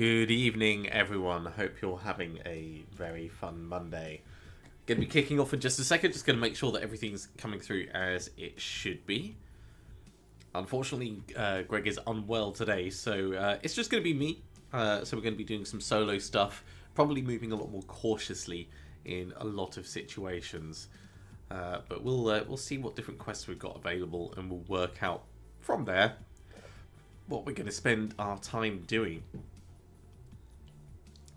Good evening, everyone. Hope you're having a very fun Monday. Going to be kicking off in just a second. Just going to make sure that everything's coming through as it should be. Unfortunately, Greg is unwell today, so it's just going to be me. So we're going to be doing some solo stuff, probably moving a lot more cautiously in a lot of situations. But we'll see what different quests we've got available, and we'll work out from there what we're going to spend our time doing.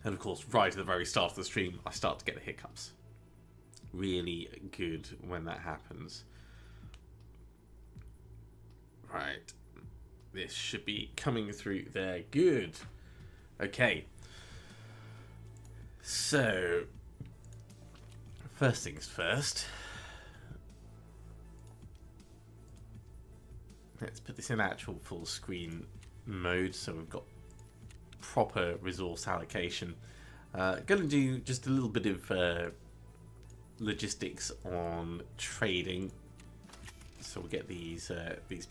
And of course, right at the very start of the stream, I start to get the hiccups. Really good when that happens. Right. This should be coming through there. Good. Okay. So, first things first. Let's put this in actual full screen mode so we've got proper resource allocation. Going to do just a little bit of logistics on trading. So we'll get these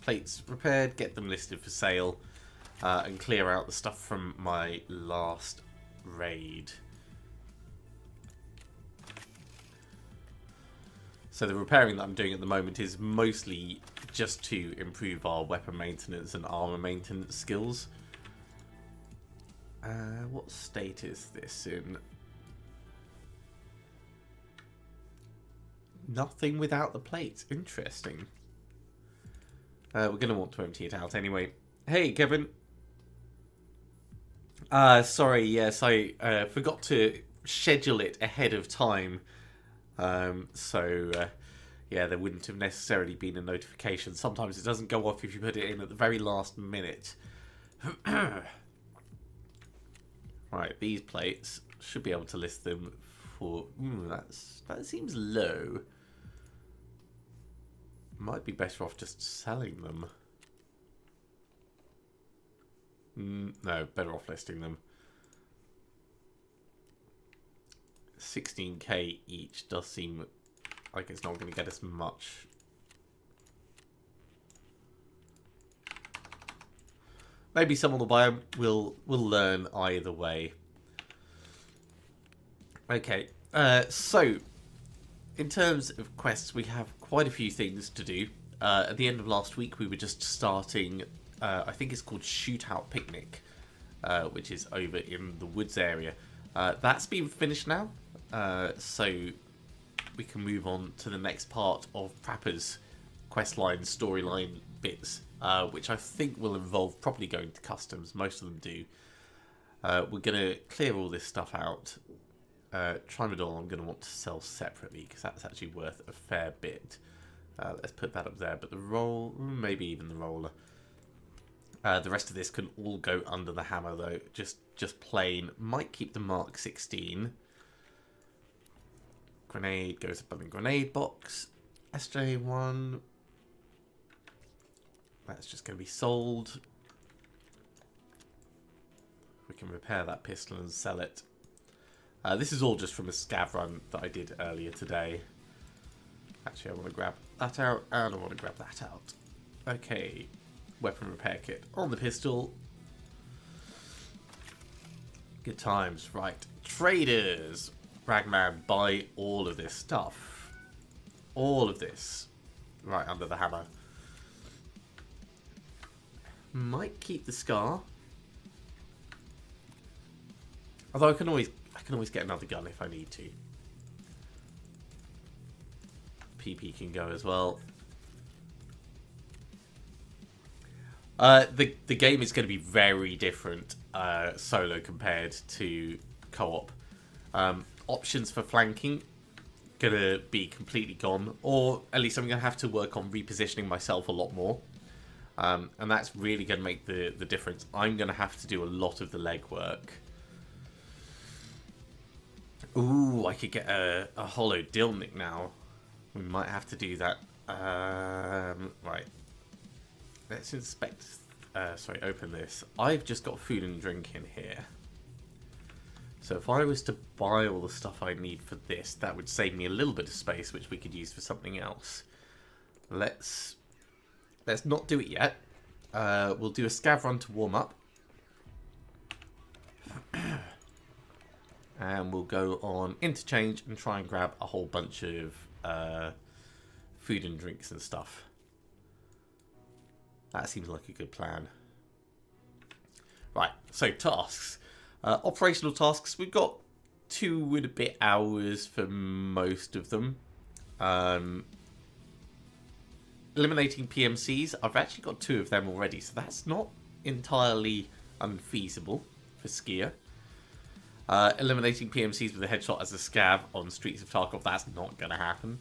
plates repaired, get them listed for sale, and clear out the stuff from my last raid. So the repairing that I'm doing at the moment is mostly just to improve our weapon maintenance and armor maintenance skills. What state is this in? Nothing without the plates. Interesting. We're going to want to empty it out anyway. Hey, Kevin. Sorry, yes, I forgot to schedule it ahead of time. Yeah, there wouldn't have necessarily been a notification. Sometimes it doesn't go off if you put it in at the very last minute. Right, these plates, should be able to list them for... that seems low. Might be better off just selling them. No, better off listing them. 16k each does seem like it's not going to get us much. Maybe someone will buy them. We'll learn either way. Okay, so in terms of quests, we have quite a few things to do. At the end of last week, we were just starting. I think it's called Shootout Picnic, which is over in the woods area. That's been finished now, so we can move on to the next part of Prappa's questline, storyline bits. Which I think will involve probably going to customs. Most of them do. We're going to clear all this stuff out. Trimadol I'm going to want to sell separately because that's actually worth a fair bit. Let's put that up there. But the roll, maybe even the roller. The rest of this can all go under the hammer though. Just plain. Might keep the Mark 16. Grenade goes up in the grenade box. SJ1. That's just going to be sold. We can repair that pistol and sell it. This is all just from a scav run that I did earlier today. Actually, I want to grab that out, and I want to grab that out. Okay, weapon repair kit on the pistol. Good times, right. Traders. Ragman, buy all of this stuff. All of this. Right under the hammer. Might keep the scar. Although I can always get another gun if I need to. PP can go as well. The game is going to be very different solo compared to co-op. Options for flanking gonna be completely gone, or at least I'm gonna have to work on repositioning myself a lot more. And that's really going to make the difference. I'm going to have to do a lot of the legwork. Ooh, I could get a hollow Dilnik now. We might have to do that. Right. Let's inspect... open this. I've just got food and drink in here. So if I was to buy all the stuff I need for this, that would save me a little bit of space, which we could use for something else. Let's not do it yet. We'll do a scav run to warm up. And we'll go on interchange and try and grab a whole bunch of food and drinks and stuff. That seems like a good plan. Right, so tasks. Operational tasks, we've got 2 and a bit hours for most of them. Eliminating PMCs, I've actually got 2 of them already, so that's not entirely unfeasible for Skier. Eliminating PMCs with a headshot as a scav on Streets of Tarkov, that's not going to happen.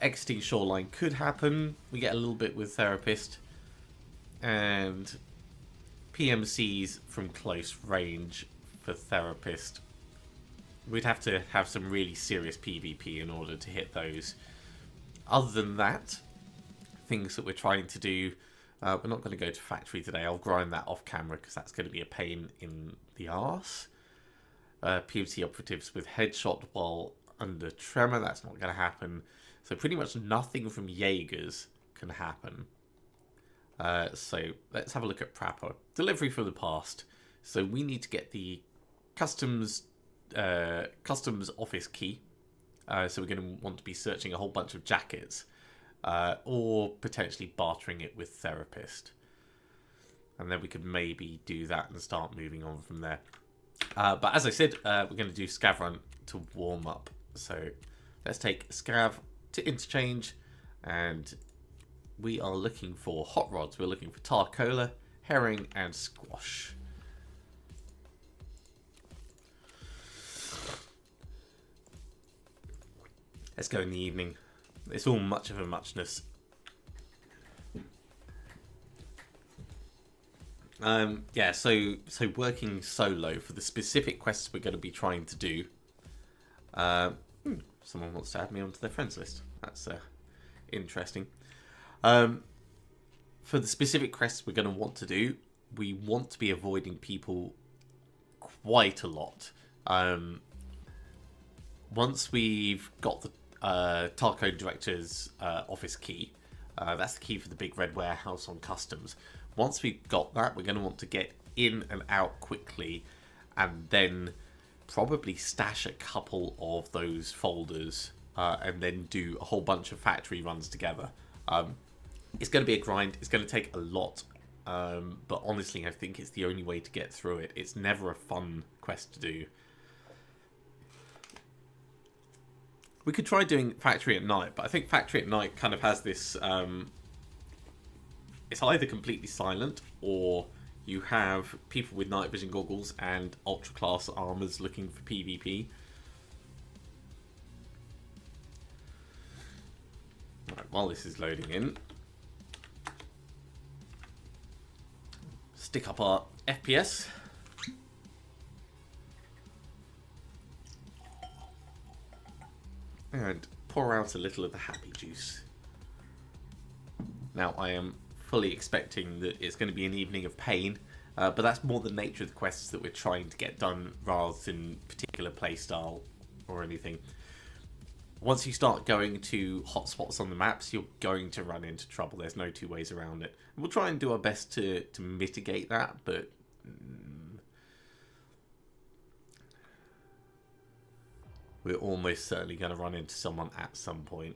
Exiting Shoreline could happen. We get a little bit with Therapist. And PMCs from close range for Therapist. We'd have to have some really serious PvP in order to hit those. Other than that, things that we're trying to do, we're not going to go to Factory today. I'll grind that off camera because that's going to be a pain in the arse. PMC operatives with headshot while under tremor, that's not going to happen. So pretty much nothing from Jaegers can happen. So let's have a look at Prapor. Delivery from the past. So we need to get the customs office key. So we're going to want to be searching a whole bunch of jackets. Or potentially bartering it with Therapist. And then we could maybe do that and start moving on from there. But as I said, we're going to do Scav Run to warm up. So let's take Scav to interchange. And we are looking for hot rods. We're looking for Tarcola, herring, and squash. Let's go in the evening. It's all much of a muchness. Yeah, so working solo for the specific quests we're going to be trying to do. Someone wants to add me onto their friends list. That's interesting. For the specific quests we're going to want to do, we want to be avoiding people quite a lot. Once we've got the Tarkov Director's office key, that's the key for the big red warehouse on customs. Once we've got that, we're going to want to get in and out quickly and then probably stash a couple of those folders and then do a whole bunch of factory runs together. It's going to be a grind. It's going to take a lot. But honestly, I think it's the only way to get through it. It's never a fun quest to do. We could try doing Factory at Night, but I think Factory at Night kind of has this... it's either completely silent, or you have people with night vision goggles and ultra-class armors looking for PvP. Right, while this is loading in, stick up our FPS. And pour out a little of the happy juice. Now, I am fully expecting that it's going to be an evening of pain, but that's more the nature of the quests that we're trying to get done rather than particular playstyle or anything. Once you start going to hotspots on the maps, you're going to run into trouble. There's no two ways around it. We'll try and do our best to mitigate that, but... we're almost certainly going to run into someone at some point.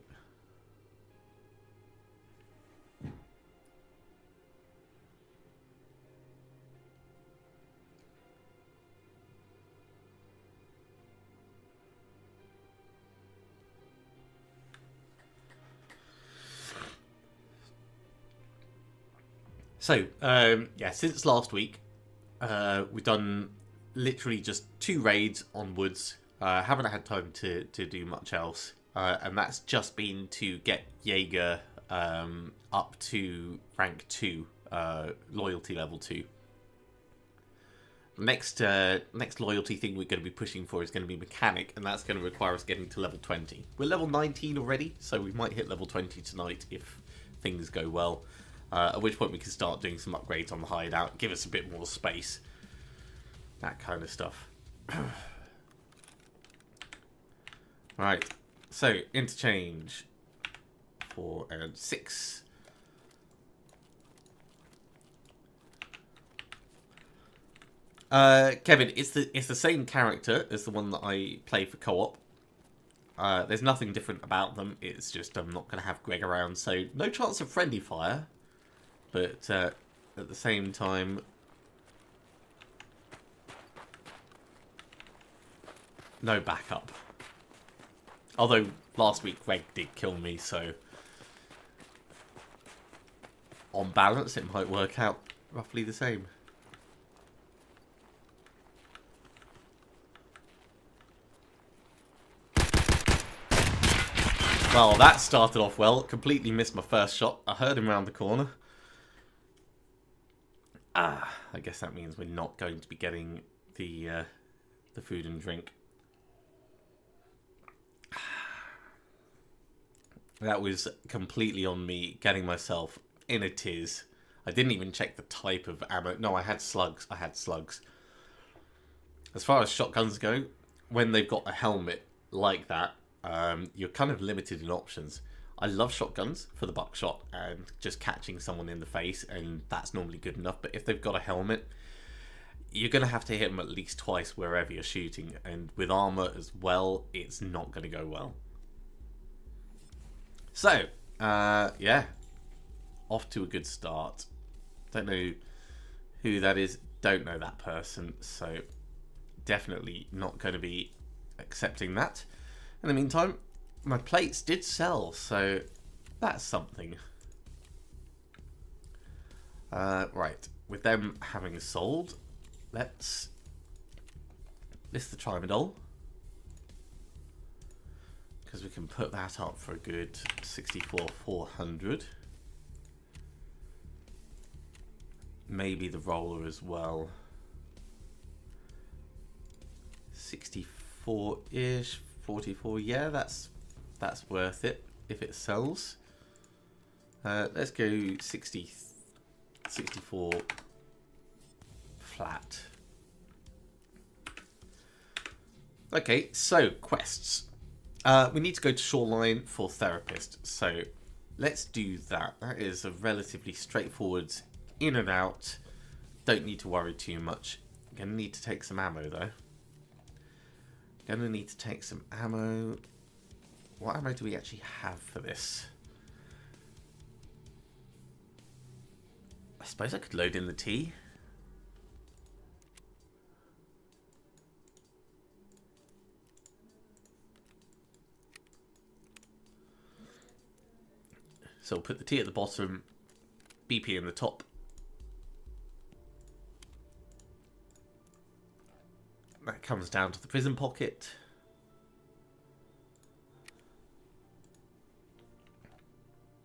So, yeah, since last week, we've done literally just 2 raids onwards. Haven't had time to do much else, and that's just been to get Jaeger up to rank 2, loyalty level 2. Next loyalty thing we're going to be pushing for is going to be mechanic, and that's going to require us getting to level 20. We're level 19 already, so we might hit level 20 tonight if things go well. At which point we can start doing some upgrades on the hideout, give us a bit more space, that kind of stuff. Right, so interchange 4 and 6. Kevin, it's the same character as the one that I play for co-op. There's nothing different about them. It's just I'm not going to have Greg around, so no chance of friendly fire. But at the same time, no backup. Although last week Greg did kill me, so on balance it might work out roughly the same. Well, that started off well. Completely missed my first shot. I heard him round the corner. I guess that means we're not going to be getting the food and drink. That was completely on me, getting myself in a tiz. I didn't even check the type of ammo. No, I had slugs. As far as shotguns go, when they've got a helmet like that, you're kind of limited in options. I love shotguns for the buckshot and just catching someone in the face, and that's normally good enough. But if they've got a helmet, you're going to have to hit them at least twice wherever you're shooting. And with armor as well, it's not going to go well. So, yeah, off to a good start. Don't know who that is, don't know that person, so definitely not going to be accepting that. In the meantime, my plates did sell, so that's something. Right, with them having sold, let's list the Trimadol, because we can put that up for a good 64,400. Maybe the roller as well. 64-ish, 44. Yeah, that's worth it if it sells. Let's go 64 flat. Okay, so quests. We need to go to Shoreline for Therapist, so let's do that. That is a relatively straightforward in and out. Don't need to worry too much. Gonna need to take some ammo though. Gonna need to take some ammo. What ammo do we actually have for this? I suppose I could load in the T. So we'll put the T at the bottom, BP in the top. That comes down to the prison pocket.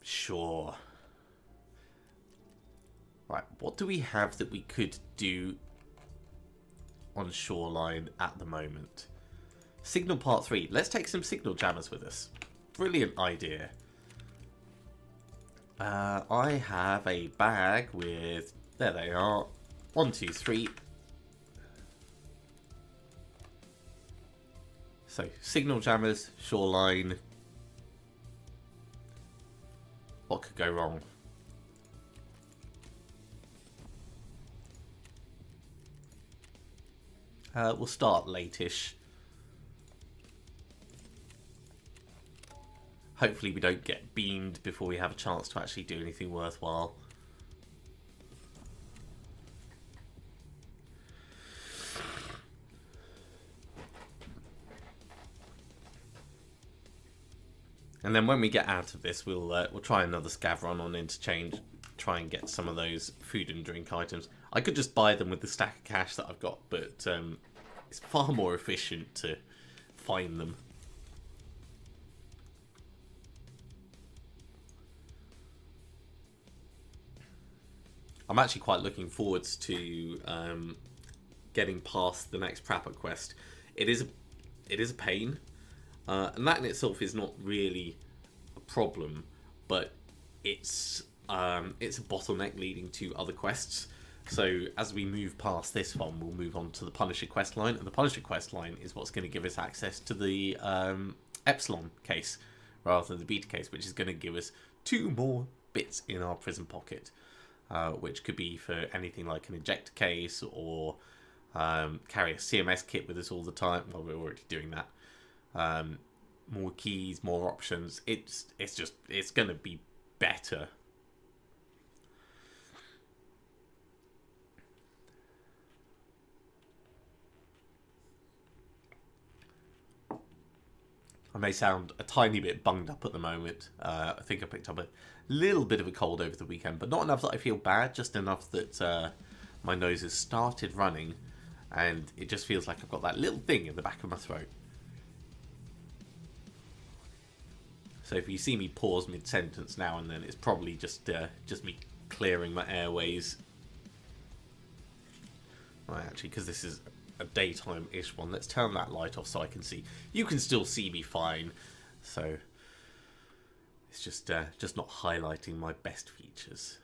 Sure. Right, what do we have that we could do on Shoreline at the moment? Signal Part 3. Let's take some signal jammers with us. Brilliant idea. I have a bag with... There they are. 1, 2, 3. So, signal jammers, Shoreline. What could go wrong? We'll start late-ish. Hopefully we don't get beamed before we have a chance to actually do anything worthwhile. And then when we get out of this, we'll try another scav run on Interchange, try and get some of those food and drink items. I could just buy them with the stack of cash that I've got, but it's far more efficient to find them. I'm actually quite looking forward to getting past the next Prapper quest. It is a pain, and that in itself is not really a problem, but it's a bottleneck leading to other quests. So as we move past this one, we'll move on to the Punisher quest line, and the Punisher quest line is what's going to give us access to the Epsilon case rather than the Beta case, which is going to give us 2 more bits in our prison pocket. Which could be for anything like an ejector case or Carry a CMS kit with us all the time. Well, we're already doing that. More keys, more options. It's going to be better. I may sound a tiny bit bunged up at the moment. I think I picked up a little bit of a cold over the weekend, but not enough that I feel bad, just enough that my nose has started running, and it just feels like I've got that little thing in the back of my throat. So if you see me pause mid-sentence now and then, it's probably just me clearing my airways. Right, actually, because this is a daytime-ish one, let's turn that light off so I can see. You can still see me fine, so it's just not highlighting my best features.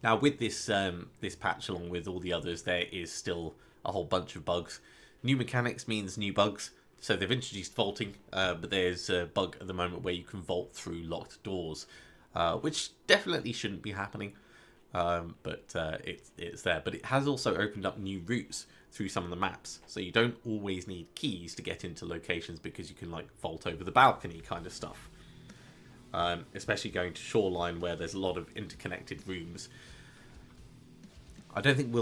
Now, with this this patch, along with all the others, there is still a whole bunch of bugs. New mechanics means new bugs. So they've introduced vaulting, but there's a bug at the moment where you can vault through locked doors, which definitely shouldn't be happening, but it's there. But it has also opened up new routes through some of the maps, so you don't always need keys to get into locations, because you can like vault over the balcony kind of stuff. Especially going to Shoreline, where there's a lot of interconnected rooms. I don't think we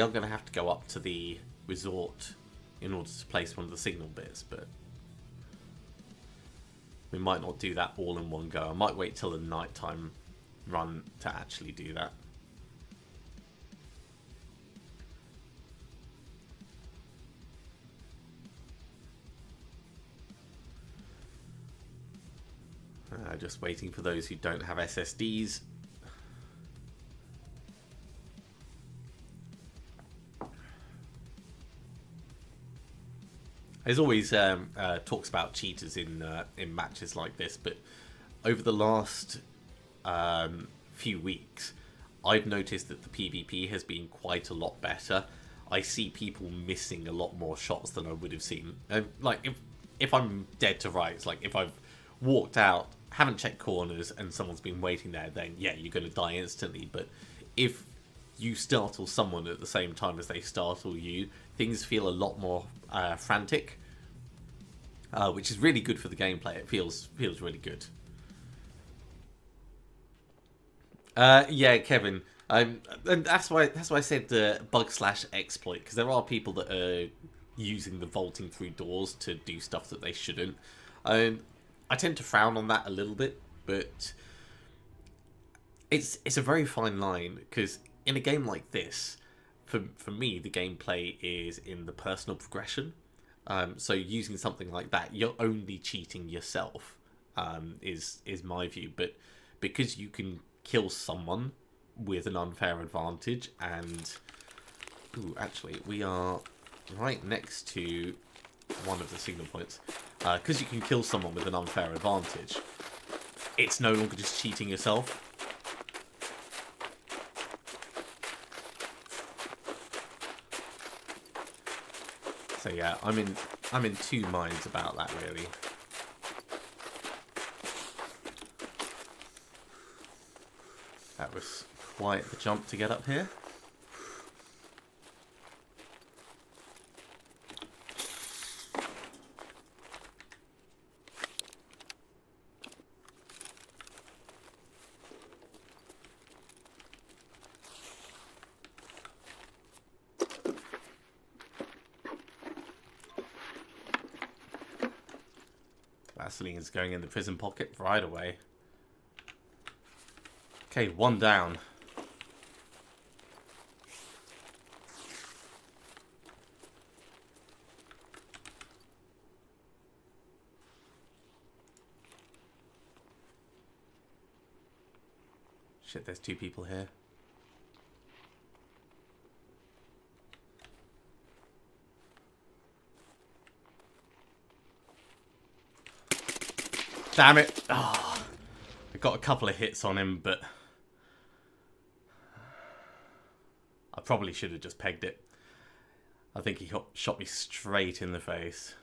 are going to have to go up to the resort in order to place one of the signal bits, but we might not do that all in one go. I might wait till the nighttime run to actually do that. Just waiting for those who don't have SSDs. There's always talks about cheaters in matches like this, but over the last few weeks, I've noticed that the PvP has been quite a lot better. I see people missing a lot more shots than I would have seen. Like if I'm dead to rights, like if I've walked out, haven't checked corners, and someone's been waiting there, then yeah, you're going to die instantly. But if you startle someone at the same time as they startle you, things feel a lot more frantic, which is really good for the gameplay. It feels really good. Yeah, Kevin. And that's why I said bug/exploit, because there are people that are using the vaulting through doors to do stuff that they shouldn't. I tend to frown on that a little bit, but it's a very fine line, because in a game like this, for me, the gameplay is in the personal progression. So using something like that, you're only cheating yourself, is my view. But because you can kill someone with an unfair advantage, and actually we are right next to one of the signal points. Because you can kill someone with an unfair advantage, it's no longer just cheating yourself. So yeah, I'm in two minds about that, really. That was quite the jump to get up here. Vaseline is going in the prison pocket right away. Okay, one down. Shit, there's two people here. Damn it. Oh, I got a couple of hits on him, but I probably should have just pegged it. I think he shot me straight in the face.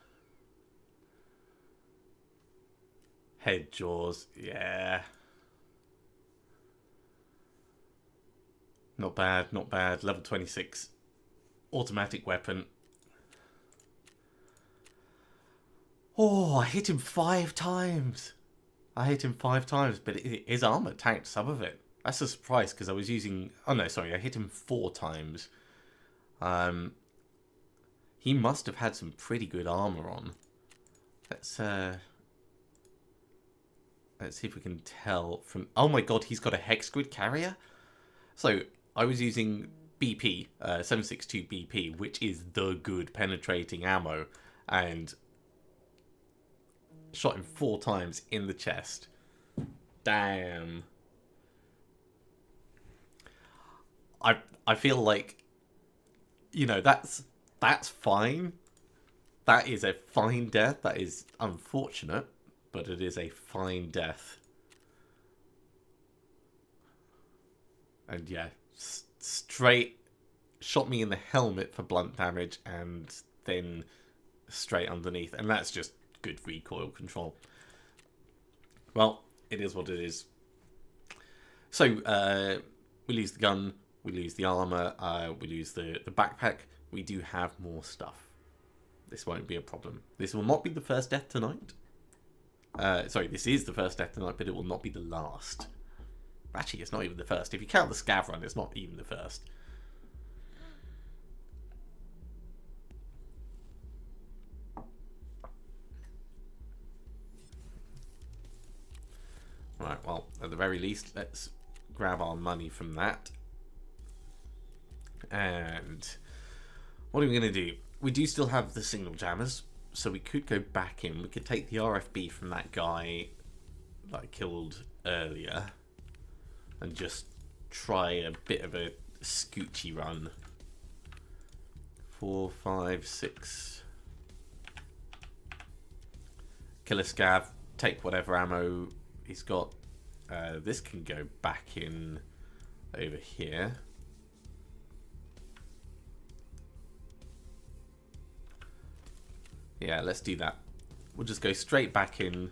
Head, jaws, yeah. Not bad, not bad. Level 26 automatic weapon. Oh, I hit him 5 times. I hit him 5 times, but his armor tanked some of it. That's a surprise because I was using... Oh no, sorry, I hit him 4 times. He must have had some pretty good armor on. Let's see if we can tell from... Oh my god, he's got a hex grid carrier? So, I was using BP, 762 BP, which is the good penetrating ammo, and shot him 4 times in the chest. Damn. I feel like, you know, that's fine. That is a fine death. That is unfortunate, but it is a fine death. And yeah, straight shot me in the helmet for blunt damage and then straight underneath. And that's just good recoil control. Well, it is what it is. So, we lose the gun, we lose the armor, we lose the backpack. We do have more stuff. This won't be a problem. This will not be the first death tonight. Sorry, this is the first death tonight, but it will not be the last. Actually, it's not even the first. If you count the scav run, it's not even the first. Right, well, at the very least, let's grab our money from that. And what are we going to do? We do still have the signal jammers, so we could go back in. We could take the RFB from that guy that I killed earlier and just try a bit of a scoochy run. 4, 5, 6. Kill a scav, take whatever ammo he's got. This can go back in over here. Yeah, let's do that. We'll just go straight back in.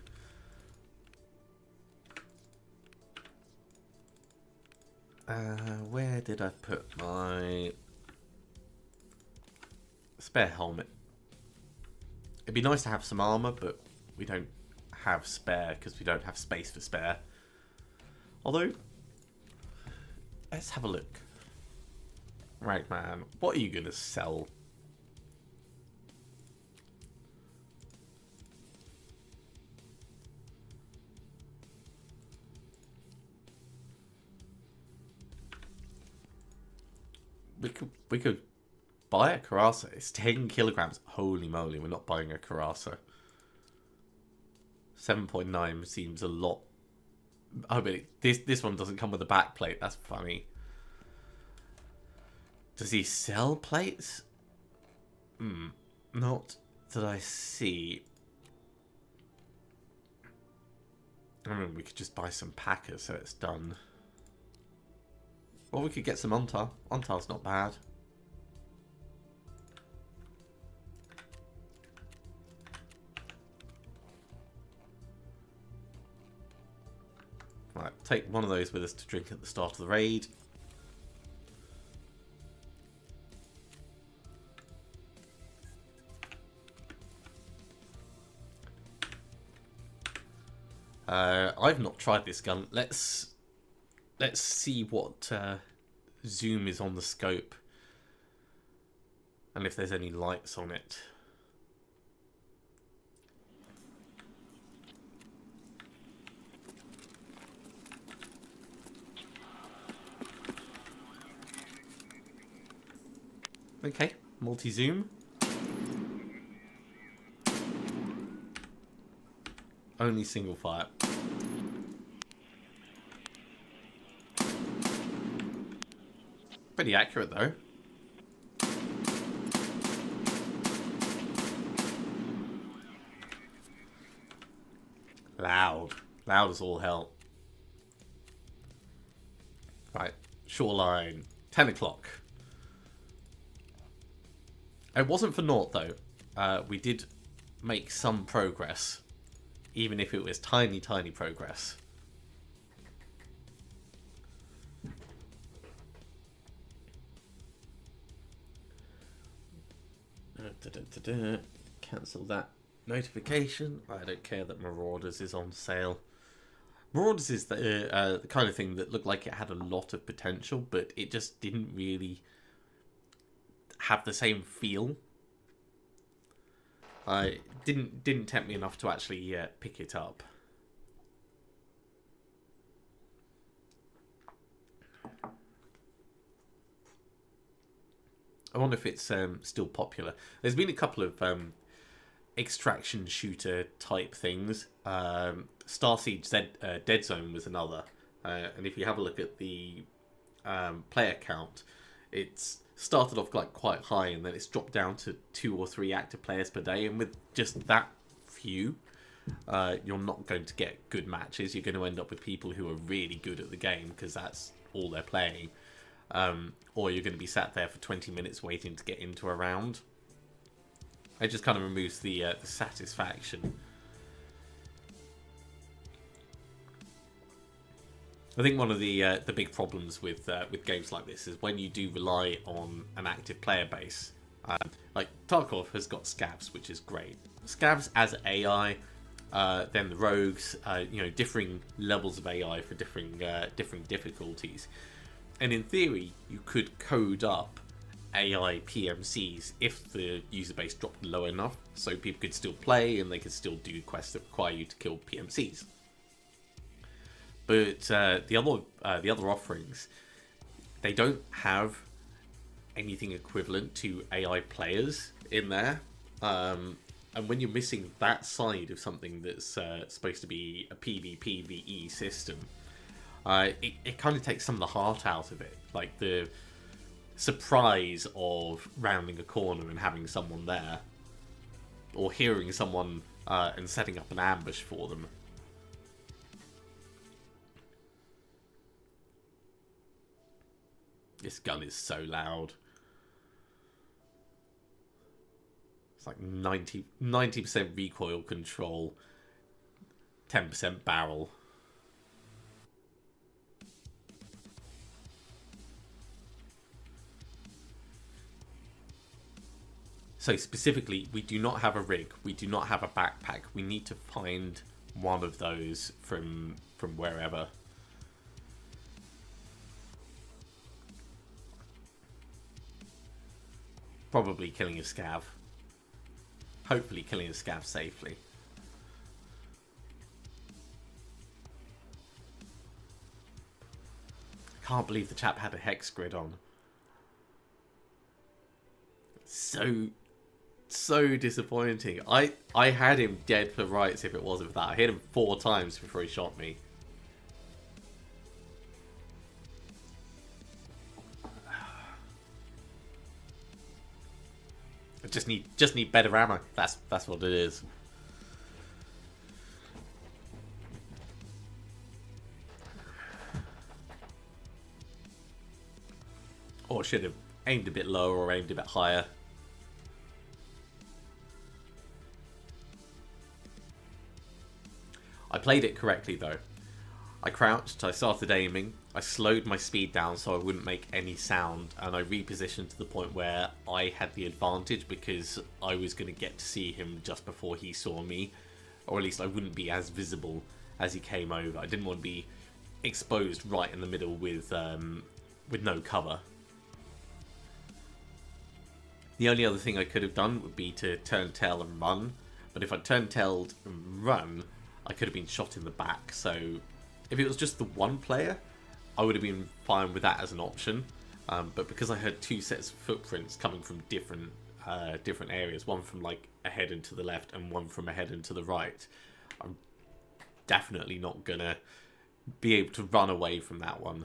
Where did I put my spare helmet? It'd be nice to have some armor, but we don't have spare because we don't have space for spare. Although, let's have a look. Right, man, what are you going to sell? We could buy a Karasa. It's 10 kilograms. Holy moly, we're not buying a Karasa. 7.9 seems a lot. Oh, but this one doesn't come with a back plate. That's funny. Does he sell plates? Not that I see. I mean, we could just buy some Packers so it's done. Or we could get some Ontar. Ontar's not bad. Right, take one of those with us to drink at the start of the raid. I've not tried this gun. Let's see what zoom is on the scope and if there's any lights on it. Okay, multi-zoom. Only single fire. Pretty accurate though. Loud. Loud as all hell. Right, shoreline. 10 o'clock. It wasn't for naught though. We did make some progress. Even if it was tiny, tiny progress. Da-da-da-da. Cancel that notification. I don't care that Marauders is on sale. Marauders is the kind of thing that looked like it had a lot of potential, but it just didn't really have the same feel. I didn't tempt me enough to actually pick it up. I wonder if it's still popular. There's been a couple of extraction shooter type things. Starsiege Dead Zone was another. And if you have a look at the player count, it's started off like quite high and then it's dropped down to 2 or 3 active players per day. And with just that few, you're not going to get good matches. You're going to end up with people who are really good at the game because that's all they're playing. Or you're going to be sat there for 20 minutes waiting to get into a round. It just kind of removes the satisfaction. I think one of the big problems with games like this is when you do rely on an active player base. Like Tarkov has got scavs, which is great. Scavs as AI, then the rogues, differing levels of AI for differing difficulties. And in theory, you could code up AI PMCs if the user base dropped low enough, so people could still play and they could still do quests that require you to kill PMCs. But the other offerings, they don't have anything equivalent to AI players in there. And when you're missing that side of something that's supposed to be a PvPvE system, it kind of takes some of the heart out of it. Like the surprise of rounding a corner and having someone there, or hearing someone and setting up an ambush for them. This gun is so loud. It's like 90% recoil control, 10% barrel. So specifically, we do not have a rig. We do not have a backpack. We need to find one of those from wherever. Probably killing a scav. Hopefully killing a scav safely. I can't believe the chap had a hex grid on. So disappointing. I had him dead for rights if it wasn't for that. I hit him 4 times before he shot me. I just need better ammo. That's what it is. Or should have aimed a bit lower or aimed a bit higher. I played it correctly though. I crouched, I started aiming, I slowed my speed down so I wouldn't make any sound, and I repositioned to the point where I had the advantage because I was going to get to see him just before he saw me, or at least I wouldn't be as visible as he came over. I didn't want to be exposed right in the middle with no cover. The only other thing I could have done would be to turn tail and run, but if I turned tail and run, I could have been shot in the back. So if it was just the one player, I would have been fine with that as an option. But because I heard 2 sets of footprints coming from different areas, one from like ahead and to the left and one from ahead and to the right, I'm definitely not gonna be able to run away from that one.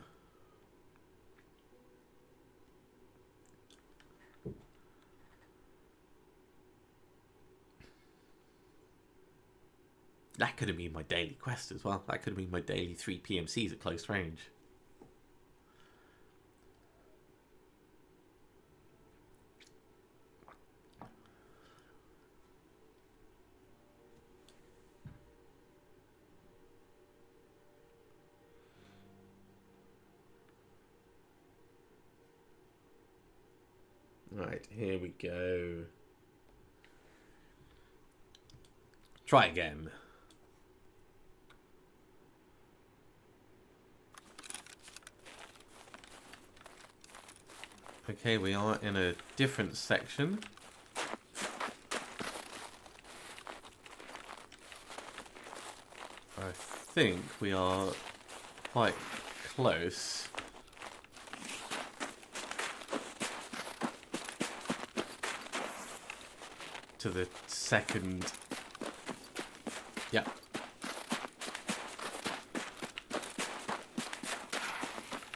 That could have been my daily quest as well. That could have been my daily 3 PMCs at close range. Right, here we go. Try again. Okay, we are in a different section. I think we are quite close. To the second... Yeah.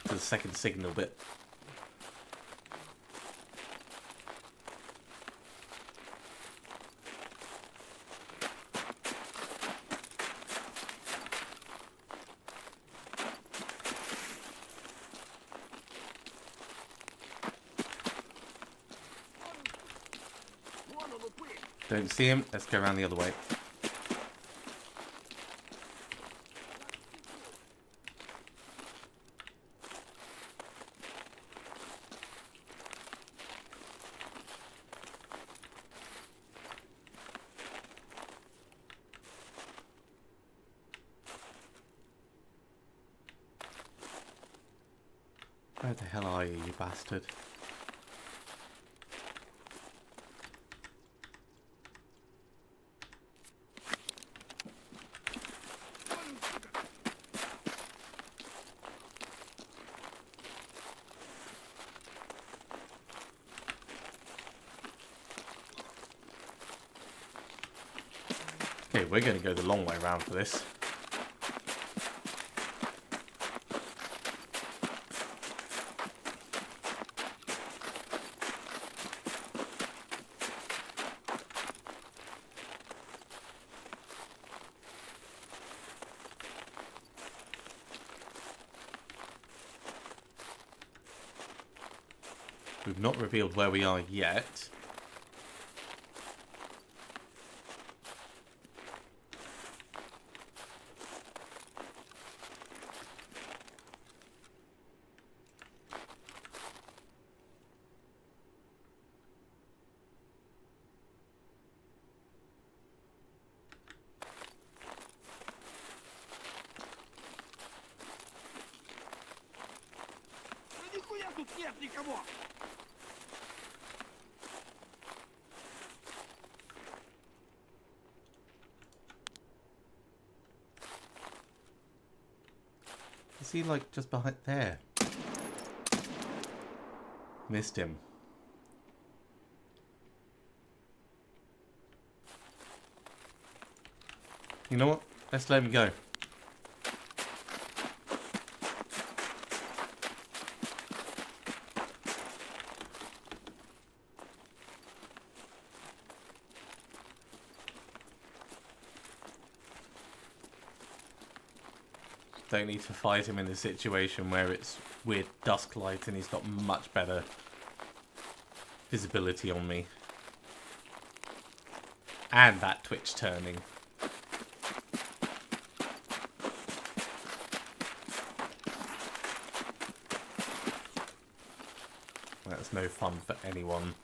To the second signal bit. Don't see him. Let's go around the other way. Where the hell are you, you bastard? Okay, we're going to go the long way around for this. We've not revealed where we are yet. Is he like just behind there? Missed him. You know what? Let's let him go. Don't need to fight him in a situation where it's weird dusk light and he's got much better visibility on me. And that twitch turning. That's no fun for anyone.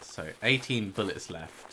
So, 18 bullets left.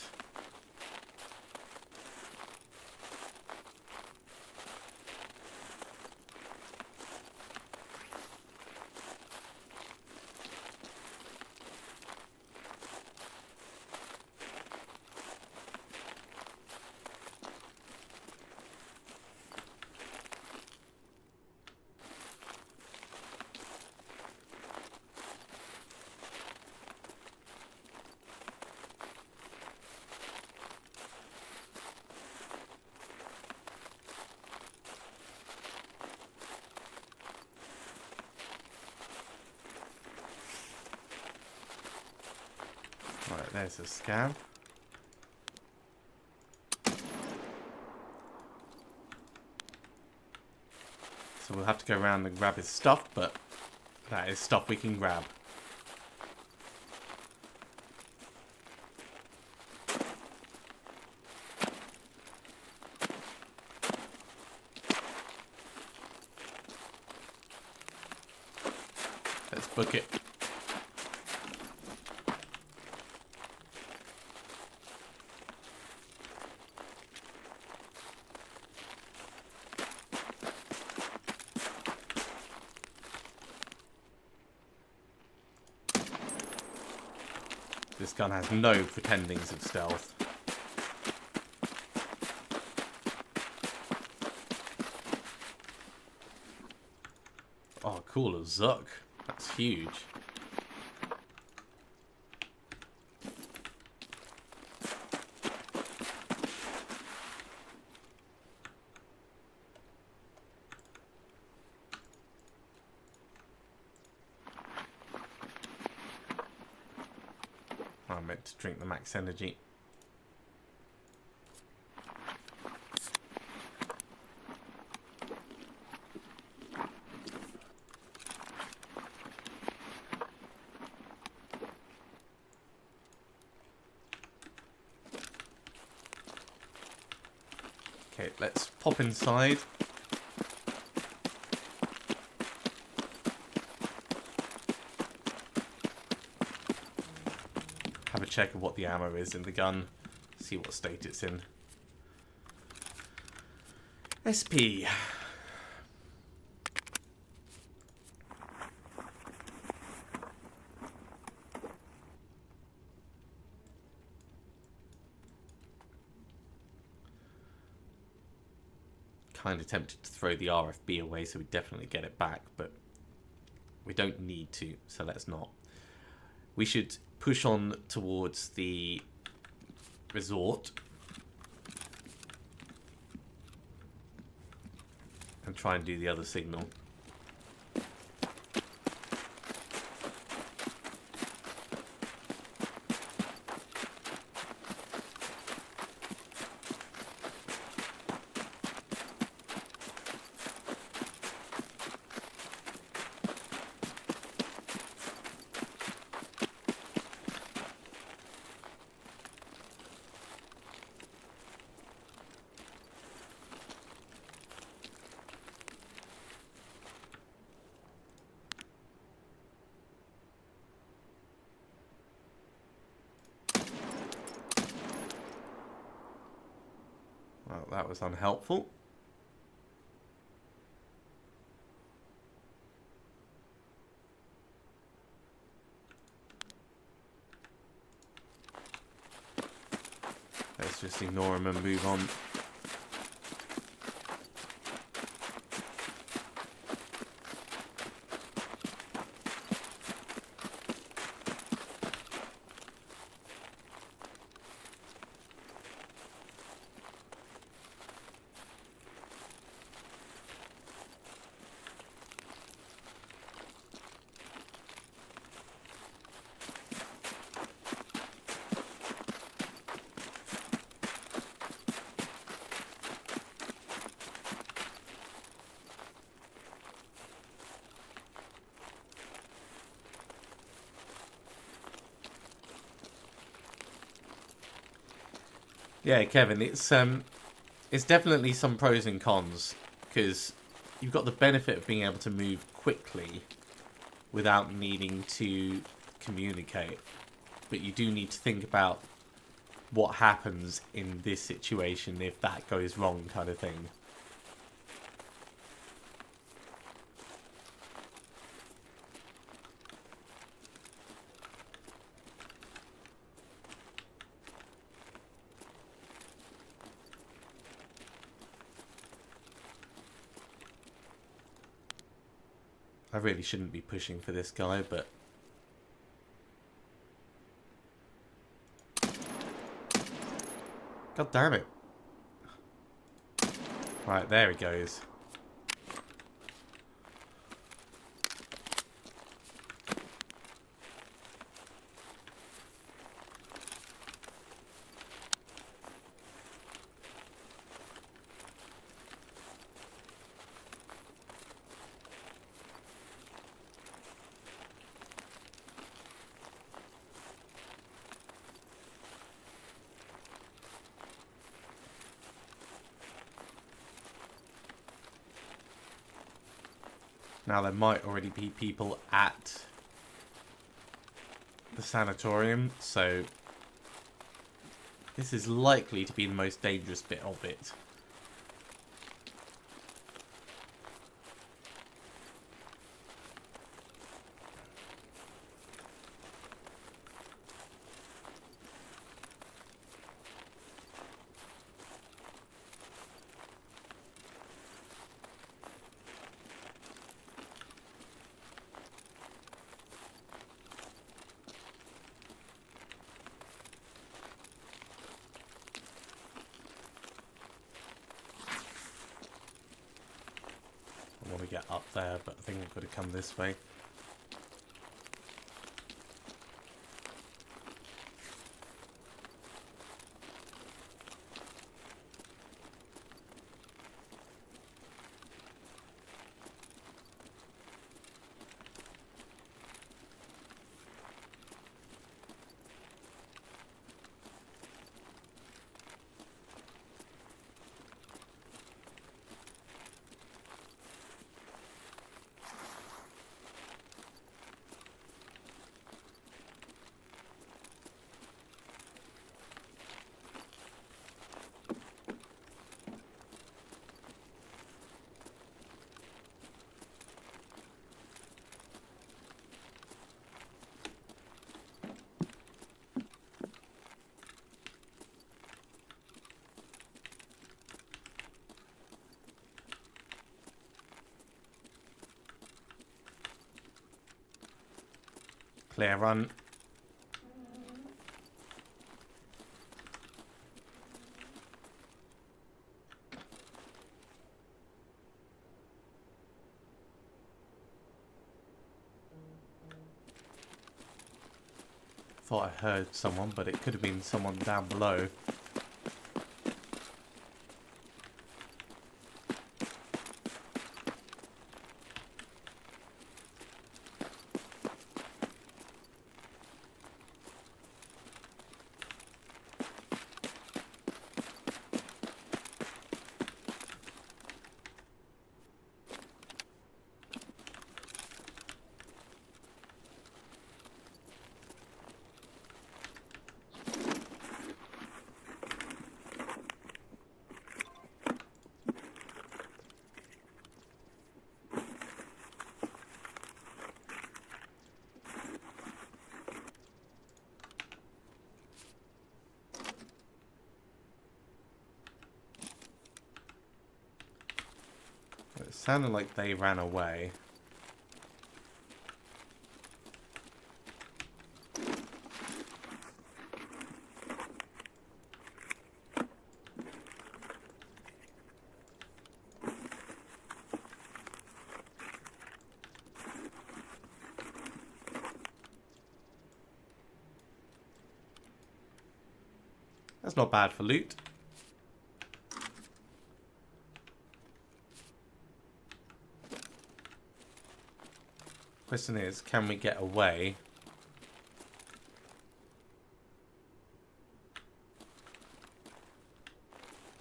Right, there's a scan. So we'll have to go around and grab his stuff, but that is stuff we can grab. Let's book it. This gun has no pretendings of stealth. Oh, cool, a Zuck. That's huge. I meant to drink the max energy. Okay, let's pop inside. Have a check of what the ammo is in the gun. See what state it's in. SP. Kind of tempted to throw the RFB away so we definitely get it back, but we don't need to, so let's not. We should push on towards the resort and try and do the other signal. Well, that was unhelpful. Let's just ignore him and move on. Yeah, Kevin, it's definitely some pros and cons, because you've got the benefit of being able to move quickly without needing to communicate, but you do need to think about what happens in this situation if that goes wrong, kind of thing. I really shouldn't be pushing for this guy, but... God damn it. Right, there he goes. Now, there might already be people at the sanatorium, so this is likely to be the most dangerous bit of it. we get up there, but I think we've got to come this way. Clear run. Thought I heard someone, but it could have been someone down below. It sounded like they ran away. That's not bad for loot. Question is, can we get away?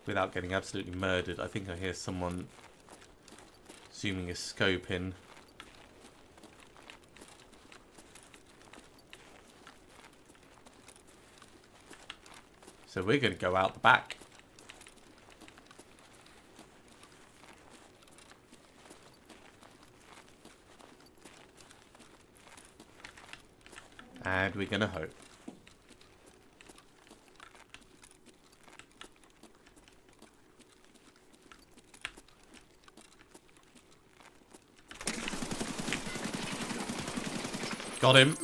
Without getting absolutely murdered. I think I hear someone zooming a scope in. So we're going to go out the back. And we're going to hope. Got him.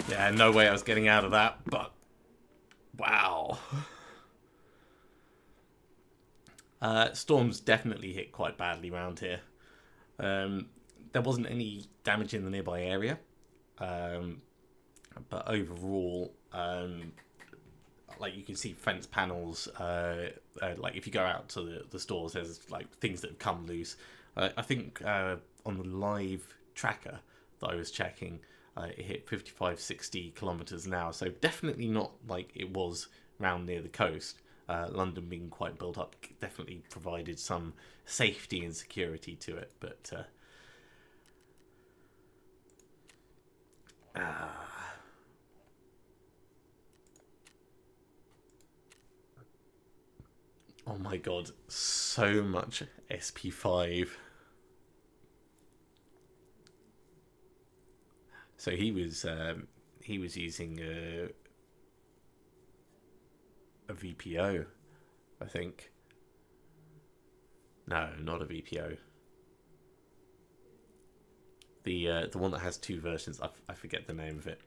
Yeah, no way I was getting out of that, but wow. Storms definitely hit quite badly around here. There wasn't any damage in the nearby area, but overall, like you can see fence panels. Like if you go out to the stores, there's like things that have come loose. I think on the live tracker that I was checking, it hit 55-60 kilometers an hour. So definitely not like it was round near the coast. London being quite built up definitely provided some safety and security to it, but oh my god, so much SP5. So he was using a VPO, I think. No, not a VPO. The one that has two versions. I forget the name of it.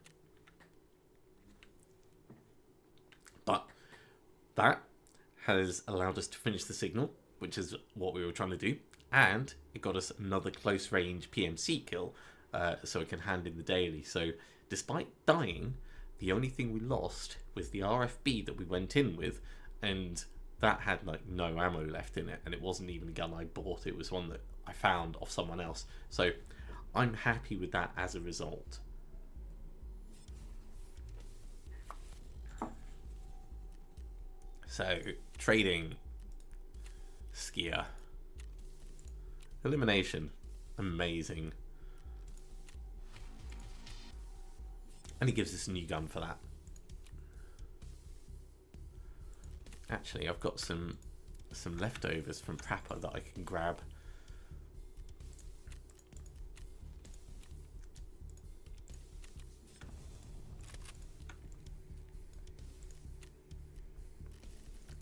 But that has allowed us to finish the signal, which is what we were trying to do, and it got us another close range PMC kill, so it can hand in the daily. So despite dying, the only thing we lost was the RFB that we went in with, and that had like no ammo left in it, and it wasn't even a gun I bought, it was one that I found off someone else. So I'm happy with that as a result. So, trading, skier, elimination, amazing. And he gives us a new gun for that. Actually, I've got some leftovers from Prapper that I can grab.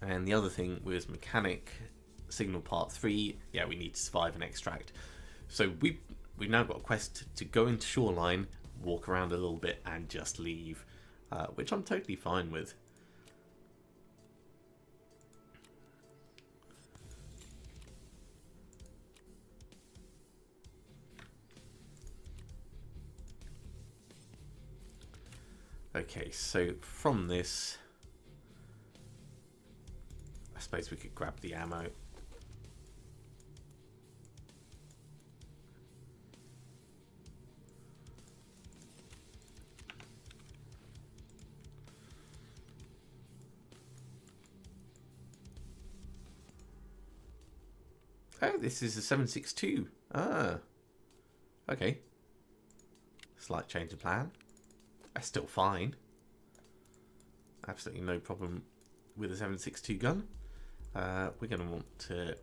And the other thing was mechanic signal part 3. Yeah, we need to survive and extract. So we've now got a quest to go into shoreline, walk around a little bit, and just leave, which I'm totally fine with. Okay, so from this, I suppose we could grab the ammo. Oh, this is a 7.62. Ah, okay. Slight change of plan. That's still fine. Absolutely no problem with a 7.62 gun. We're going to want to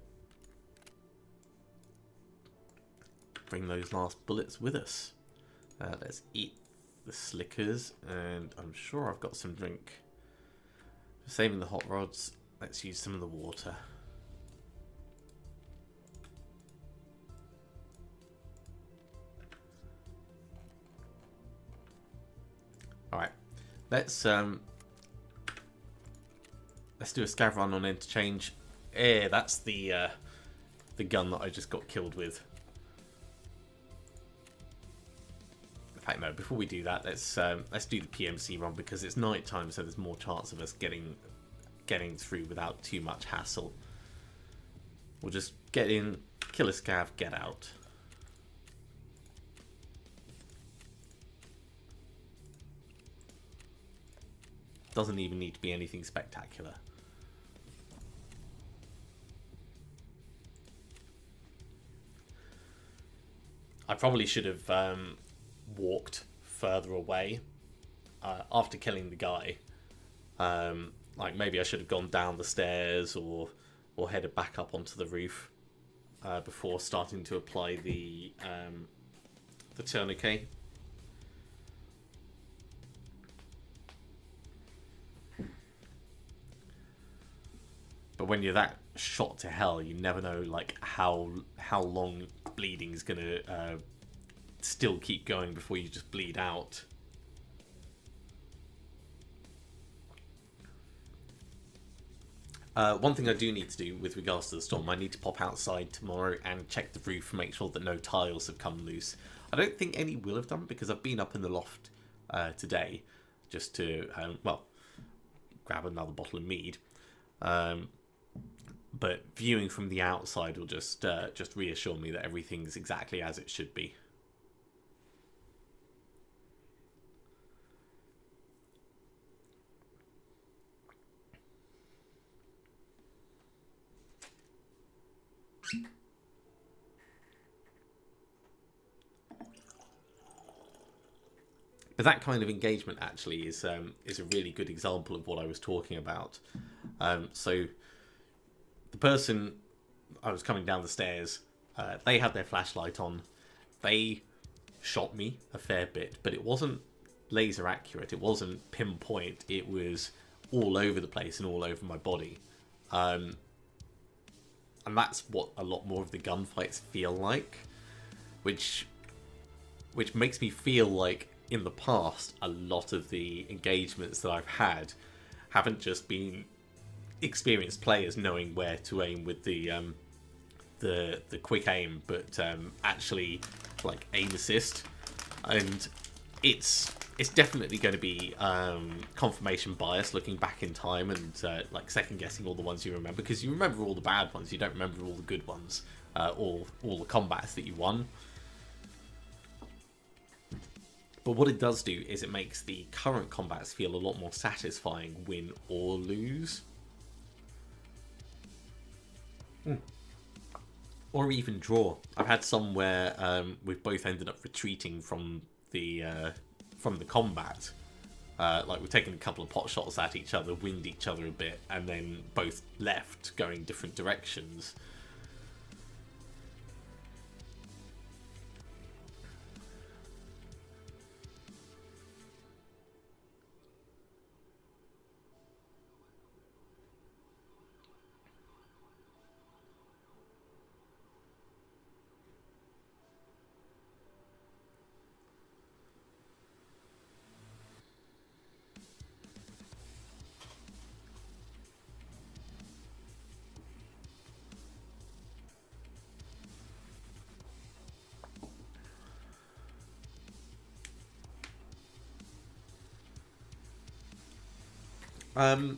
bring those last bullets with us. Let's eat the Slickers, and I'm sure I've got some drink. Saving the hot rods, let's use some of the water. Alright, let's do a scav run on interchange. That's the gun that I just got killed with. In fact, no. Before we do that, let's do the PMC run, because it's night time, so there's more chance of us getting through without too much hassle. We'll just get in, kill a scav, get out. Doesn't even need to be anything spectacular. I probably should have walked further away after killing the guy. Like maybe I should have gone down the stairs or headed back up onto the roof before starting to apply the tourniquet. But when you're that shot to hell, you never know like how long bleeding is gonna still keep going before you just bleed out. One thing I do need to do with regards to the storm, I need to pop outside tomorrow and check the roof, make sure that no tiles have come loose. I don't think any will have done, because I've been up in the loft today just to well, grab another bottle of mead. But viewing from the outside will just reassure me that everything's exactly as it should be. But that kind of engagement actually is a really good example of what I was talking about. So the person, I was coming down the stairs, they had their flashlight on. They shot me a fair bit, but it wasn't laser accurate. It wasn't pinpoint. It was all over the place and all over my body. And that's what a lot more of the gunfights feel like, which which makes me feel like in the past a lot of the engagements that I've had haven't just been experienced players knowing where to aim with the quick aim, but actually like aim assist, and it's definitely going to be confirmation bias looking back in time and like second guessing all the ones you remember, because you remember all the bad ones, you don't remember all the good ones, all the combats that you won. But what it does do is it makes the current combats feel a lot more satisfying, win or lose. Or even draw. I've had some where we've both ended up retreating from the combat. Like we've taken a couple of pot shots at each other, winged each other a bit, and then both left going different directions.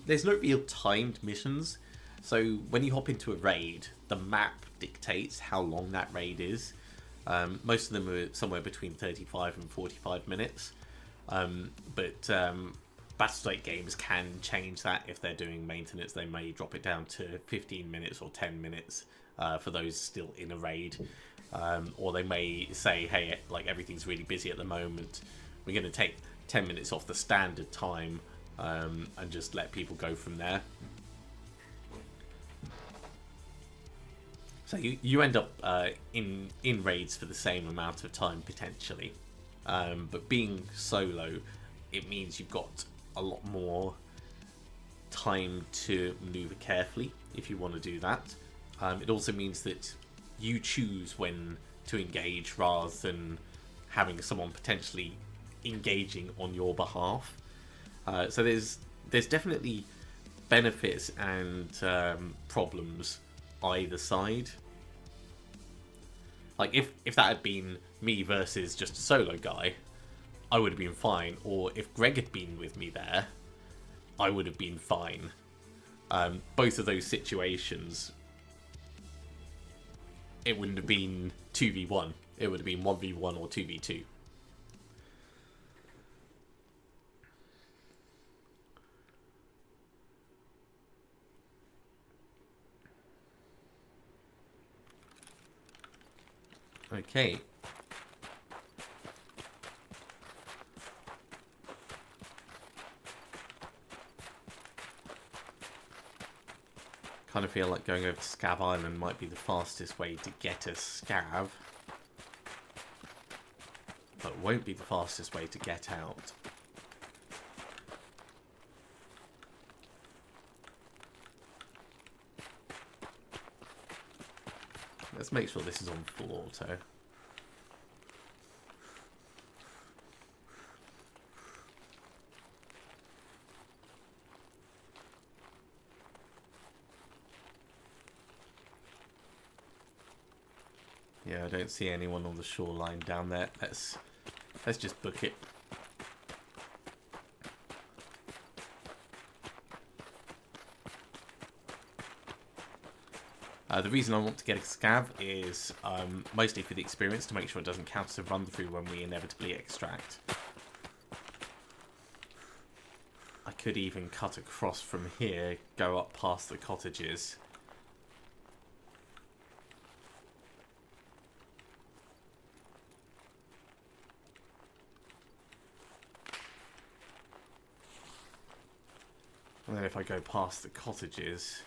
There's no real timed missions, so when you hop into a raid, the map dictates how long that raid is. Most of them are somewhere between 35 and 45 minutes, but Battlestate games can change that. If they're doing maintenance, they may drop it down to 15 minutes or 10 minutes for those still in a raid, or they may say, hey, like everything's really busy at the moment, we're going to take 10 minutes off the standard time and just let people go from there. So you end up in raids for the same amount of time potentially, but being solo, it means you've got a lot more time to maneuver carefully if you want to do that. It also means that you choose when to engage rather than having someone potentially engaging on your behalf. So there's definitely benefits and problems either side. Like if that had been me versus just a solo guy, I would have been fine. Or if Greg had been with me there, I would have been fine. Both of those situations, it wouldn't have been 2v1. It would have been 1v1 or 2v2. Okay. Kind of feel like going over to Scav Island might be the fastest way to get a Scav, but won't be the fastest way to get out. Let's make sure this is on full auto. Yeah, I don't see anyone on the shoreline down there. Let's just book it. The reason I want to get a Scav is mostly for the experience, to make sure it doesn't count as a run through when we inevitably extract. I could even cut across from here, go up past the cottages. And then if I go past the cottages,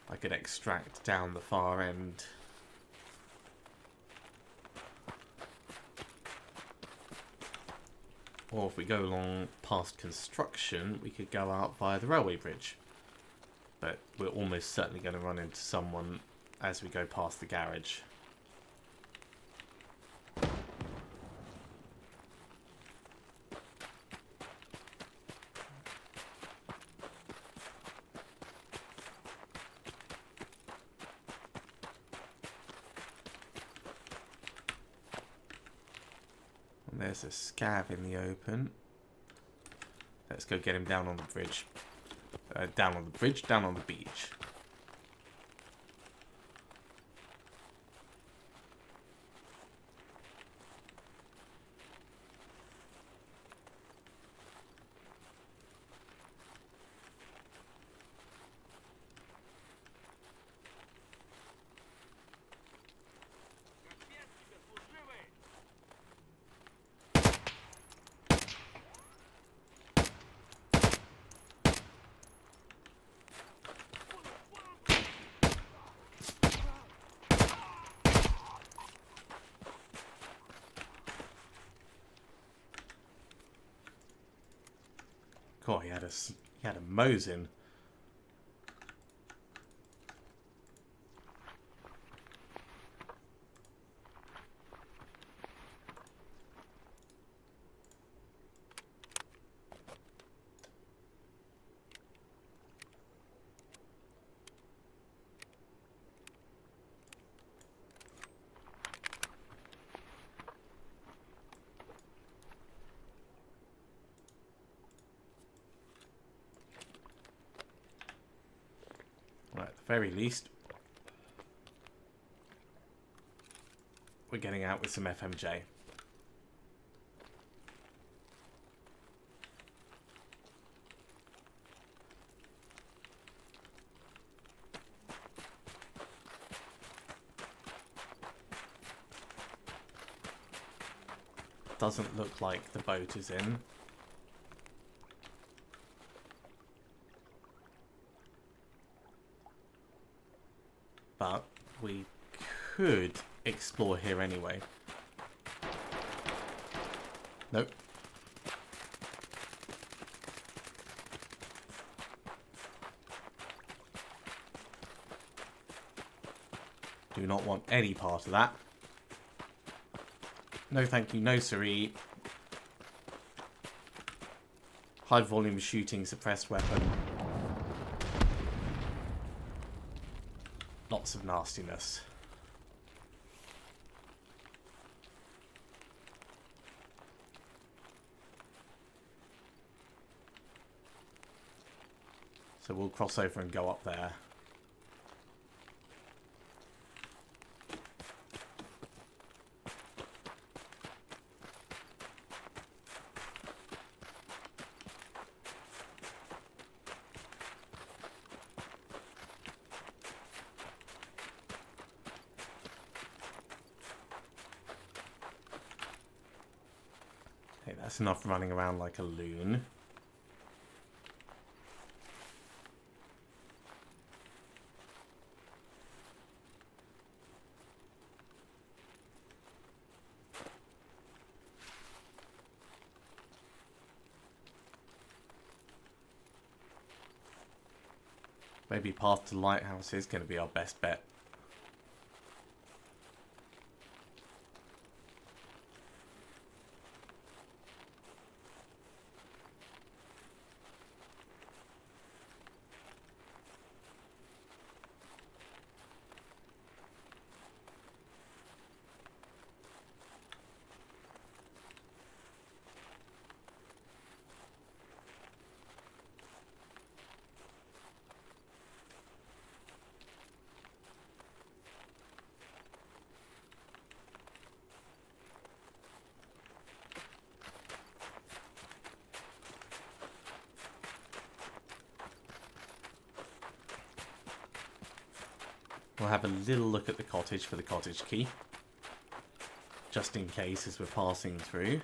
I could extract down the far end. Or if we go along past construction, we could go out via the railway bridge. But we're almost certainly going to run into someone as we go past the garage. And there's a scav in the open. Let's go get him down on the bridge. Down on the bridge, down on the beach. God, he had a Mosin. Right, at the very least, we're getting out with some FMJ. Doesn't look like the boat is in. But we could explore here anyway. Nope. Do not want any part of that. No thank you, no siree. High volume shooting, suppressed weapon. Lots of nastiness. So we'll cross over and go up there. Hey, that's enough running around like a loon. Maybe path to the lighthouse is going to be our best bet. We'll have a little look at the cottage for the cottage key. Just in case as we're passing through.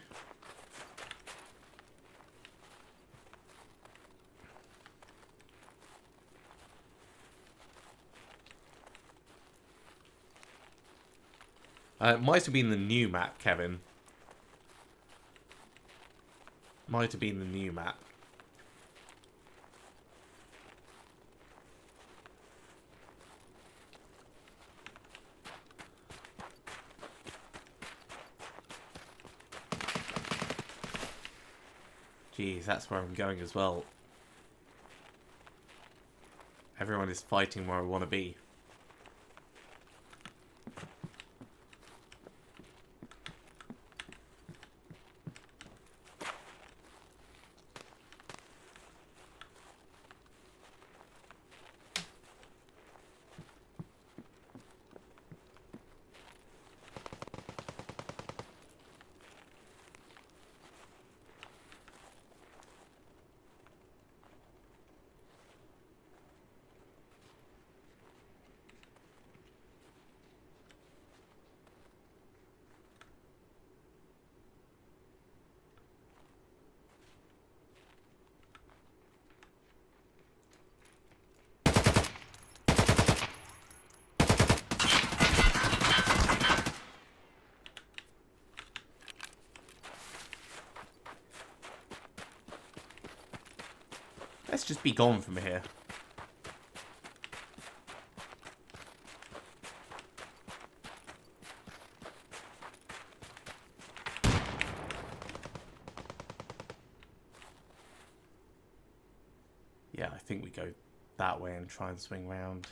It might have been the new map, Kevin. Might have been the new map. Jeez, that's where I'm going as well. Everyone is fighting where I want to be. Let's just be gone from here. Yeah, I think we go that way and try and swing round.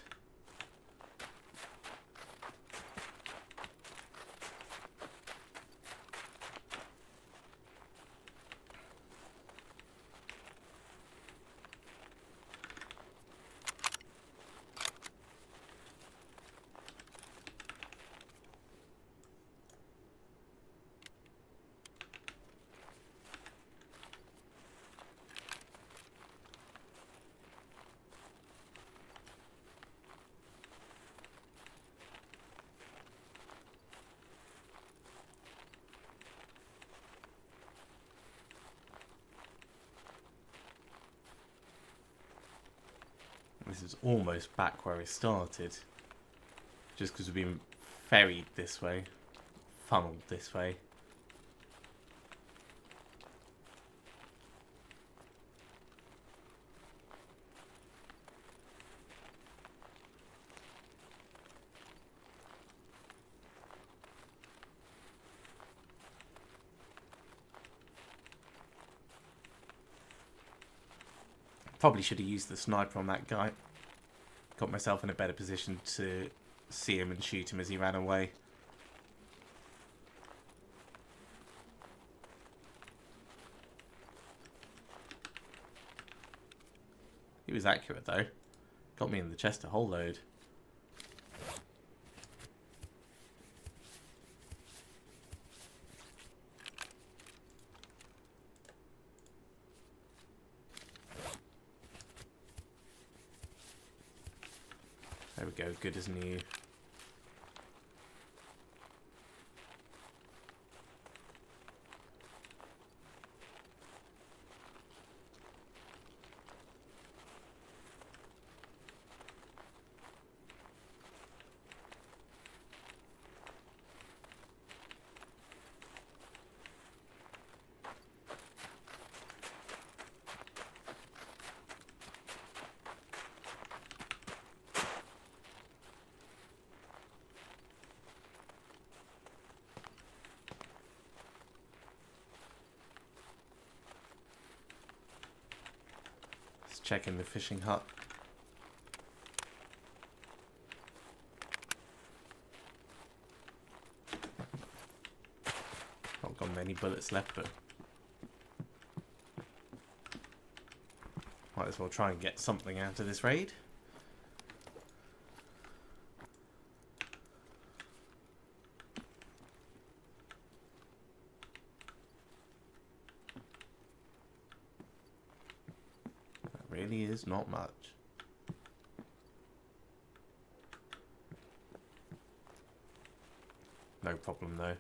This is almost back where we started. Just because we've been ferried this way. Funneled this way. Probably should have used the sniper on that guy. Got myself in a better position to see him and shoot him as he ran away. He was accurate though. Got me in the chest a whole load. There we go, good as new. Checking the fishing hut. Not got many bullets left, but might as well try and get something out of this raid. Really is not much. No problem though.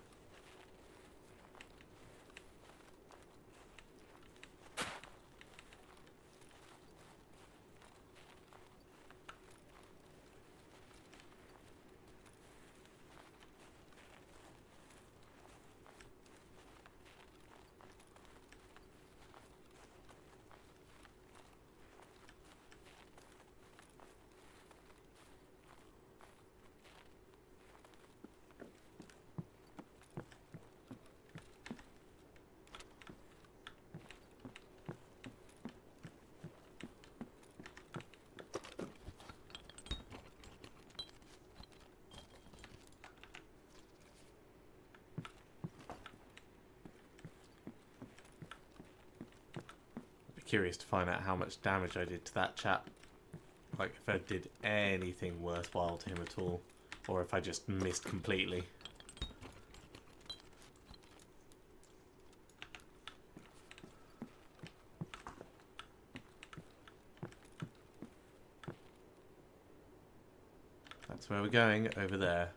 Curious to find out how much damage I did to that chap. Like if I did anything worthwhile to him at all, or if I just missed completely. That's where we're going, over there.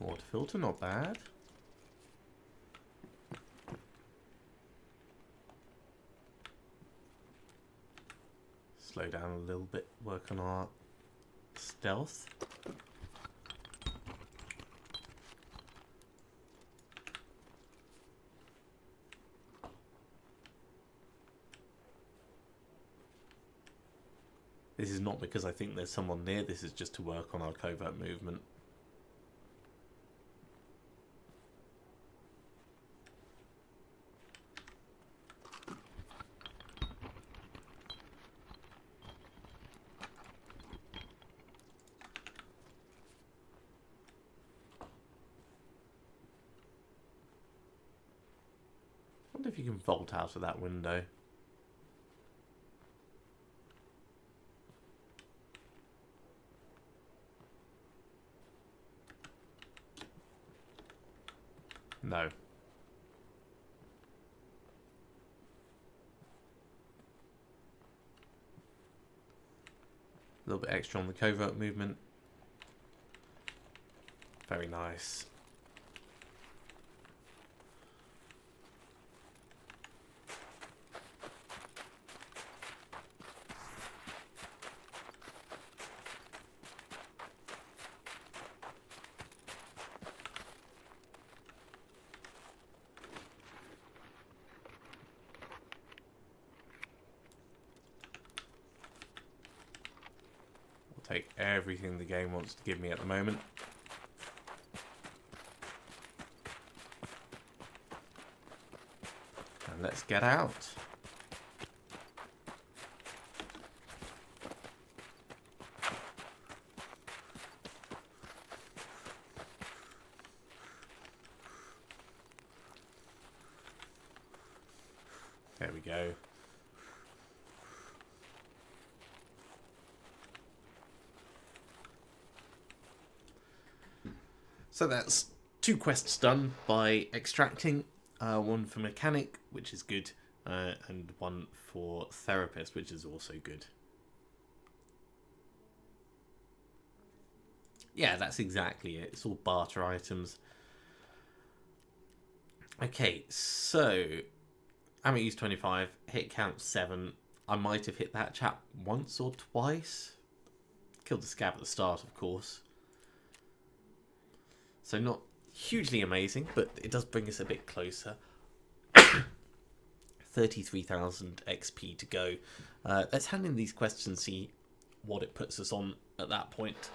Water filter, not bad. Slow down a little bit, work on our stealth. This is not because I think there's someone near, this is just to work on our covert movement. I wonder if you can vault out of that window. No. A little bit extra on the covert movement. Very nice. Take everything the game wants to give me at the moment. And let's get out. There we go. So that's 2 quests done by extracting, one for mechanic, which is good, and one for therapist, which is also good. Yeah, that's exactly it. It's all barter items. Okay, so I'm at use 25, hit count 7. I might have hit that chap once or twice. Killed the scab at the start, of course. So not hugely amazing, but it does bring us a bit closer. 33,000 XP to go. Let's hand in these quests and see what it puts us on at that point.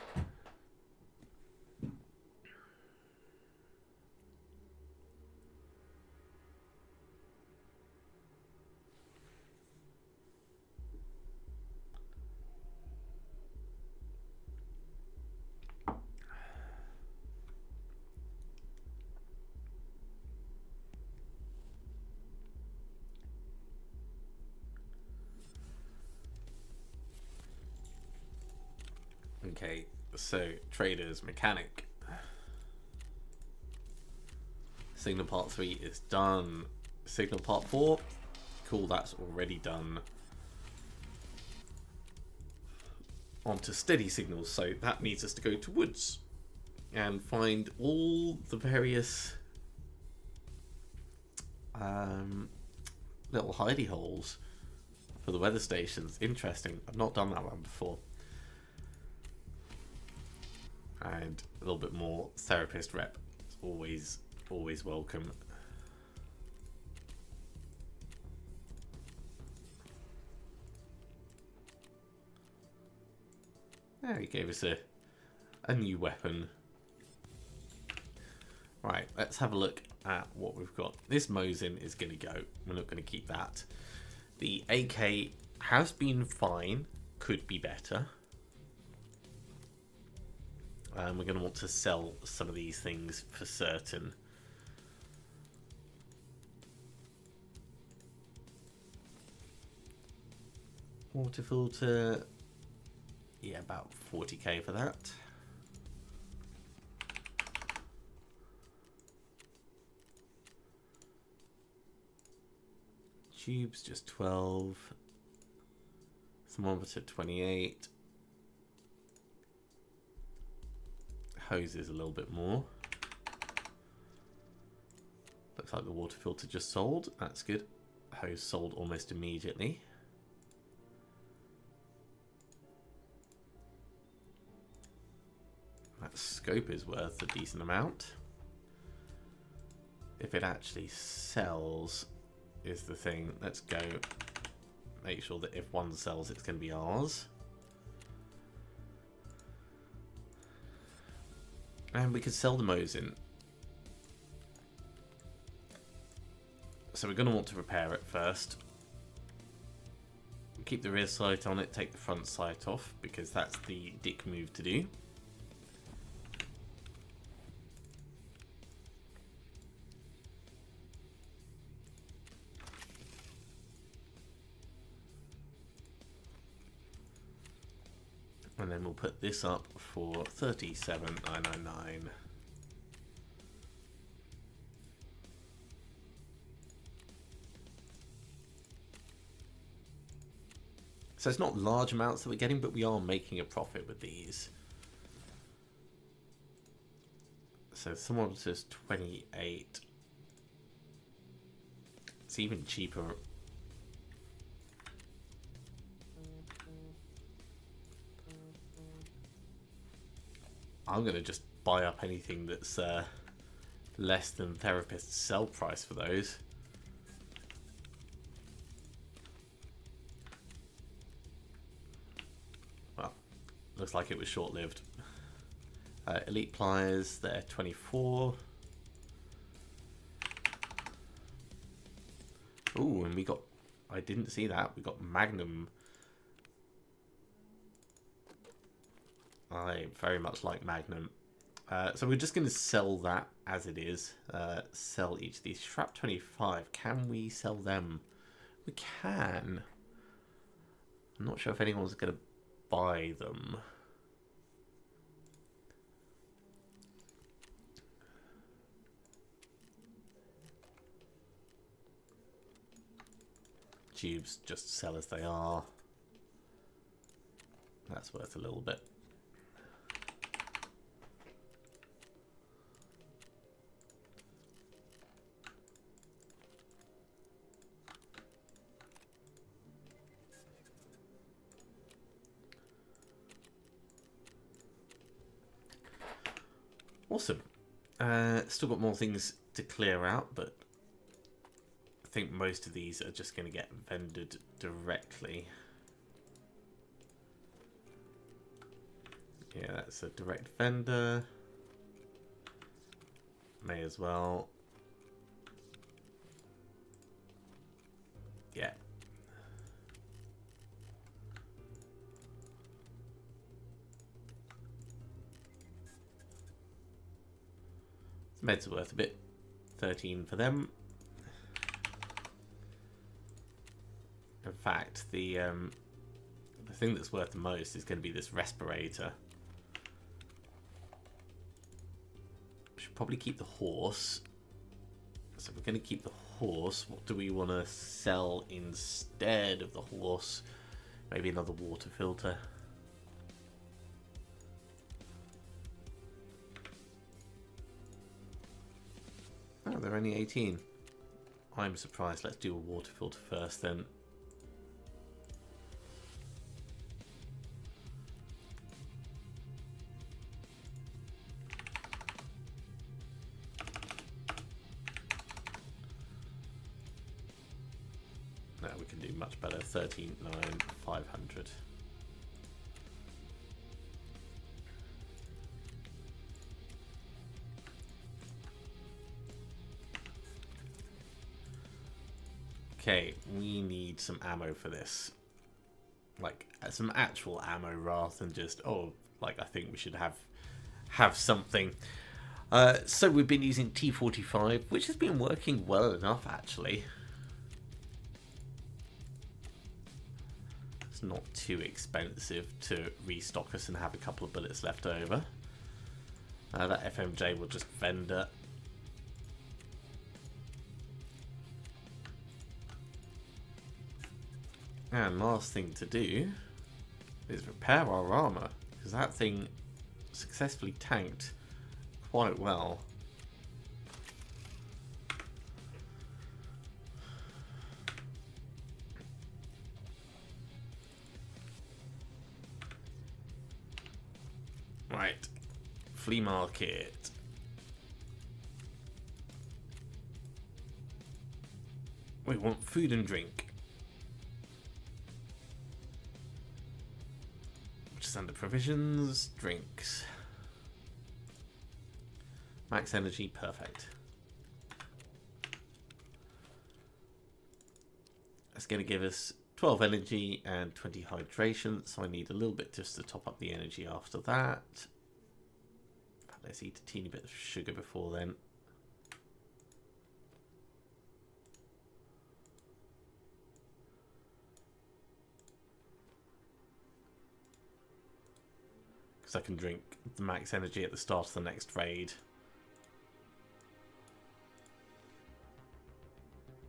Okay, so traders, mechanic. Signal part 3 is done. Signal part 4, cool, that's already done. On to steady signals, so that needs us to go to woods and find all the various little hidey holes for the weather stations. Interesting, I've not done that one before. And a little bit more therapist rep. It's always welcome. There, he gave us a new weapon. Right, let's have a look at what we've got. This Mosin is going to go. We're not going to keep that. The AK has been fine. Could be better. We're going to want to sell some of these things for certain. Water filter. Yeah, about 40k for that. Tubes, just 12. Thermometer, 28. Hoses a little bit more. Looks like the water filter just sold. That's good. Hose sold almost immediately. That scope is worth a decent amount. If it actually sells is the thing. Let's go make sure that if one sells, it's going to be ours. And we could sell the Mosin. So we're going to want to repair it first. Keep the rear sight on it, take the front sight off, because that's the dick move to do. And then we'll put this up for 37,999. So it's not large amounts that we're getting, but we are making a profit with these. So someone says 28. It's even cheaper. I'm going to just buy up anything that's less than therapist's sell price for those. Well, looks like it was short-lived. Elite pliers, they're 24. Ooh, and we got... I didn't see that. We got Magnum. I very much like Magnum. So we're just going to sell that as it is. Sell each of these. Shrap 25. Can we sell them? We can. I'm not sure if anyone's going to buy them. Tubes just sell as they are. That's worth a little bit. Awesome. Still got more things to clear out, but I think most of these are just going to get vended directly. Yeah, that's a direct vendor. May as well. Yeah. Meds are worth a bit. 13 for them. In fact, the thing that's worth the most is going to be this respirator. We should probably keep the horse. So we're going to keep the horse. What do we want to sell instead of the horse? Maybe another water filter. Oh, they're only 18. I'm surprised. Let's do a water filter first then. No, we can do much better. 13,900. Okay, we need some ammo for this. Like, some actual ammo rather than just, oh, like, I think we should have something. So we've been using T45, which has been working well enough, actually. It's not too expensive to restock us and have a couple of bullets left over. That FMJ will just vendor. And last thing to do is repair our armor, because that thing successfully tanked quite well. Right. Flea market. We want food and drink. Which is under provisions, drinks. Max energy, perfect. That's going to give us 12 energy and 20 hydration, so I need a little bit just to top up the energy after that. Let's eat a teeny bit of sugar before then. Because I can drink the max energy at the start of the next raid.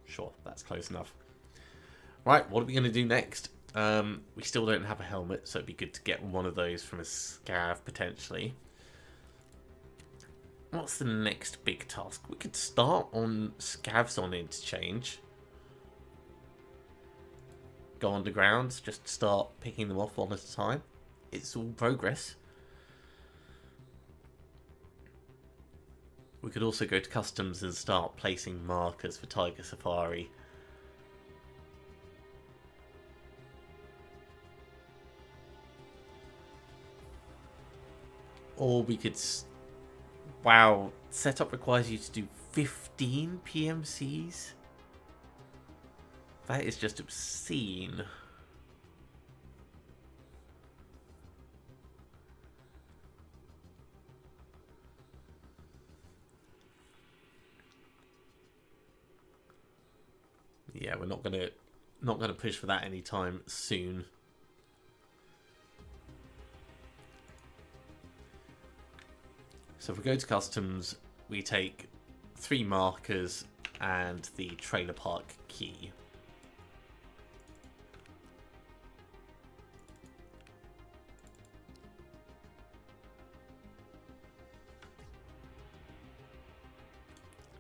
Sure, that's close enough. Right, what are we going to do next? We still don't have a helmet, so it'd be good to get one of those from a scav, potentially. What's the next big task? We could start on scavs on interchange. Go underground, just start picking them off one at a time. It's all progress. We could also go to customs and start placing markers for Tiger Safari. Or we could... Wow, setup requires you to do 15 PMCs? That is just obscene. Yeah, we're not gonna push for that anytime soon. So if we go to customs, we take 3 markers and the trailer park key.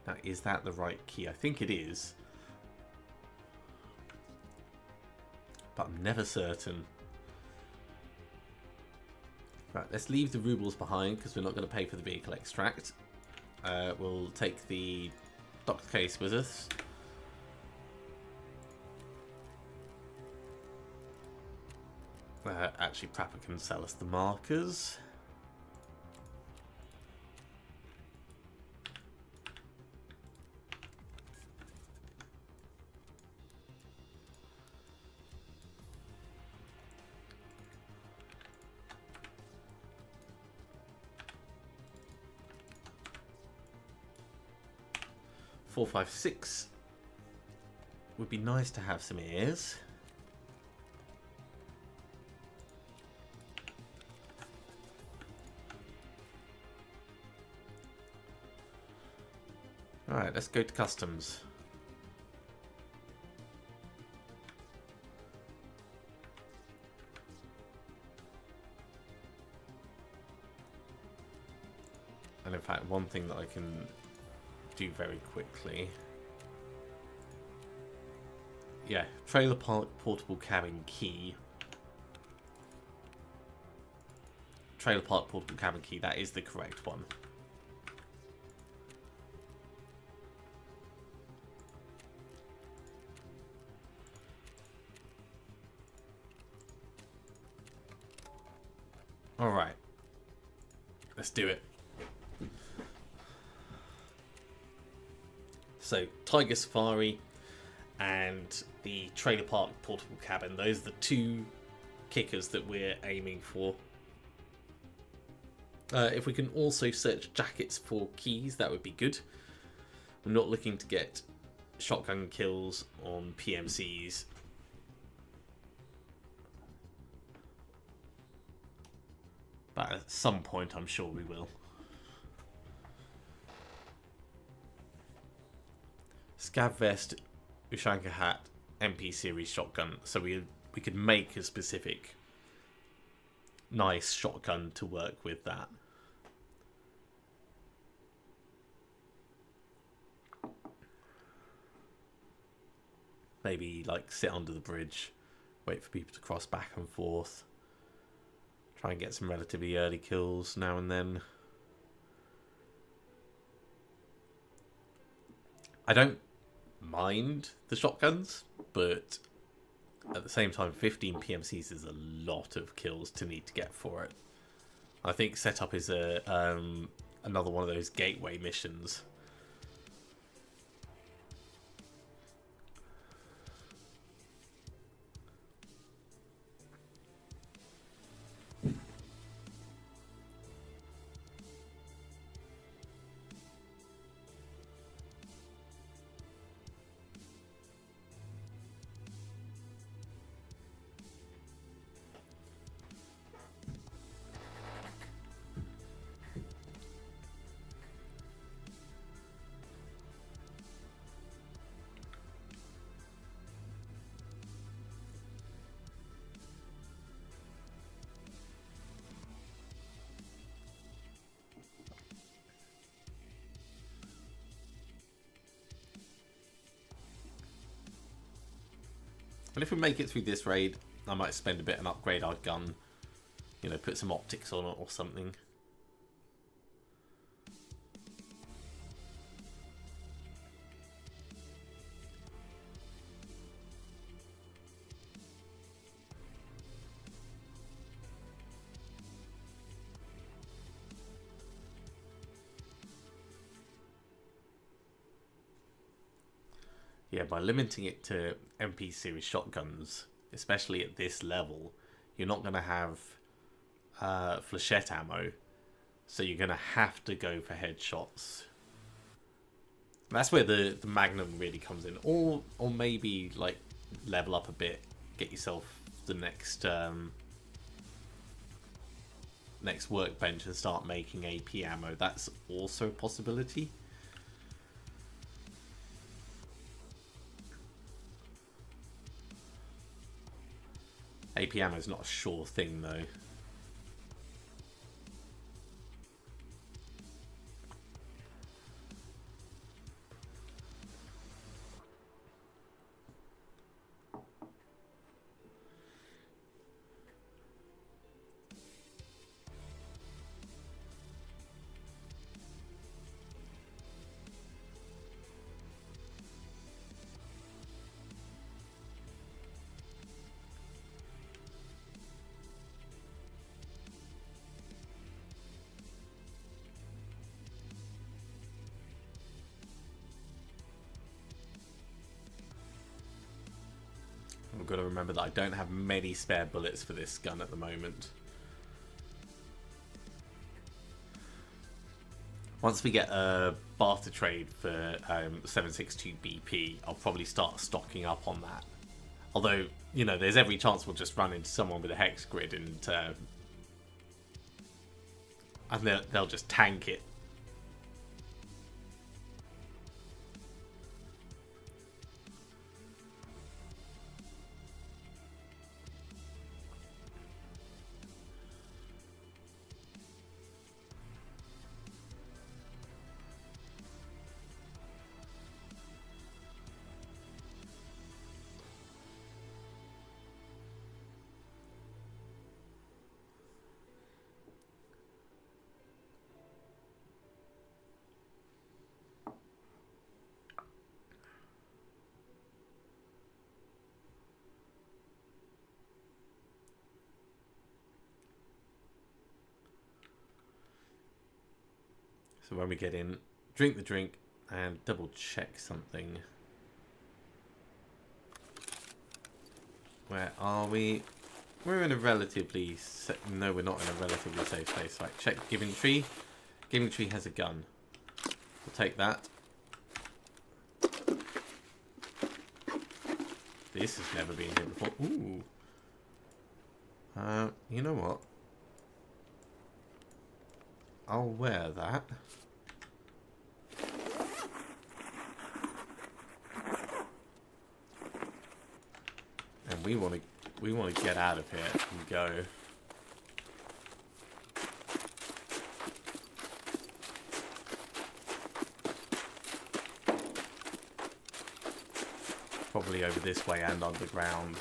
Now, is that the right key? I think it is. But I'm never certain. Right, let's leave the rubles behind because we're not going to pay for the vehicle extract. We'll take the doctor case with us. Actually, Prappa can sell us the markers. Four, 5, 6. Would be nice to have some ears. Alright, let's go to customs. And in fact, one thing that I can do very quickly. Yeah, trailer park portable cabin key. Trailer park portable cabin key, that is the correct one. Alright. Let's do it. So, Tiger Safari and the trailer park portable cabin. Those are the 2 kickers that we're aiming for. If we can also search jackets for keys, that would be good. We're not looking to get shotgun kills on PMCs. But at some point, I'm sure we will. Scav vest, Ushanka hat, MP series shotgun. So we could make a specific nice shotgun to work with that. Maybe like sit under the bridge, wait for people to cross back and forth. Try and get some relatively early kills now and then. I don't mind the shotguns, but at the same time, 15 PMCs is a lot of kills to need to get for it. I think setup is another one of those gateway missions. And if we make it through this raid, I might spend a bit and upgrade our gun. You know, put some optics on it or something. Yeah, by limiting it to MP series shotguns, especially at this level, you're not going to have flechette ammo, so you're going to have to go for headshots. That's where the Magnum really comes in, or maybe like level up a bit, get yourself the next next workbench and start making AP ammo. That's also a possibility. AP ammo is not a sure thing, though. I've got to remember that I don't have many spare bullets for this gun at the moment. Once we get a barter trade for 7.62 BP, I'll probably start stocking up on that. Although, you know, there's every chance we'll just run into someone with a hex grid and they'll just tank it. So when we get in, drink the drink and double check something. Where are we? We're in a relatively... No, we're not in a relatively safe place. Right, check Giving Tree. Giving Tree has a gun. We'll take that. This has never been here before. Ooh. You know what? I'll wear that. And we want to get out of here and go. Probably over this way and underground.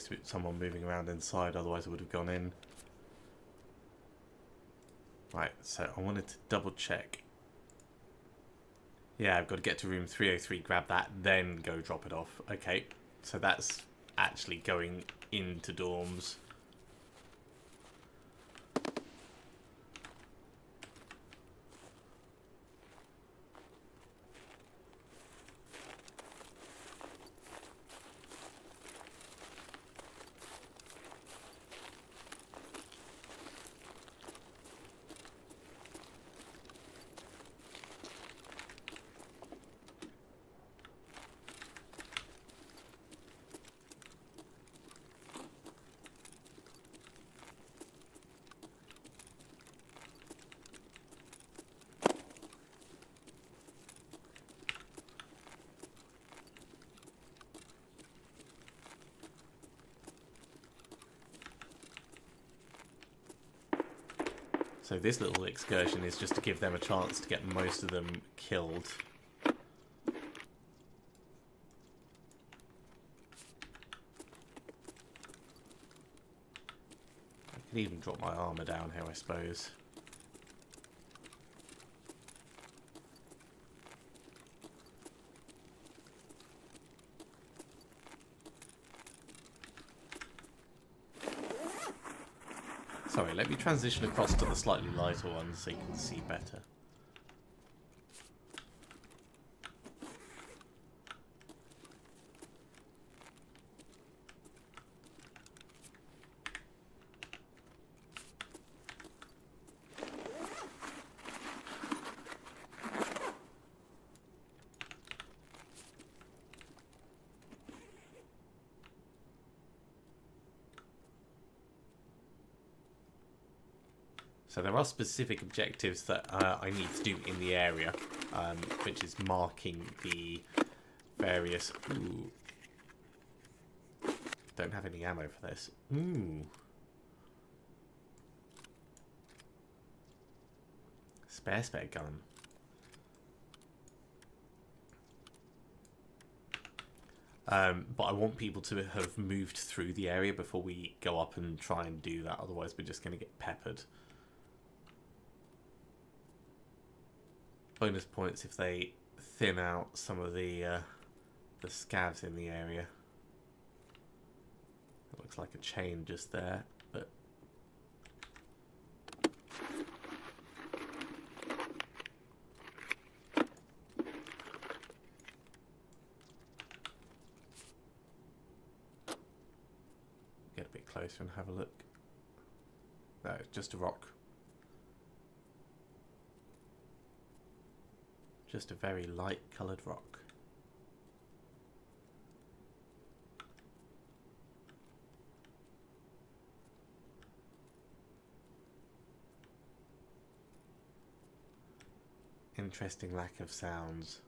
hear someone moving around inside, otherwise I would have gone in. Right, so I wanted to double check. Yeah, I've got to get to room 303, grab that, then go drop it off. Okay, so that's actually going into dorms. So this little excursion is just to give them a chance to get most of them killed. I can even drop my armor down here, I suppose. Sorry, let me transition across to the slightly lighter one so you can see better. So there are specific objectives that I need to do in the area, which is marking the various... Ooh. Don't have any ammo for this. Ooh. Spare gun. But I want people to have moved through the area before we go up and try and do that. Otherwise, we're just going to get peppered. Bonus points if they thin out some of the scavs in the area. It looks like a chain just there, but get a bit closer and have a look. No, it's just a rock. Just a very light coloured rock. Interesting lack of sounds.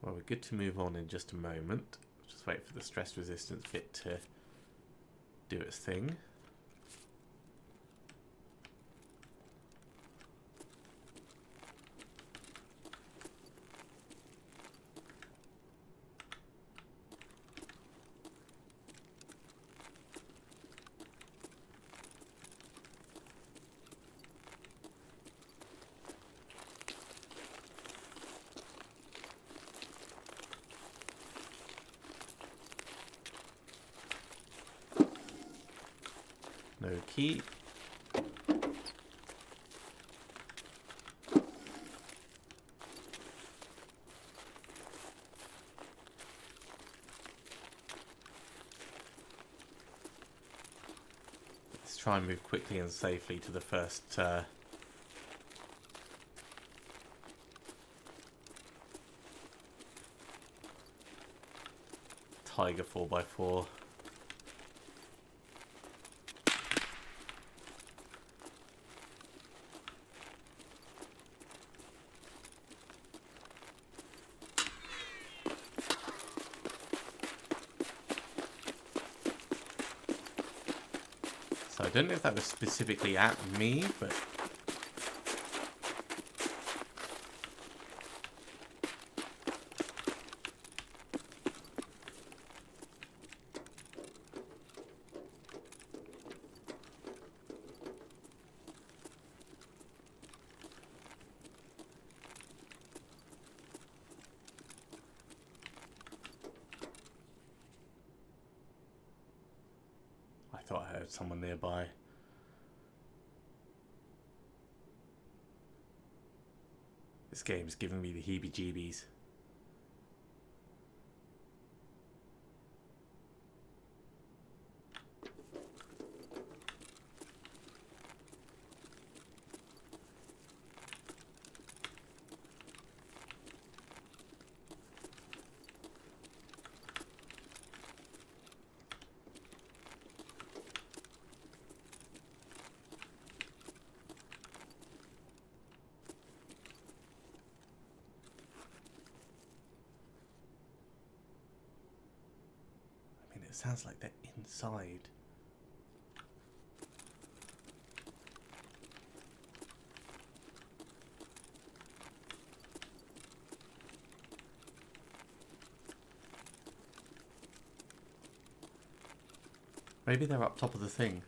Well, we're good to move on in just a moment. Just wait for the stress resistance bit to do its thing. No key. Let's try and move quickly and safely to the first Tiger 4x4. don't know if that was specifically at me, but... I thought I heard someone nearby. This game's giving me the heebie-jeebies. It sounds like they're inside. Maybe they're up top of the thing.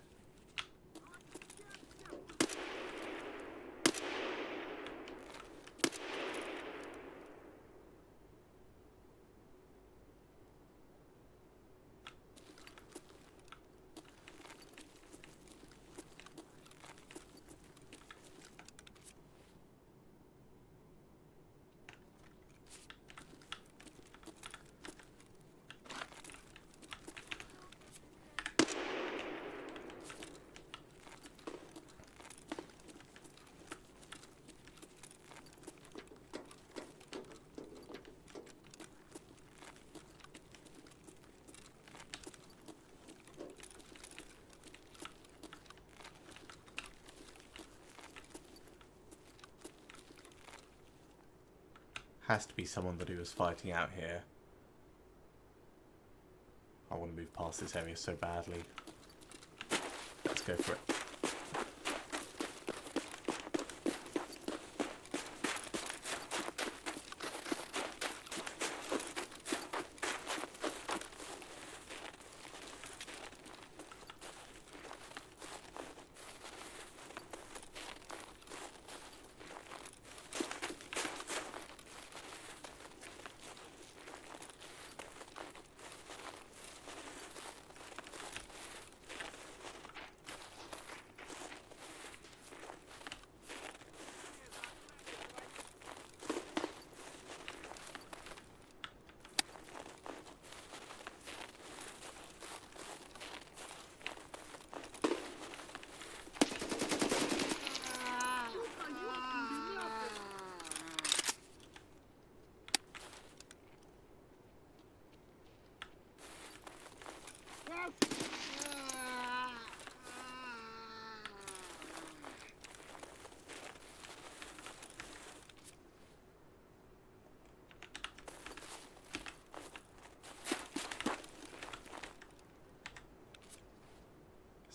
Has to be someone that he was fighting out here. I want to move past this area so badly. Let's go for it.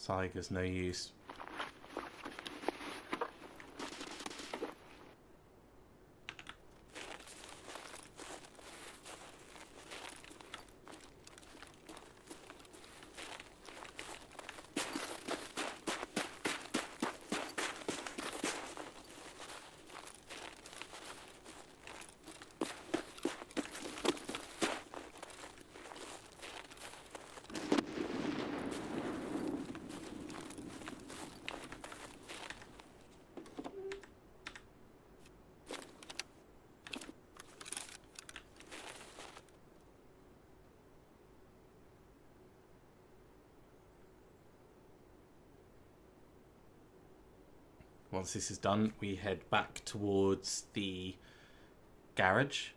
Saiga's no use. Once this is done, we head back towards the garage,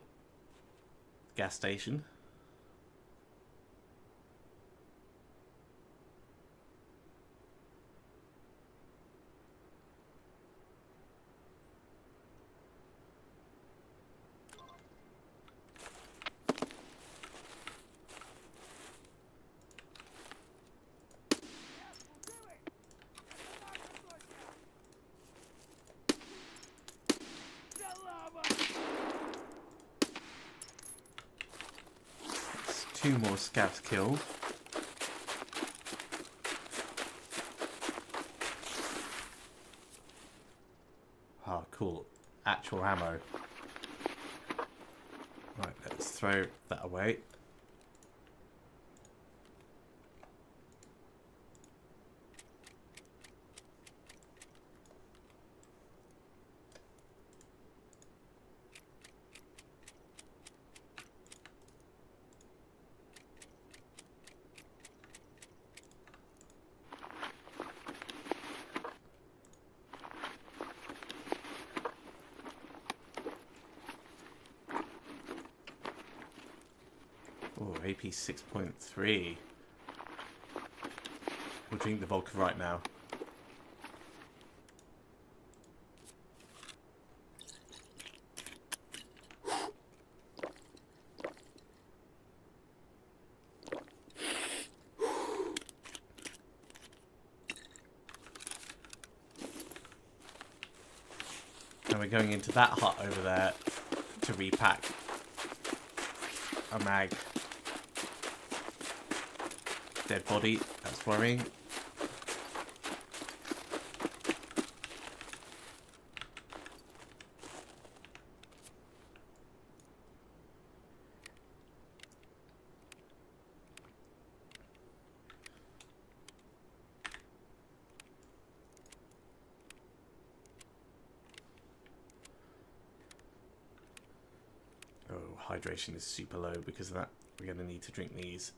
gas station. 2 more scavs killed. Ah, cool. Actual ammo. Right, let's throw that away. Oh, AP 6.3. We'll drink the vodka right now. And we're going into that hut over there to repack a mag. Dead body, that's worrying. Oh, hydration is super low because of that. We're going to need to drink these.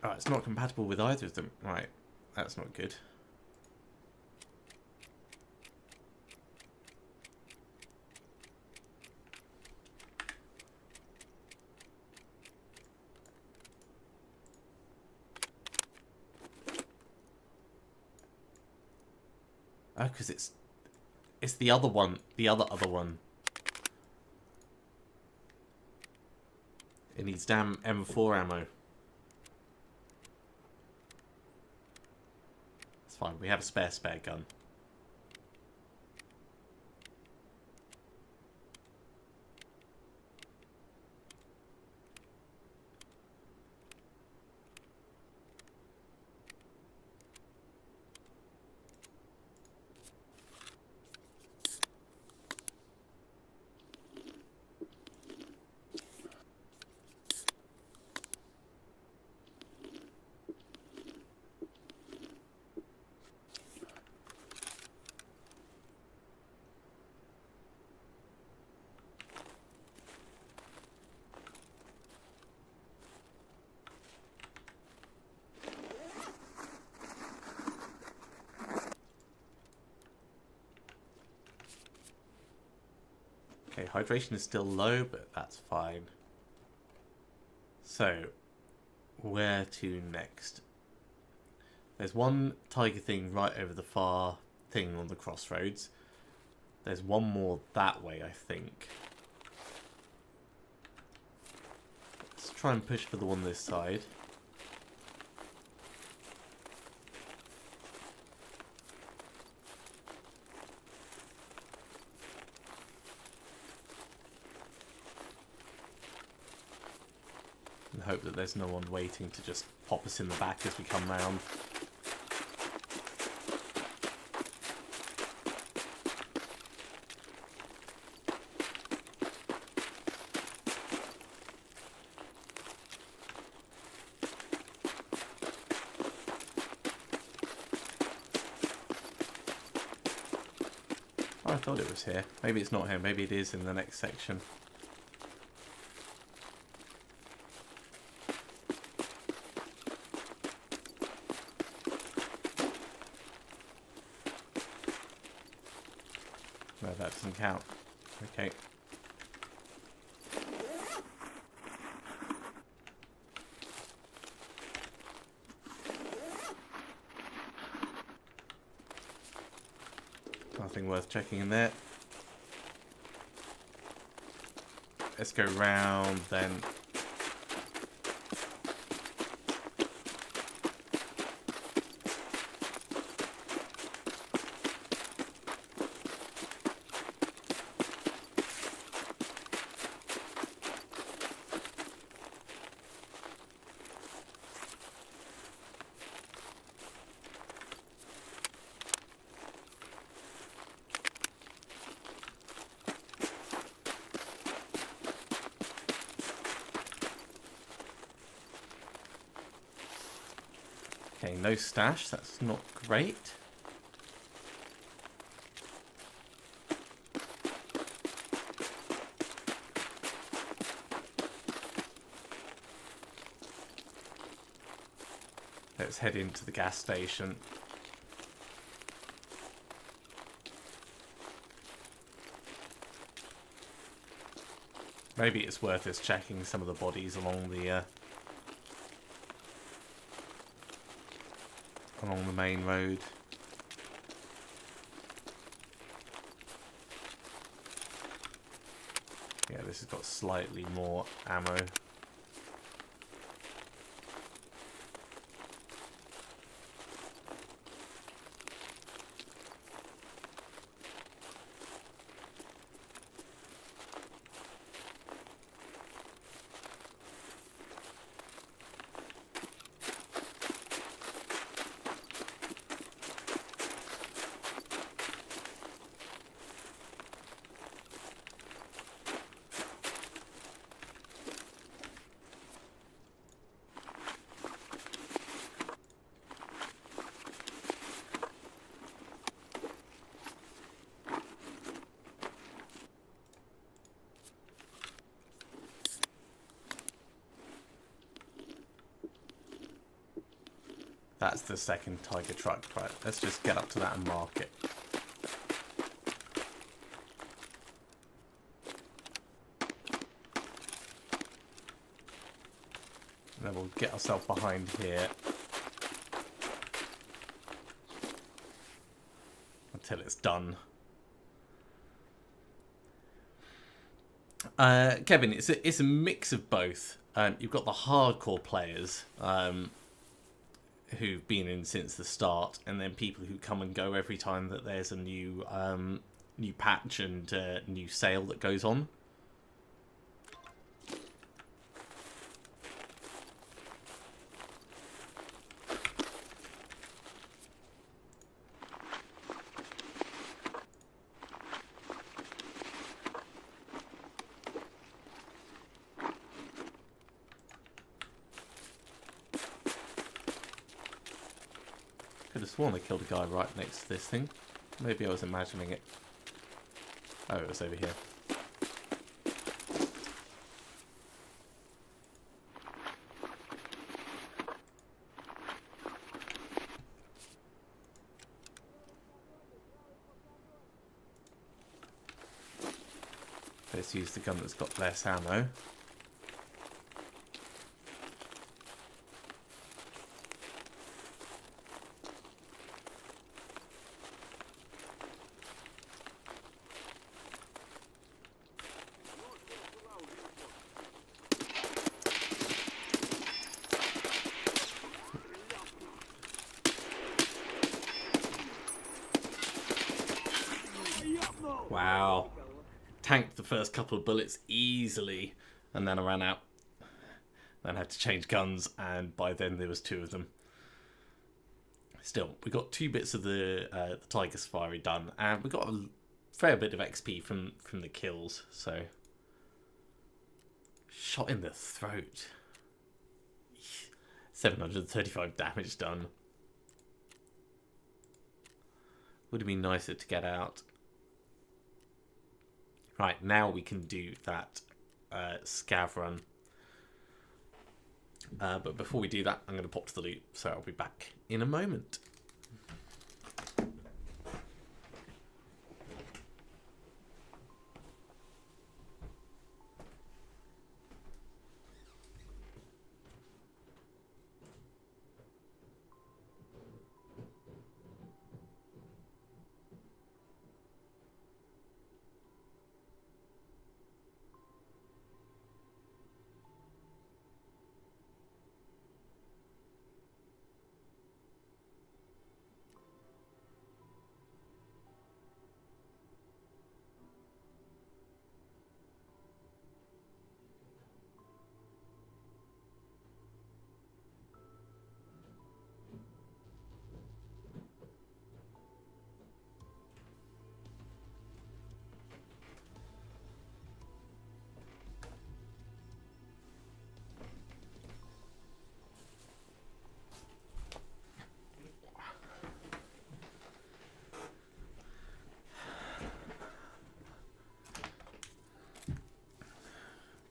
Oh, it's not compatible with either of them. Right, that's not good. Oh, because it's the other one, the other one. It needs damn M4 ammo. It's fine, we have a spare gun. Okay, hydration is still low, but that's fine. So, where to next? There's one tiger thing right over the far thing on the crossroads. There's one more that way, I think. Let's try and push for the one this side. And hope that there's no one waiting to just pop us in the back as we come round. Oh, I thought it was here. Maybe it's not here. Maybe it is in the next section. No, that doesn't count. Okay. Nothing worth checking in there. Let's go round then. Okay, no stash. That's not great. Let's head into the gas station. Maybe it's worth us checking some of the bodies along the main road. Yeah, this has got slightly more ammo. That's the second Tiger truck. Right, let's just get up to that and mark it. And then we'll get ourselves behind here until it's done. Kevin, it's a mix of both. You've got the hardcore players who've been in since the start, and then people who come and go every time that there's a new patch and new sale that goes on. Could have sworn I killed a guy right next to this thing. Maybe I was imagining it. Oh, it was over here. Let's use the gun that's got less ammo. Wow. Tanked the first couple of bullets easily, and then I ran out. Then I had to change guns, and by then there was two of them. Still, we got 2 bits of the Tiger Safari done, and we got a fair bit of XP from the kills, so... Shot in the throat. 735 damage done. Would have been nicer to get out. Right, now we can do that scav run. But before we do that, I'm going to pop to the loot, so I'll be back in a moment.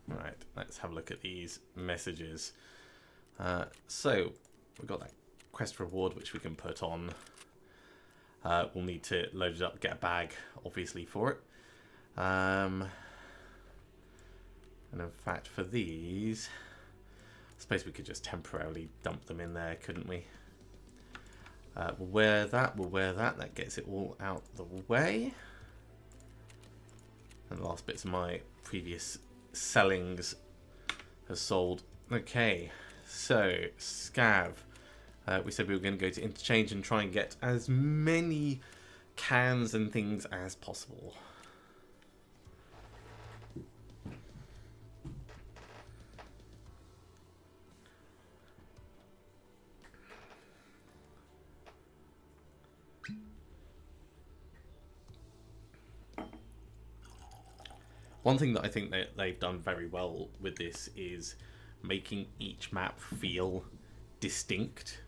Right, let's have a look at these messages. So, we've got that quest reward which we can put on. We'll need to load it up, get a bag, obviously, for it. And in fact, for these, I suppose we could just temporarily dump them in there, couldn't we? We'll wear that, that gets it all out the way. And the last bits of my previous sellings has sold. Okay, so Scav. We said we were going to go to Interchange and try and get as many cans and things as possible. One thing that I think that they've done very well with this is making each map feel distinct,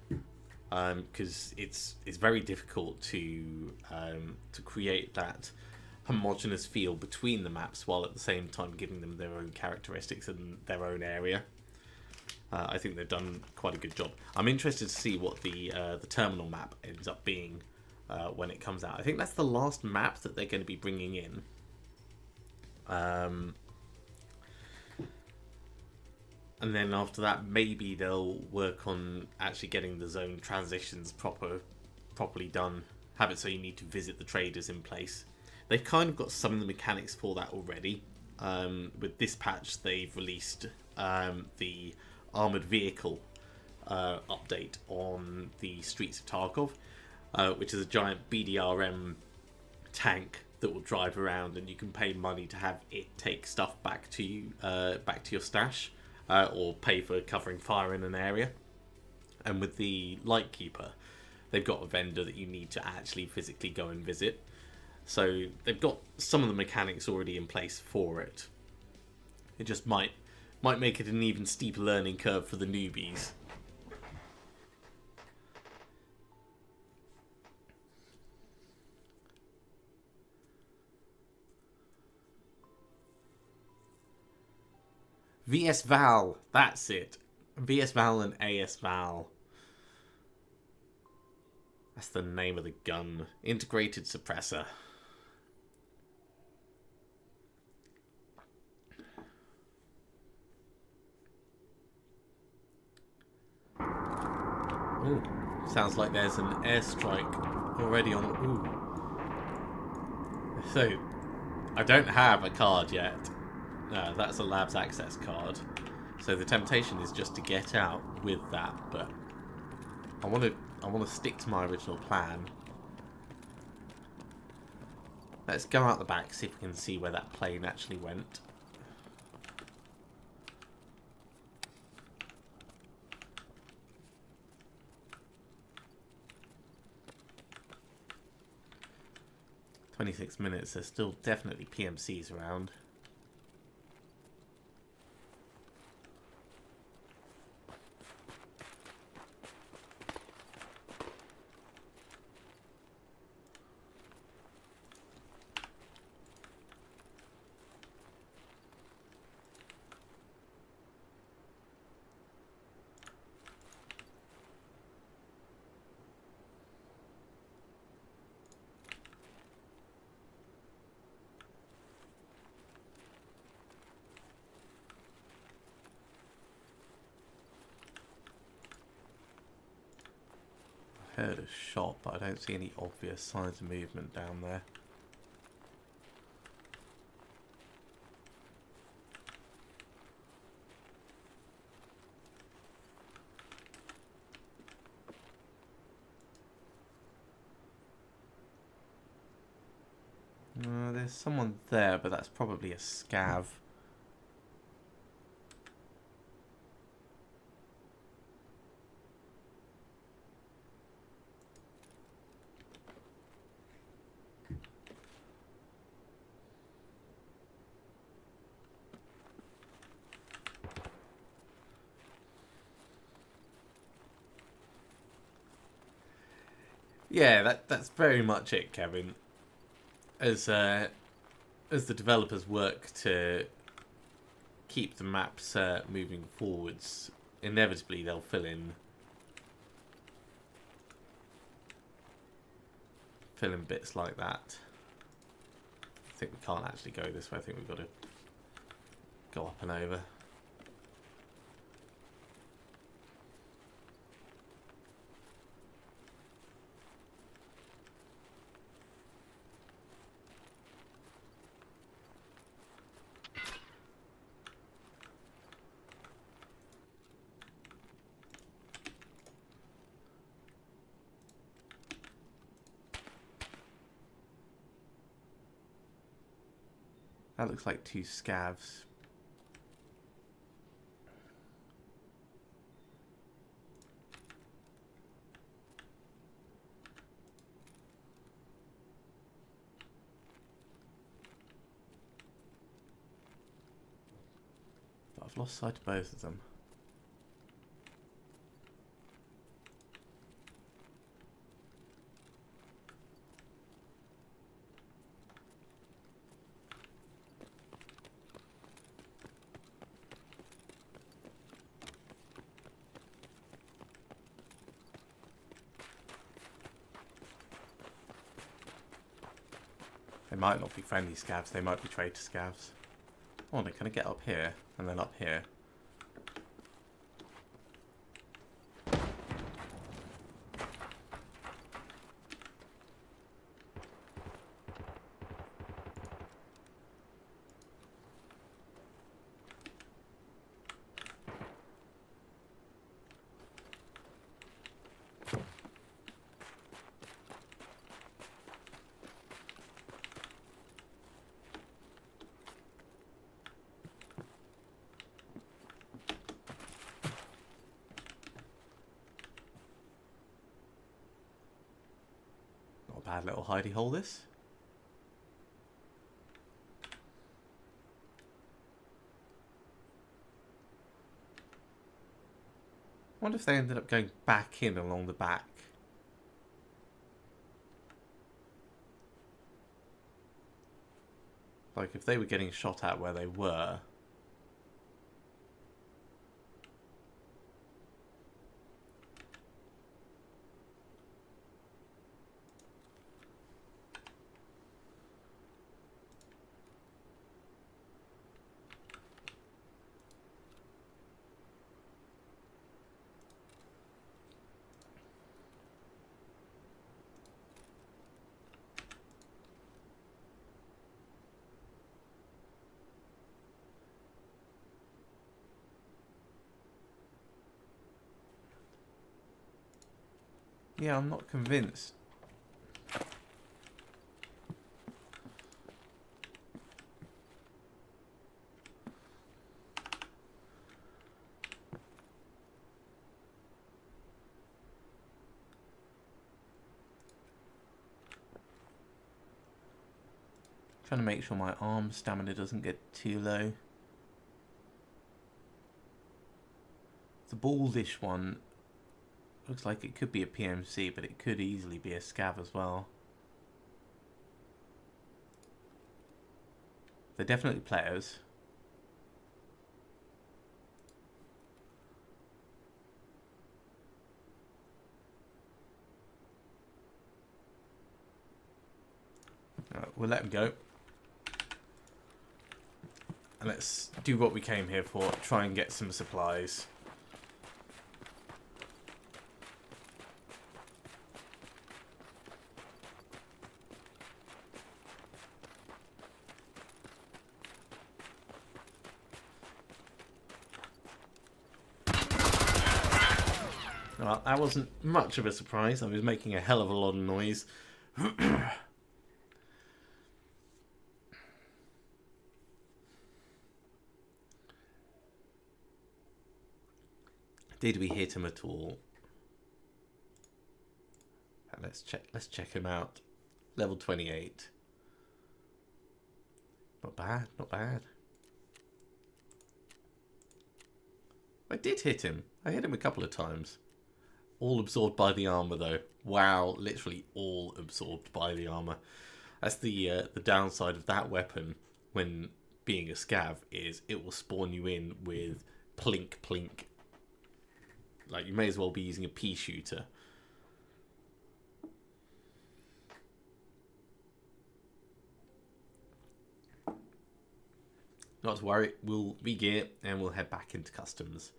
because it's very difficult to create that homogeneous feel between the maps while at the same time giving them their own characteristics and their own area. I think they've done quite a good job. I'm interested to see what the terminal map ends up being when it comes out. I think that's the last map that they're going to be bringing in. And then after that, maybe they'll work on actually getting the zone transitions properly done. Have it so you need to visit the traders in place. They've kind of got some of the mechanics for that already. With this patch, they've released the armoured vehicle update on the streets of Tarkov, which is a giant BDRM tank that will drive around, and you can pay money to have it take stuff back to you, back to your stash, or pay for covering fire in an area. And with the Lightkeeper, they've got a vendor that you need to actually physically go and visit. So they've got some of the mechanics already in place for it. It just might make it an even steeper learning curve for the newbies. VS Val, that's it. VS Val and AS Val. That's the name of the gun. Integrated suppressor. Ooh, sounds like there's an airstrike already on. Ooh. So, I don't have a card yet. No, that's a lab's access card. So the temptation is just to get out with that, but I want to stick to my original plan. Let's go out the back, see if we can see where that plane actually went. .26 minutes, there's still definitely PMCs around. Heard a shot, but I don't see any obvious signs of movement down there. There's someone there, but that's probably a scav. Yeah, that's very much it, Kevin. As the developers work to keep the maps moving forwards, inevitably they'll fill in bits like that. I think we can't actually go this way. I think we've got to go up and over. That looks like 2 scavs. But I've lost sight of both of them. They might not be friendly scavs, they might be traitor scavs. Oh, no, can I get up here and then up here? Bad little hidey hole this. I wonder if they ended up going back in along the back. Like if they were getting shot at where they were. Yeah, I'm not convinced. Trying to make sure my arm stamina doesn't get too low. The baldish one looks like it could be a PMC, but it could easily be a scav as well. They're definitely players. Alright, we'll let them go. And let's do what we came here for, try and get some supplies. Well, that wasn't much of a surprise. I was making a hell of a lot of noise. Did we hit him at all? Let's check him out. Level 28. Not bad, not bad. I did hit him. I hit him a couple of times. All absorbed by the armor, though. Wow, literally all absorbed by the armor. That's the downside of that weapon when being a scav is it will spawn you in with plink plink. Like, you may as well be using a pea shooter. Not to worry, we'll re-gear and we'll head back into customs.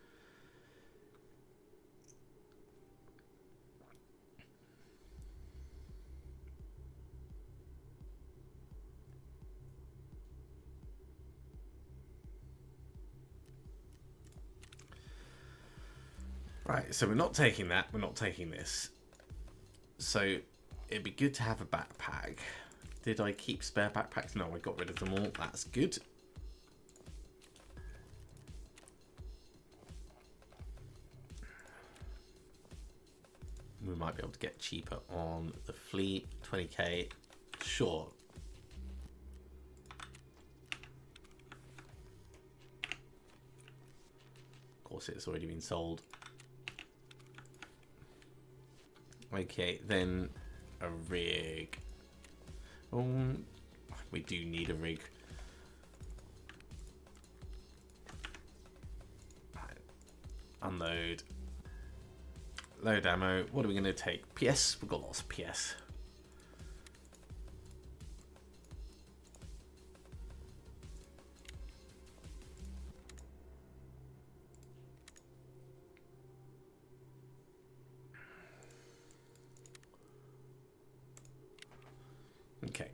Right, so we're not taking that, we're not taking this. So it'd be good to have a backpack. Did I keep spare backpacks? No, I got rid of them all. That's good. We might be able to get cheaper on the fleet. 20k, sure. Of course, it's already been sold. Okay, then a rig. Oh, we do need a rig. Right. Unload. Load ammo. What are we going to take? PS? We've got lots of PS. Okay.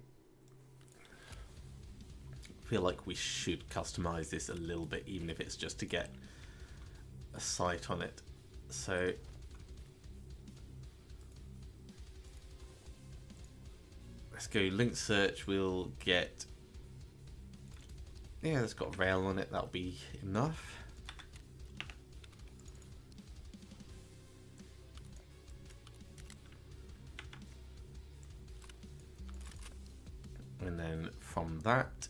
I feel like we should customize this a little bit, even if it's just to get a sight on it. So let's go link search. We'll get, yeah, it's got rail on it. That'll be enough. And then from that,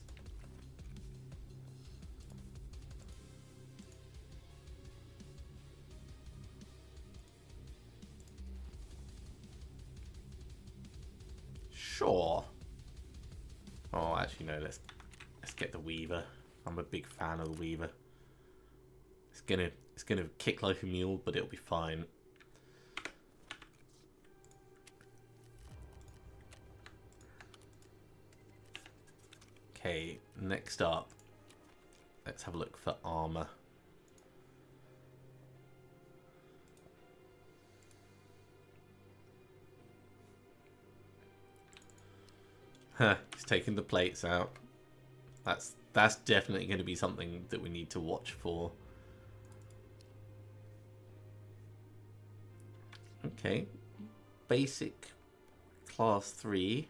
sure. Oh, actually no. Let's get the Weaver. I'm a big fan of the Weaver. It's gonna kick like a mule, but it'll be fine. Okay, next up, let's have a look for armor. Huh, he's taking the plates out. That's definitely going to be something that we need to watch for. Okay, basic class 3.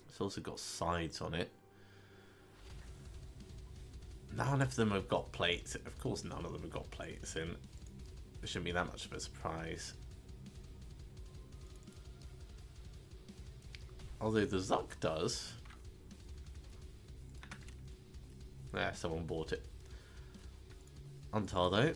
It's also got sides on it. None of them have got plates. Of course none of them have got plates in. It shouldn't be that much of a surprise. Although the Zuck does. Yeah, someone bought it. Untar though.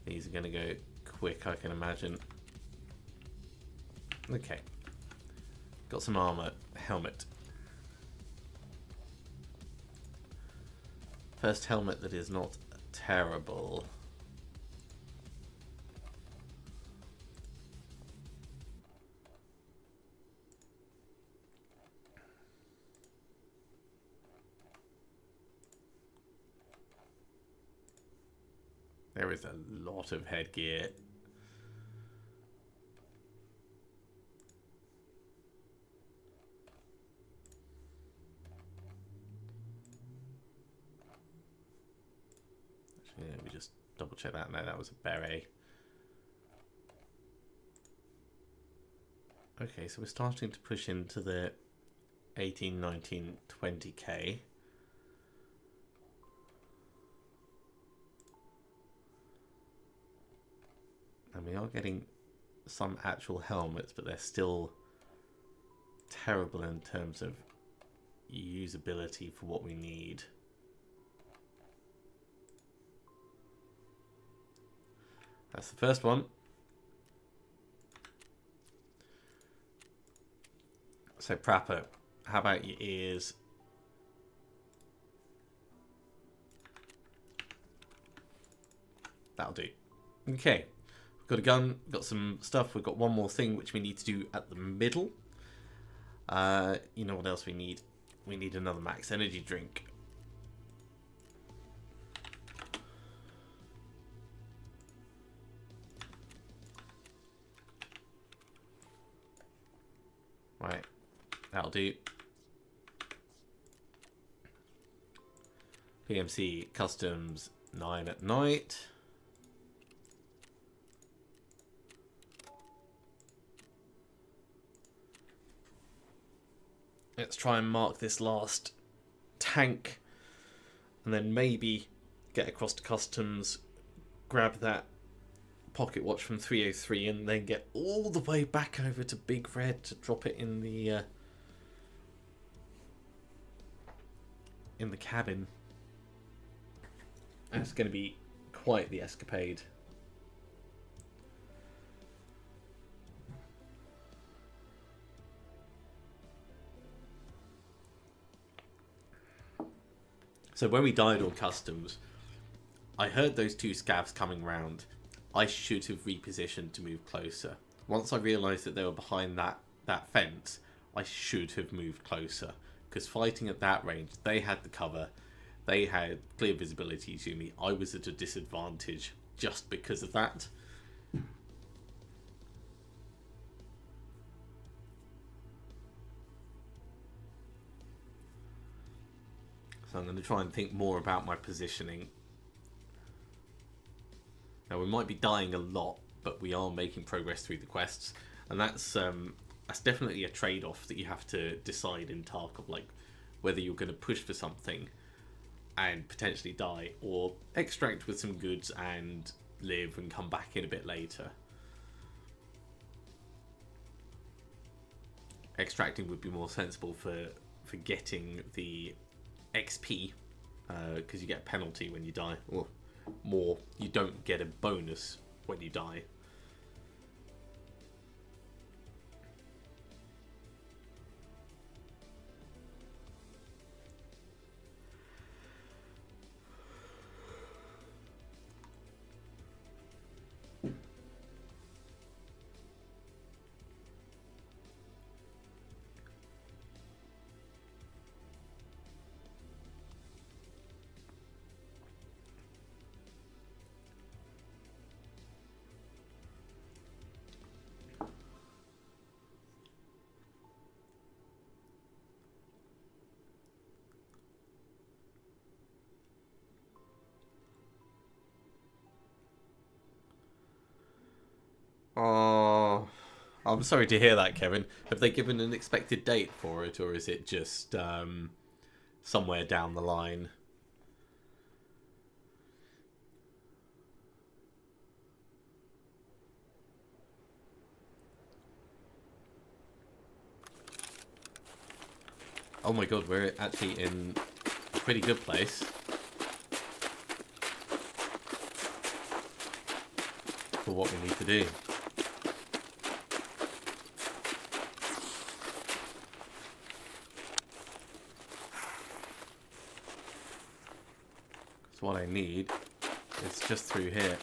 These are going to go quick, I can imagine. Okay. Got some armor. Helmet. First helmet that is not terrible. There is a lot of headgear. Actually, let me just double check that. No, that was a beret. Okay, so we're starting to push into the 18, 19, 20k. And we are getting some actual helmets, but they're still terrible in terms of usability for what we need. That's the first one. So Prapper, how about your ears? That'll do. Okay, we've got a gun, we've got some stuff, we've got one more thing which we need to do at the middle. You know what else we need? We need another max energy drink. Right, that'll do. PMC customs 9 at night. Let's try and mark this last tank and then maybe get across to customs, grab that pocket watch from 303 and then get all the way back over to Big Red to drop it in the cabin. That's going to be quite the escapade. So when we died on customs, I heard those two scavs coming round. I should have repositioned to move closer. Once I realised that they were behind that fence, I should have moved closer. Because fighting at that range, they had the cover. They had clear visibility to me. I was at a disadvantage just because of that. So I'm going to try and think more about my positioning. Now we might be dying a lot, but we are making progress through the quests, and that's definitely a trade-off that you have to decide in Tarkov, like whether you're going to push for something and potentially die, or extract with some goods and live and come back in a bit later. Extracting would be more sensible for getting the XP, because you get a penalty when you die, or more, you don't get a bonus when you die. Oh, I'm sorry to hear that, Kevin. Have they given an expected date for it, or is it just somewhere down the line? Oh my god, we're actually in a pretty good place for what we need to do. So what I need is just through here.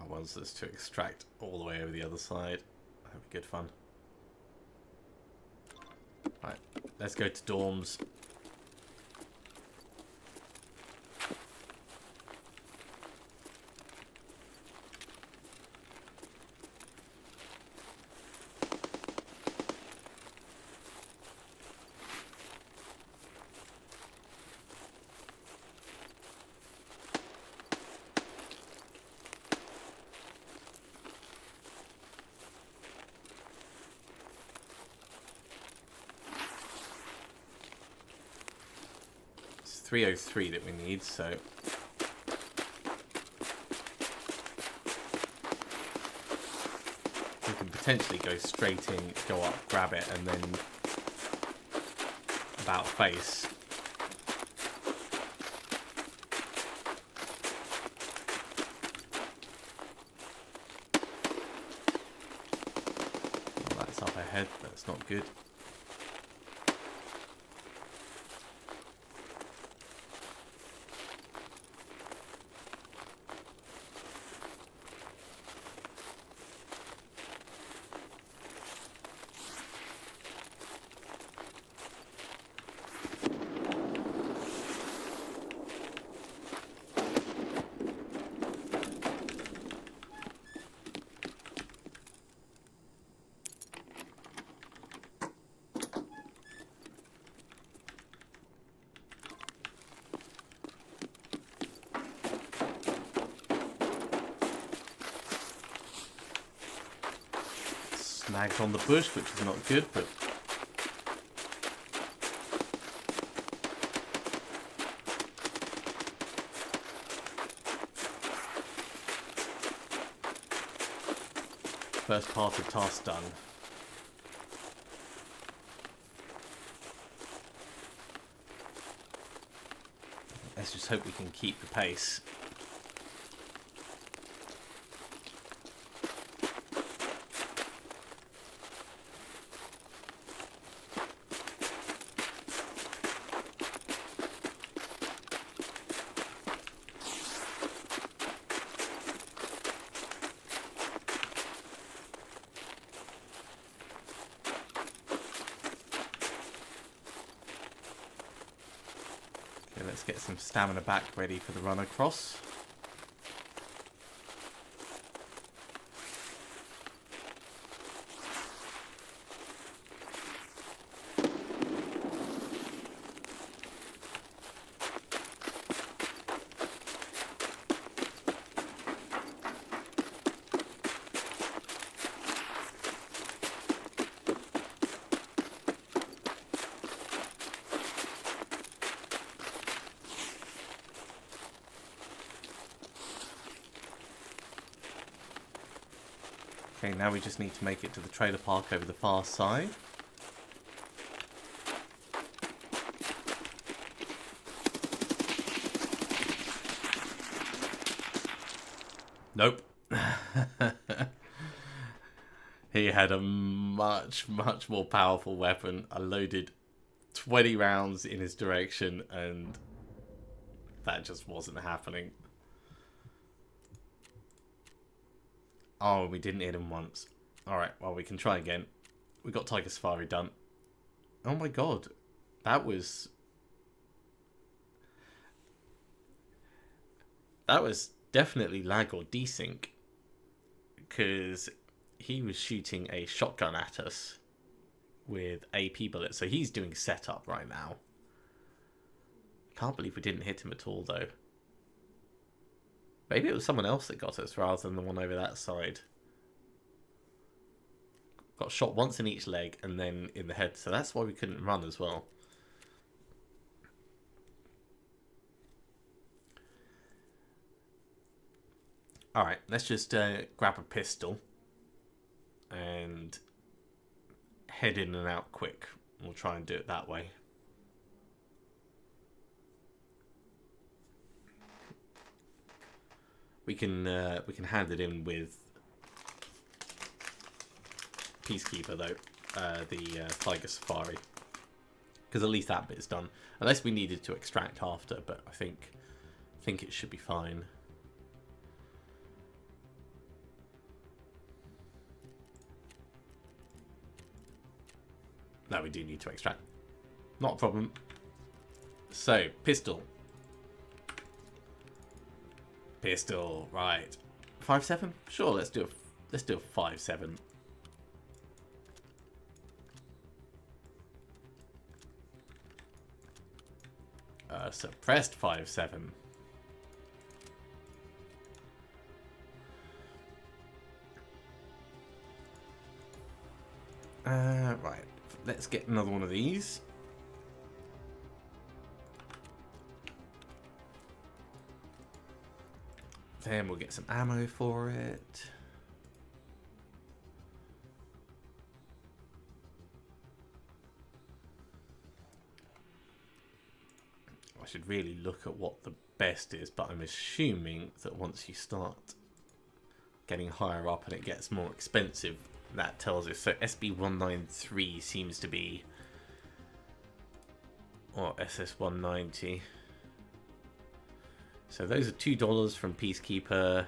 Wants us to extract all the way over the other side. That'd be good fun. Right, let's go to dorms. . 303 that we need, so... we can potentially go straight in, go up, grab it, and then... about face. Well, that's up ahead, that's not good. Snagged on the bush, which is not good, but... first part of task done. Let's just hope we can keep the pace. Let's get some stamina back ready for the run across. Okay, now we just need to make it to the trailer park over the far side. Nope. He had a much more powerful weapon. I loaded 20 rounds in his direction and that just wasn't happening. Oh, we didn't hit him once. Alright, well, we can try again. We got Tiger Safari done. Oh my god. That was definitely lag or desync. Because he was shooting a shotgun at us with AP bullets. So he's doing setup right now. Can't believe we didn't hit him at all, though. Maybe it was someone else that got us rather than the one over that side. Got shot once in each leg and then in the head. So that's why we couldn't run as well. Alright, let's just grab a pistol and head in and out quick. We'll try and do it that way. We can hand it in with Peacekeeper though, the Tiger Safari, because at least that bit's done. Unless we needed to extract after, but I think it should be fine. No, we do need to extract. Not a problem. So, pistol. Pistol, right. 5.7? Sure, let's do a 5.7. Suppressed 5.7. Right. Let's get another one of these. Then we'll get some ammo for it. I should really look at what the best is, but I'm assuming that once you start getting higher up and it gets more expensive, that tells us. So SB193 seems to be, or SS190. So those are $2 from Peacekeeper.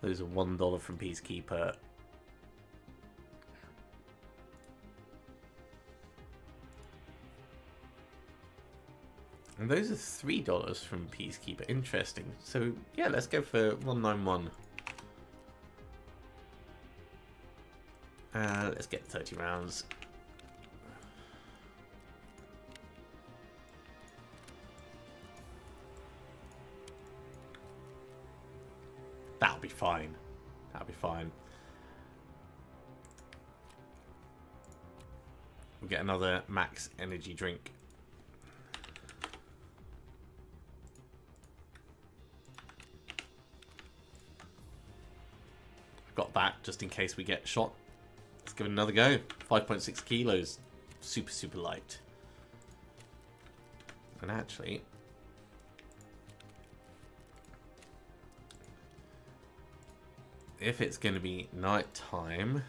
Those are $1 from Peacekeeper. And those are $3 from Peacekeeper. Interesting. So yeah, let's go for 191. Let's get 30 rounds. That'll be fine. That'll be fine. We'll get another max energy drink. Got that just in case we get shot. Let's give it another go. 5.6 kilos. Super, super light. And actually, if it's going to be night time,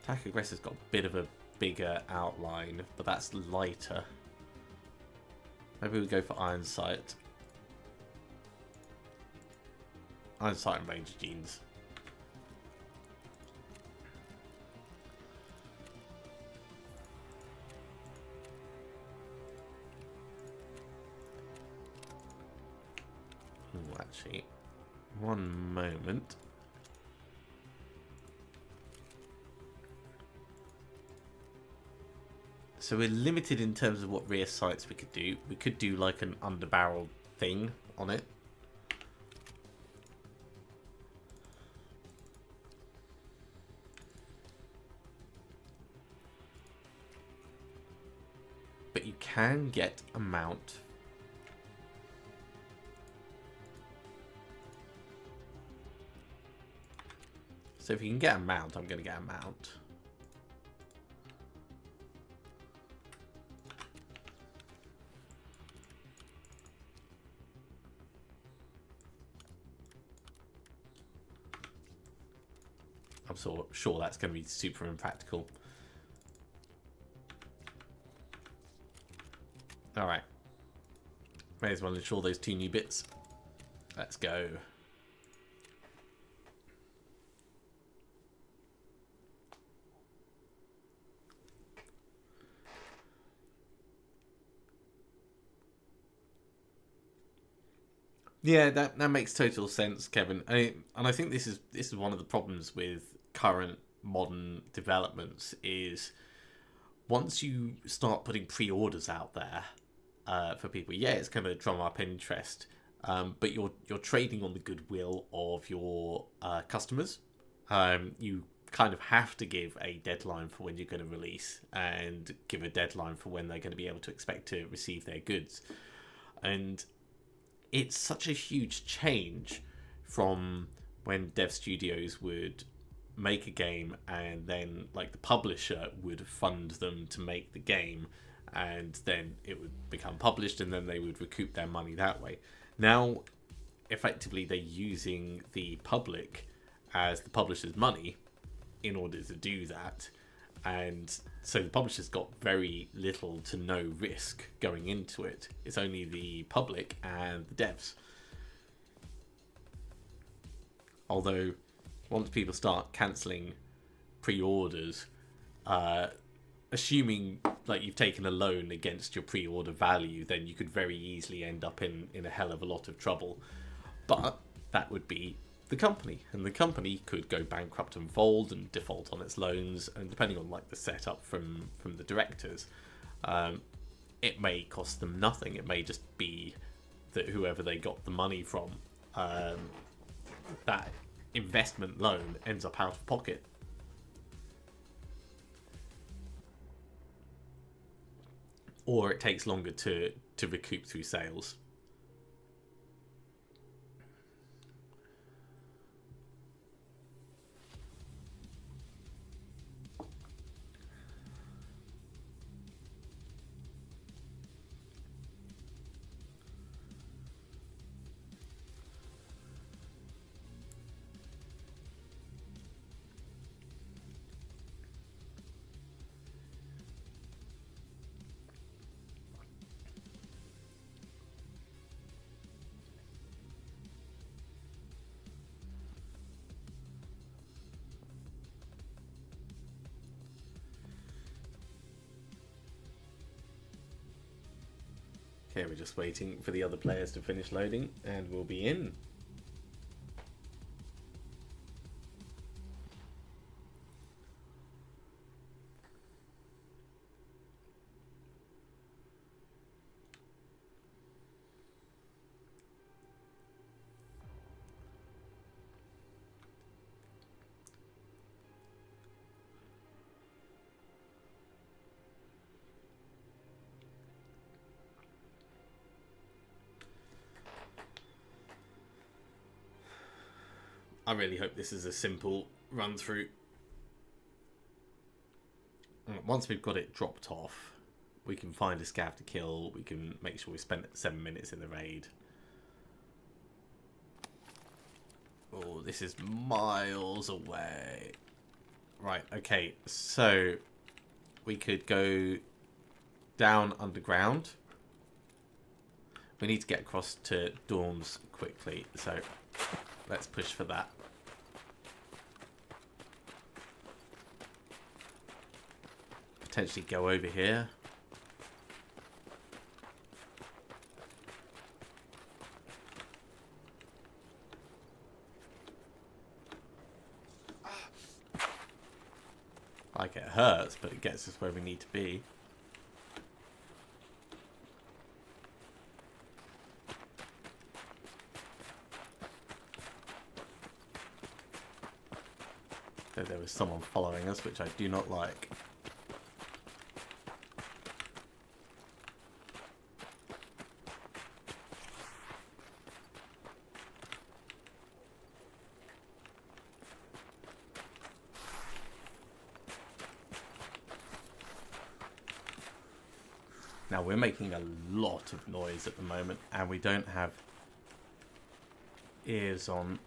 attack aggressor's got a bit of a bigger outline, but that's lighter. Maybe we go for iron sight. Iron sight and ranger jeans. Ooh, actually, one moment. So we're limited in terms of what rear sights we could do. We could do like an underbarrel thing on it. But you can get a mount. So if you can get a mount, I'm going to get a mount. I'm sure that's going to be super impractical. Alright. May as well install those 2 new bits. Let's go. Yeah, that makes total sense, Kevin. And I think this is one of the problems with current modern developments is once you start putting pre-orders out there for people, yeah, it's going to drum up interest, but you're trading on the goodwill of your customers. You kind of have to give a deadline for when you're going to release and give a deadline for when they're going to be able to expect to receive their goods. And it's such a huge change from when dev studios would make a game and then like the publisher would fund them to make the game and then it would become published and then they would recoup their money that way. Now, effectively, they're using the public as the publisher's money in order to do that. And so the publisher's got very little to no risk going into it. It's only the public and the devs. Although, once people start cancelling pre-orders, assuming like you've taken a loan against your pre-order value, then you could very easily end up in a hell of a lot of trouble. But that would be the company, and the company could go bankrupt and fold and default on its loans, and depending on like the setup from the directors, it may cost them nothing. It may just be that whoever they got the money from, that investment loan ends up out of pocket. Or it takes longer to recoup through sales. Okay, we're just waiting for the other players to finish loading, and we'll be in. I really hope this is a simple run through. Once we've got it dropped off, we can find a scav to kill. We can make sure we spend 7 minutes in the raid. Oh, this is miles away. Right, okay, so we could go down underground. We need to get across to dorms quickly, so let's push for that. Potentially go over here. Like, it hurts, but it gets us where we need to be. So there was someone following us, which I do not like. Now, we're making a lot of noise at the moment, and we don't have ears on.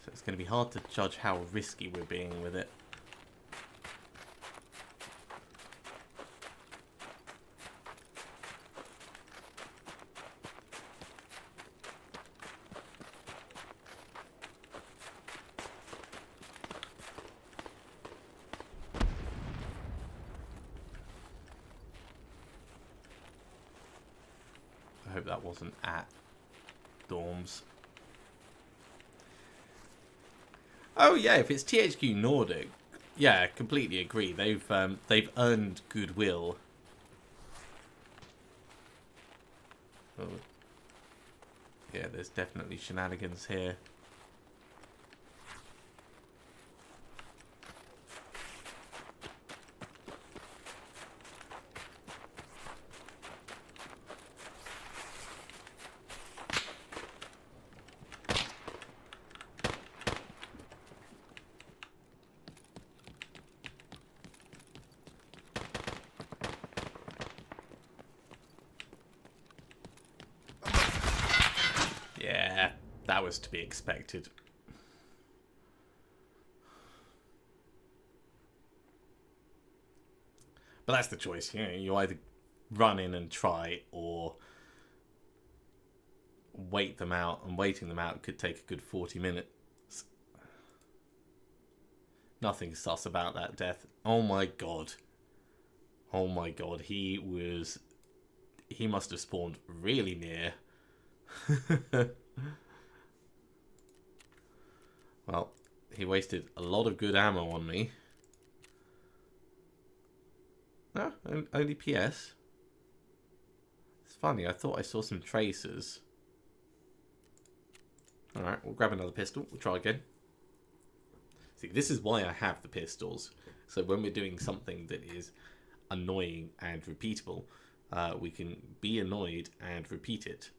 So it's going to be hard to judge how risky we're being with it. I hope that wasn't at dorms. Oh yeah, if it's THQ Nordic, yeah, completely agree. They've earned goodwill. Oh. Yeah, there's definitely shenanigans here. Yeah, that was to be expected. But that's the choice, you know, you either run in and try or wait them out, and waiting them out could take a good 40 minutes. Nothing sus about that death. Oh my god. Oh my god, he must have spawned really near. Well, he wasted a lot of good ammo on me. No, only PS. It's funny, I thought I saw some tracers. Alright, we'll grab another pistol. We'll try again. See, this is why I have the pistols. So when we're doing something that is annoying and repeatable, we can be annoyed and repeat it.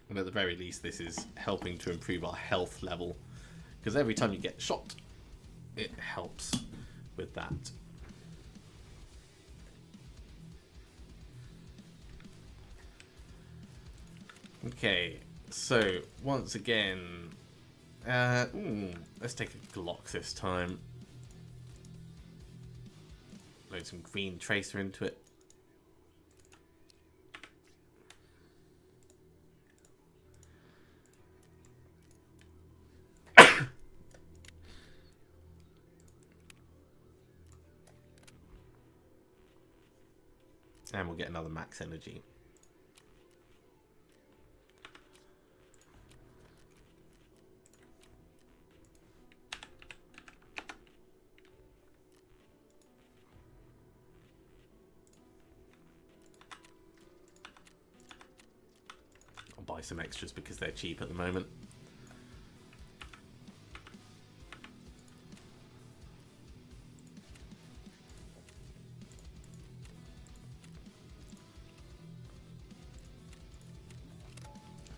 And at the very least, this is helping to improve our health level. Because every time you get shot, it helps with that. Okay, so once again, let's take a Glock this time. Load some green tracer into it. And we'll get another max energy. I'll buy some extras because they're cheap at the moment.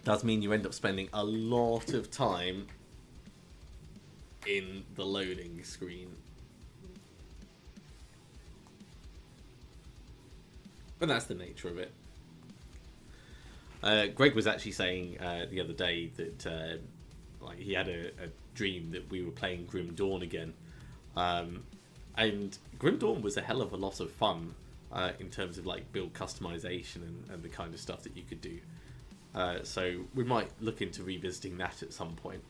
Does mean you end up spending a lot of time in the loading screen. But that's the nature of it. Greg was actually saying the other day that like he had a dream that we were playing Grim Dawn again. And Grim Dawn was a hell of a lot of fun in terms of like build customization and the kind of stuff that you could do. So we might look into revisiting that at some point.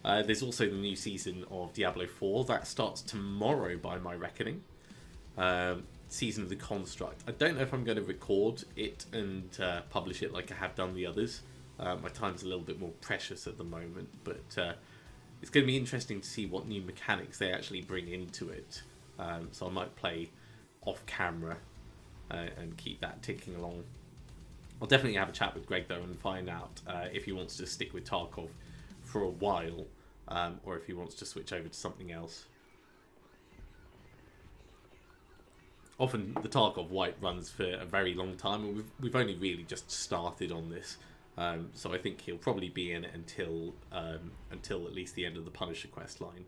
There's also the new season of Diablo 4 that starts tomorrow by my reckoning. Season of the Construct. I don't know if I'm going to record it and publish it like I have done the others. My time's a little bit more precious at the moment, but it's going to be interesting to see what new mechanics they actually bring into it. So I might play off camera and keep that ticking along. I'll definitely have a chat with Greg though and find out if he wants to stick with Tarkov for a while or if he wants to switch over to something else. Often the Tarkov wipe runs for a very long time, and we've only really just started on this, so I think he'll probably be in it until at least the end of the Punisher quest line.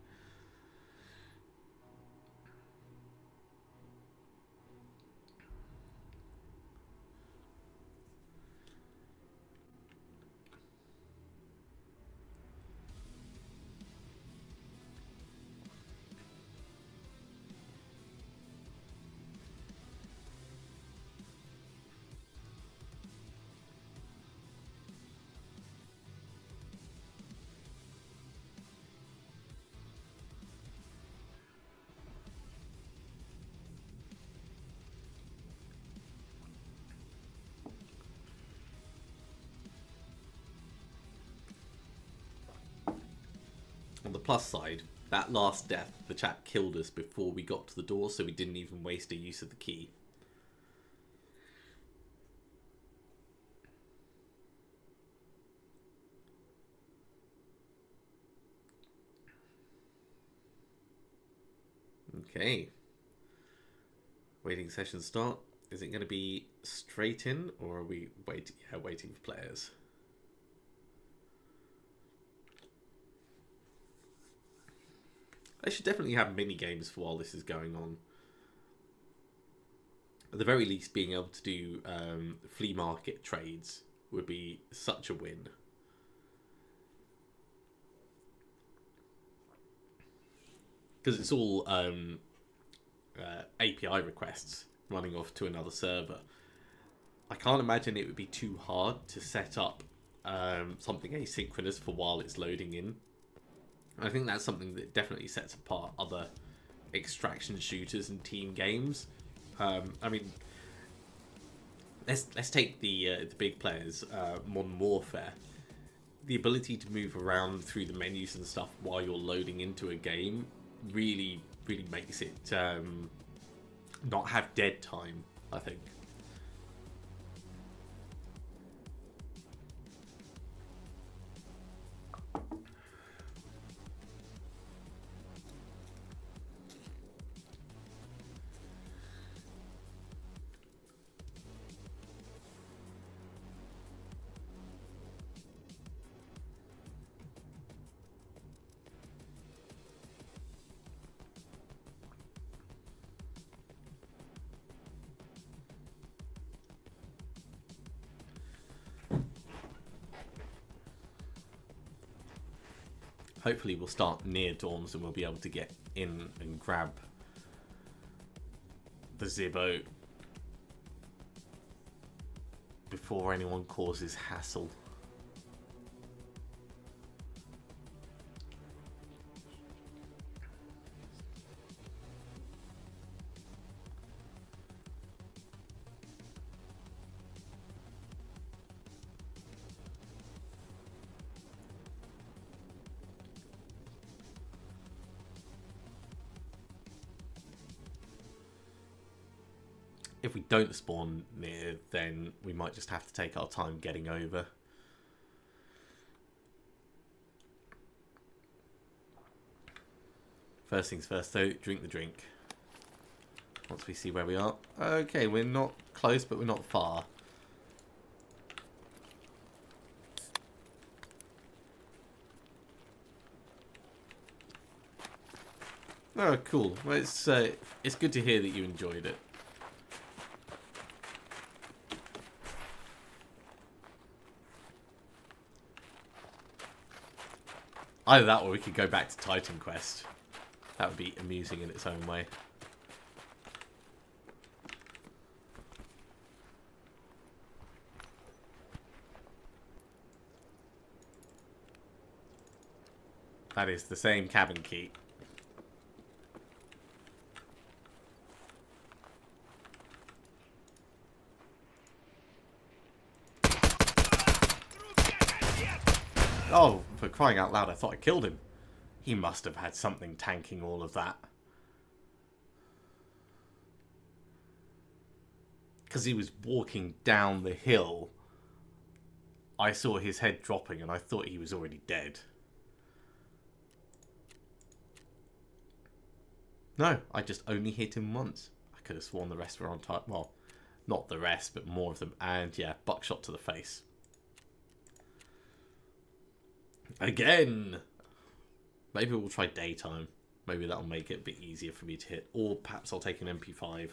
On the plus side, that last death, the chap killed us before we got to the door, so we didn't even waste a use of the key. Okay. Waiting session start. Is it going to be straight in, or are we waiting for players? I should definitely have mini games for while this is going on. At the very least, being able to do flea market trades would be such a win. Because it's all API requests running off to another server. I can't imagine it would be too hard to set up something asynchronous for while it's loading in. I think that's something that definitely sets apart other extraction shooters and team games. I mean, let's take the big players, Modern Warfare. The ability to move around through the menus and stuff while you're loading into a game really makes it not have dead time, I think. Hopefully we'll start near dorms and we'll be able to get in and grab the Zibbo before anyone causes hassle. If we don't spawn near, then we might just have to take our time getting over. First things first though, drink the drink. Once we see where we are. Okay, we're not close, but we're not far. Oh, cool. Well, it's good to hear that you enjoyed it. Either that or we could go back to Titan Quest. That would be amusing in its own way. That is the same cabin key. Oh, for crying out loud, I thought I killed him. He must have had something tanking all of that. Because he was walking down the hill. I saw his head dropping and I thought he was already dead. No, I just only hit him once. I could have sworn the rest were on time. Well, not the rest, but more of them. And yeah, buckshot to the face. Again! Maybe we'll try daytime. Maybe that'll make it a bit easier for me to hit. Or perhaps I'll take an MP5.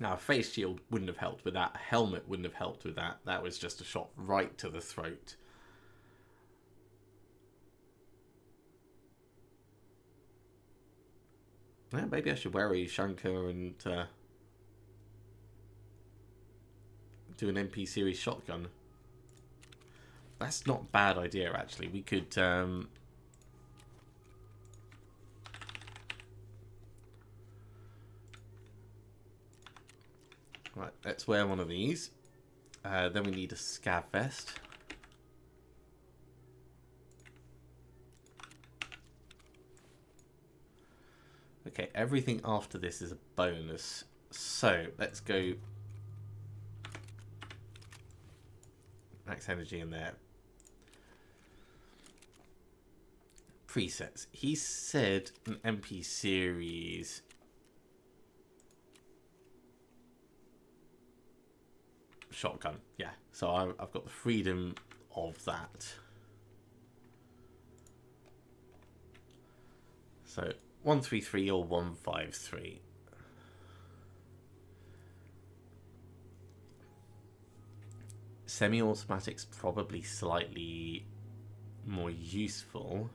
Now, a face shield wouldn't have helped with that. A helmet wouldn't have helped with that. That was just a shot right to the throat. Yeah, maybe I should wear a Shankar and do an MP series shotgun. That's not a bad idea, actually. We could... Right, let's wear one of these. Then we need a scav vest. Okay, everything after this is a bonus. So, let's go... Max energy in there. Presets. He said an MP series... shotgun. Yeah, so I've got the freedom of that. So... 133 or 153. Semi-automatic's probably slightly more useful.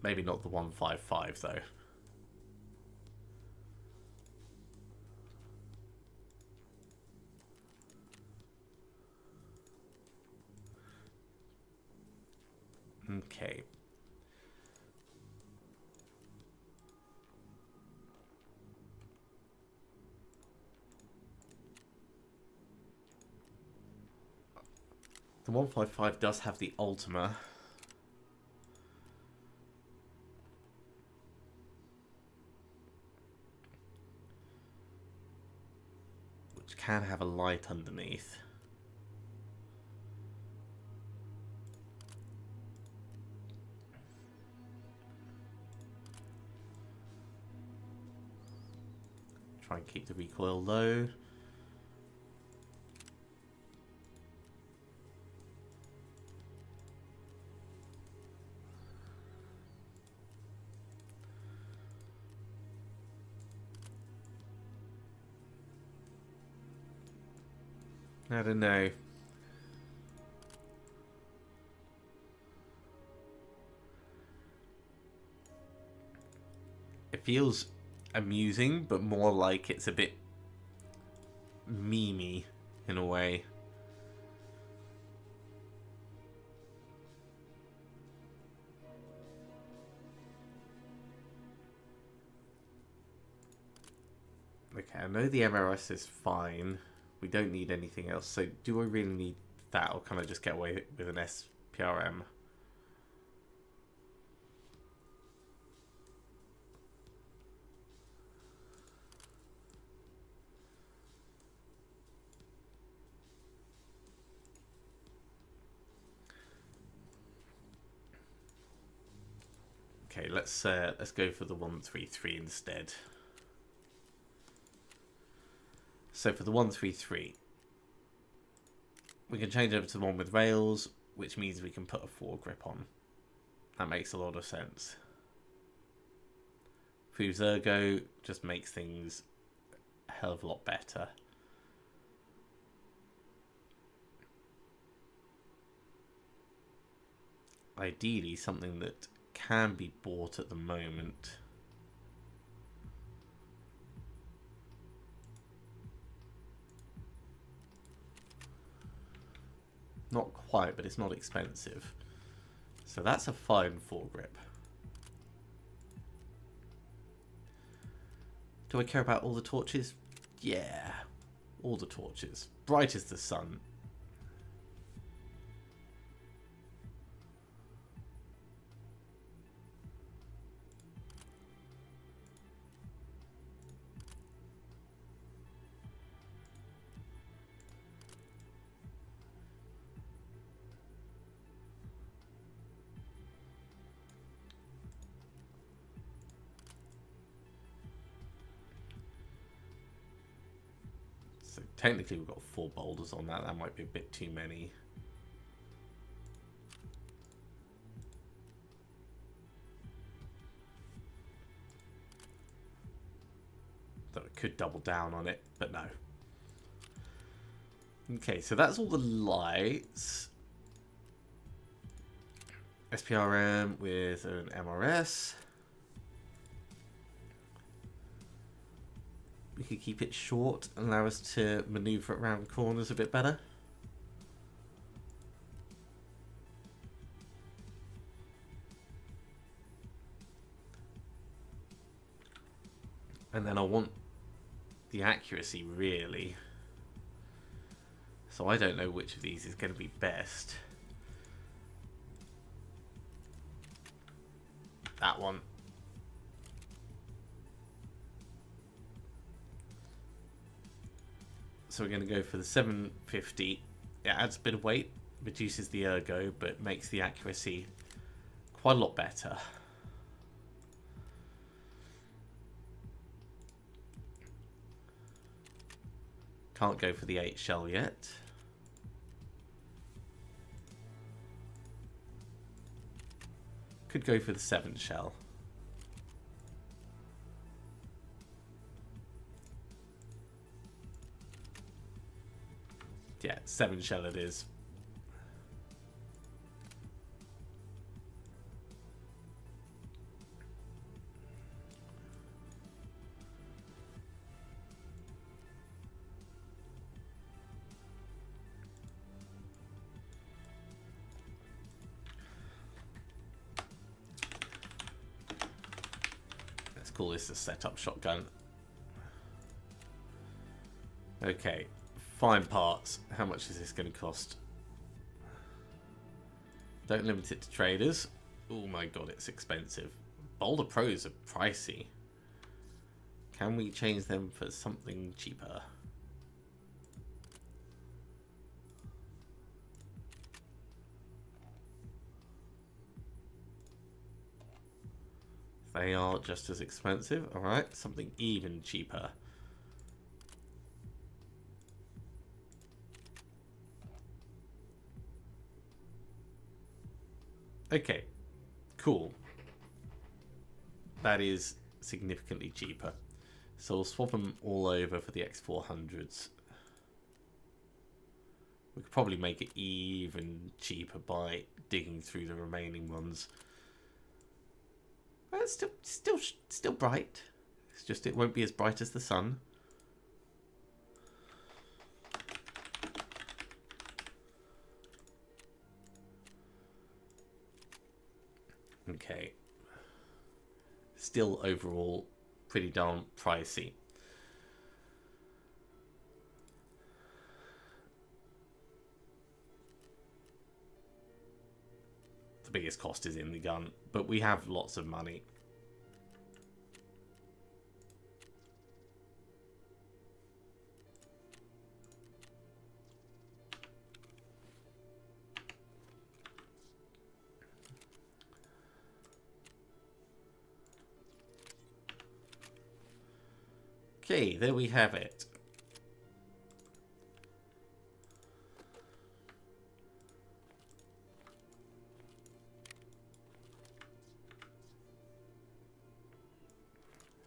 Maybe not the 155 though. Okay. The 155 does have the Ultima. Which can have a light underneath. Try and keep the recoil low. I don't know. It feels amusing, but more like it's a bit memey in a way. Okay, I know the MRS is fine. We don't need anything else. So do I really need that, or can I just get away with an SPRM? Okay, let's go for the 133 instead. So for the 133, we can change over to the one with rails, which means we can put a foregrip on. That makes a lot of sense. Fuse Ergo just makes things a hell of a lot better. Ideally, something that can be bought at the moment. Not quite, but it's not expensive. So that's a fine foregrip. Do I care about all the torches? Yeah, all the torches. Bright as the sun. So technically we've got 4 boulders on that. That might be a bit too many. Though it could double down on it, but no. Okay, so that's all the lights. SPRM with an MRS. We could keep it short and allow us to maneuver around corners a bit better. And then I want the accuracy, really. So I don't know which of these is going to be best. That one. So we're going to go for the 750. It adds a bit of weight, reduces the ergo, but makes the accuracy quite a lot better. Can't go for the 8 shell yet. Could go for the 7 shell. Yeah, 7 shell it is. Let's call this a setup shotgun. Okay. Fine parts. How much is this going to cost? Don't limit it to traders. Oh my god, it's expensive. Boulder Pros are pricey. Can we change them for something cheaper? They are just as expensive. Alright, something even cheaper. Okay, cool. That is significantly cheaper. So we'll swap them all over for the X400s. We could probably make it even cheaper by digging through the remaining ones. But it's still bright. It's just it won't be as bright as the sun. Okay. Still overall pretty darn pricey. The biggest cost is in the gun, but we have lots of money. Okay, there we have it.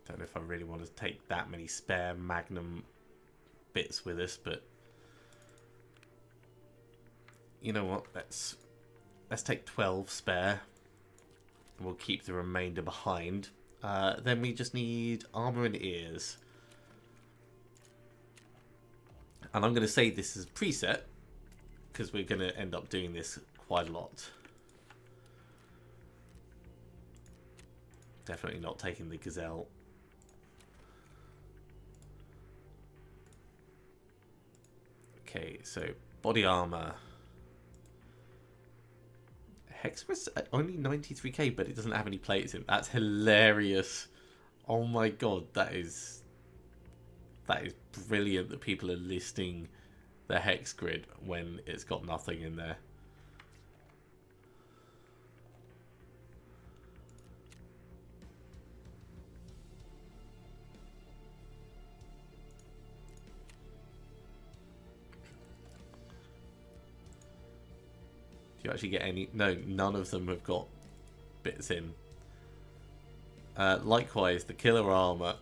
Don't know if I really want to take that many spare Magnum bits with us, but you know what? Let's take 12 spare. We'll keep the remainder behind. Then we just need armor and ears. And I'm going to say this is a preset, because we're going to end up doing this quite a lot. Definitely not taking the Gazelle. Okay, so body armor. Hex was only 93k, but it doesn't have any plates in. That's hilarious. Oh my god, that is brilliant that people are listing the hex grid when it's got nothing in there. Do you actually get any? No, none of them have got bits in. Likewise, the killer armor.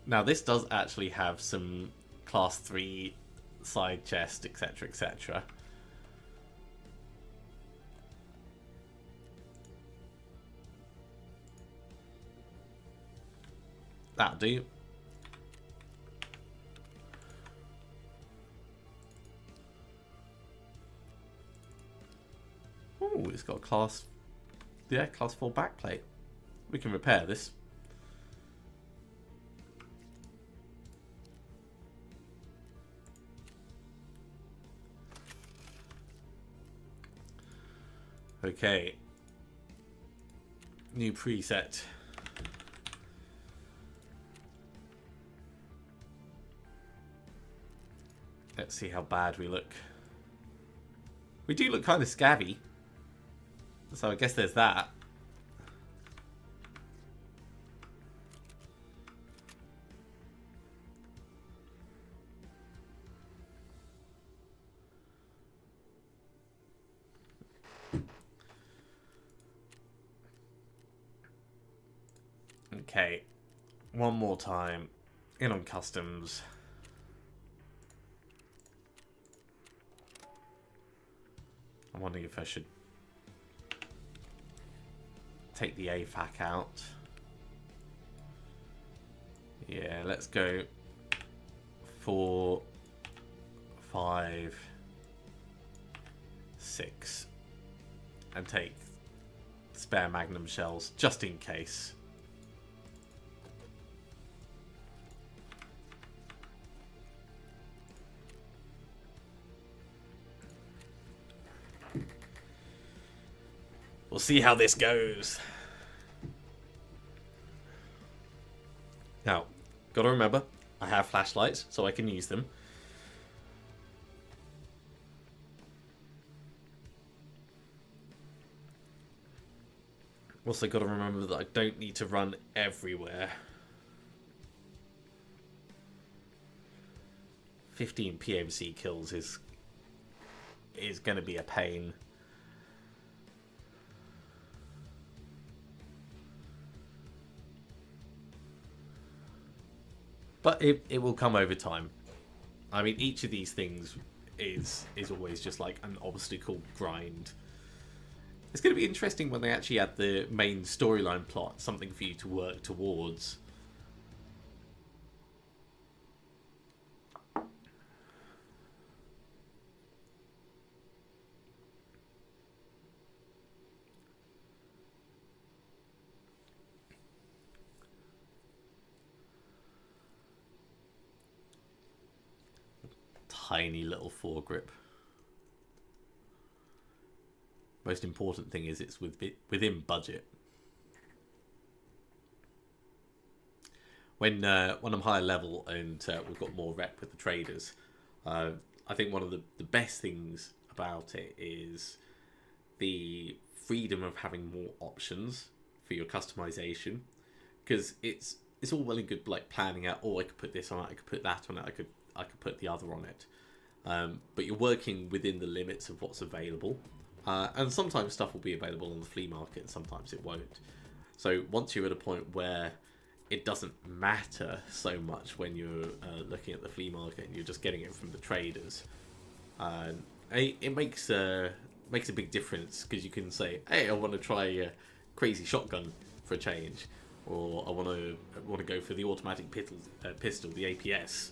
Now this does actually have some class 3 side chest, etc, etc. That'll do. Oh, it's got a class 4 backplate. We can repair this. Okay. New preset. Let's see how bad we look. We do look kind of scabby. So I guess there's that. Okay, one more time, in on customs. I'm wondering if I should take the AFAC out. Yeah, let's go 4, 5, 6, and take spare Magnum shells just in case. We'll see how this goes. Now, gotta remember, I have flashlights, so I can use them. Also gotta remember that I don't need to run everywhere. 15 PMC kills is gonna be a pain. But it will come over time. I mean, each of these things is always just like an obstacle grind. It's going to be interesting when they actually add the main storyline plot, something for you to work towards. Tiny little foregrip. Most important thing is it's within budget. When I'm higher level and we've got more rep with the traders, I think one of the best things about it is the freedom of having more options for your customization, because it's all well and good like planning out, oh, I could put this on it, I could put that on it, I could put the other on it, but you're working within the limits of what's available, and sometimes stuff will be available on the flea market and sometimes it won't. So once you're at a point where it doesn't matter so much when you're looking at the flea market and you're just getting it from the traders, it makes a big difference, because you can say, hey, I want to try a crazy shotgun for a change, or I want to go for the automatic pistol, the APS.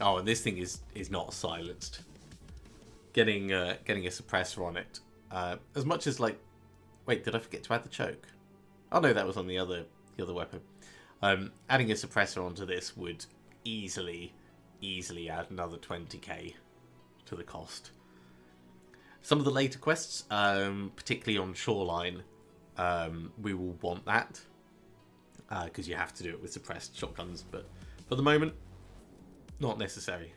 Oh, and this thing is not silenced. Getting a suppressor on it, as much as like, wait, did I forget to add the choke? Oh no, that was on the other weapon. Adding a suppressor onto this would easily add another 20k to the cost. Some of the later quests, particularly on Shoreline, we will want that, because you have to do it with suppressed shotguns, but for the moment, not necessary.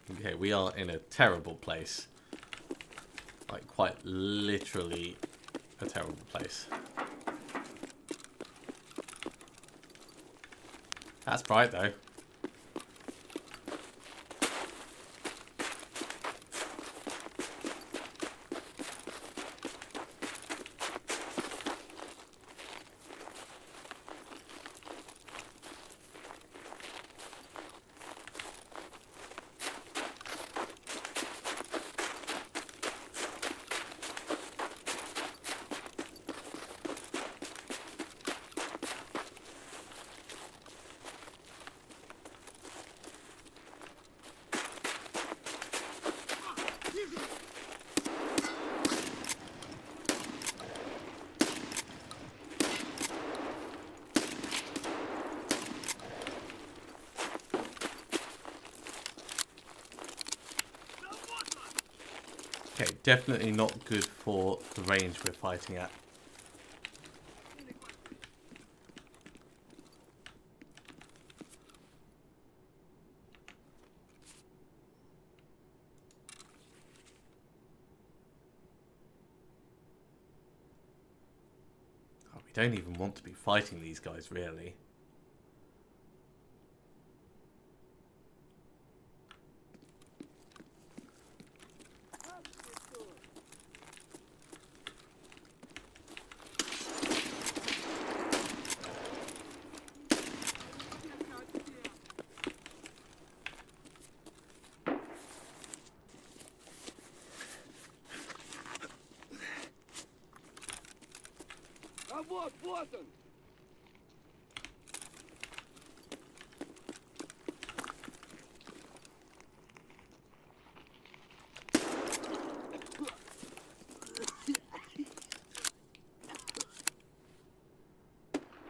Okay, we are in a terrible place. Like, quite literally a terrible place. That's bright, though. Okay, definitely not good for the range we're fighting at. Oh, we don't even want to be fighting these guys, really. Вот он!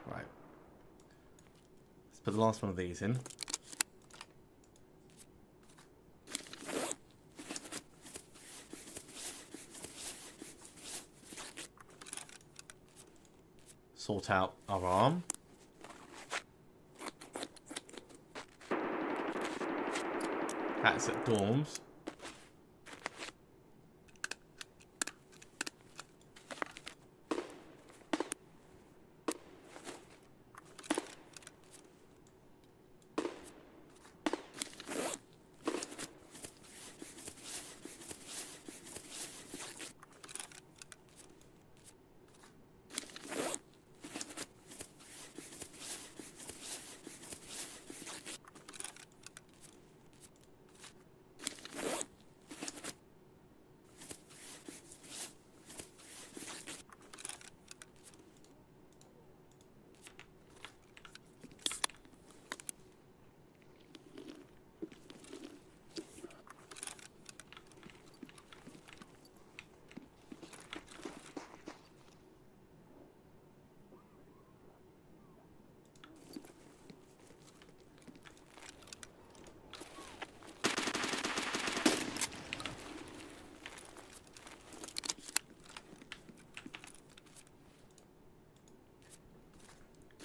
Right. Let's put the last one of these in. Sort out our arm. Hats at dorms.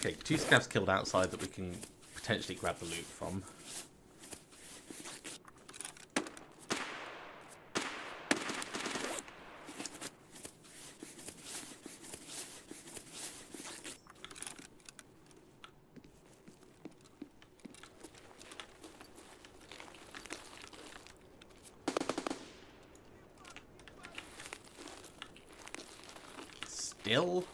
Okay, 2 scavs killed outside that we can potentially grab the loot from. Still?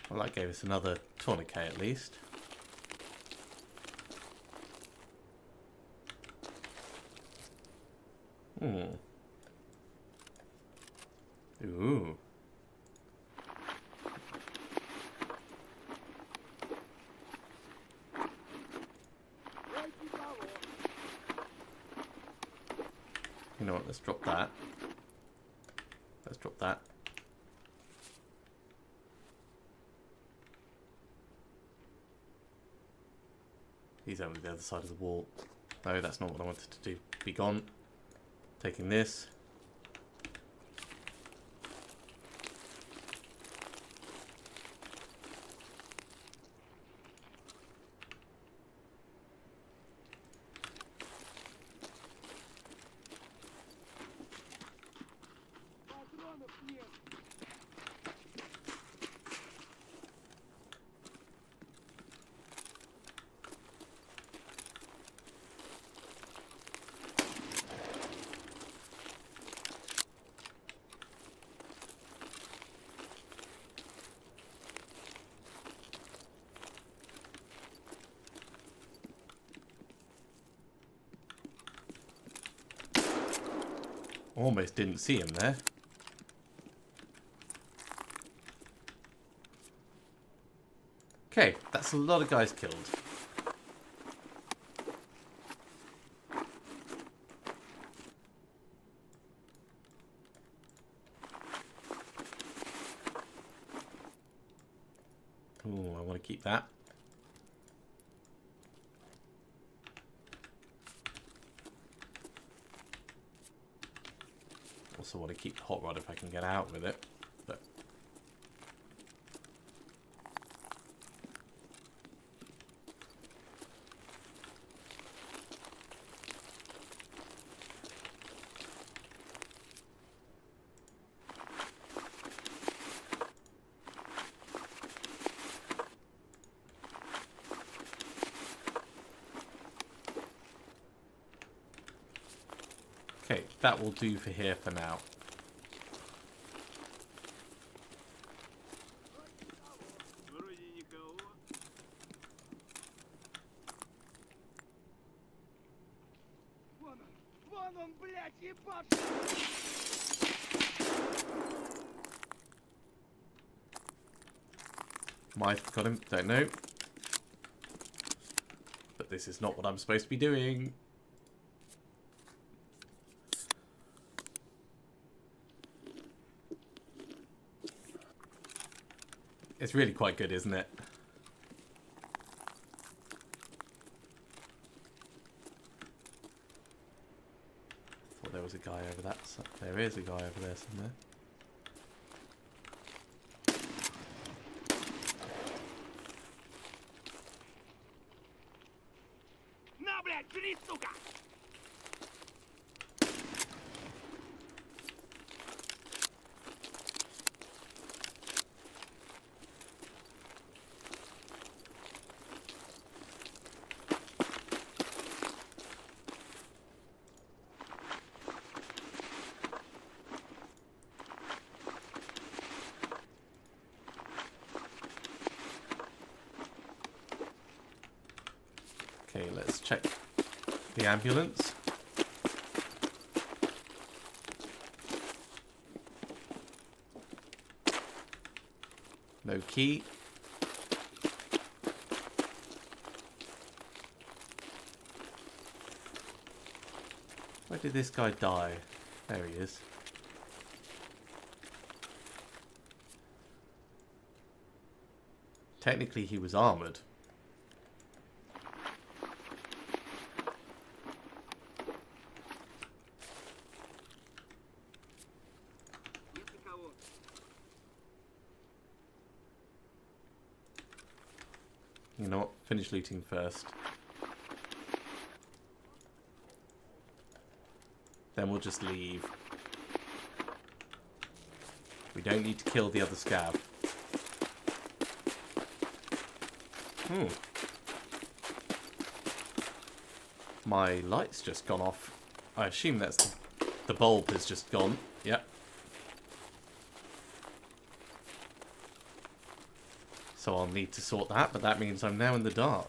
Well, that gave us another tourniquet at least. Ooh. You know what, let's drop that. Let's drop that. He's over the other side of the wall. No, that's not what I wanted to do. Be gone. Taking this. Almost didn't see him there. Okay, that's a lot of guys killed. Ooh, I want to keep that. Also want to keep the hot rod if I can get out with it. But Okay, that will do for here for now. Might have got him, don't know. But this is not what I'm supposed to be doing. It's really quite good, isn't it? Thought there was a guy over that. There is a guy over there somewhere. Okay, let's check the ambulance. No key. Where did this guy die? There he is. Technically he was armoured. You know what? Finish looting first. Then we'll just leave. We don't need to kill the other scab. My light's just gone off. I assume that's the bulb has just gone. Yep. So I'll need to sort that, but that means I'm now in the dark.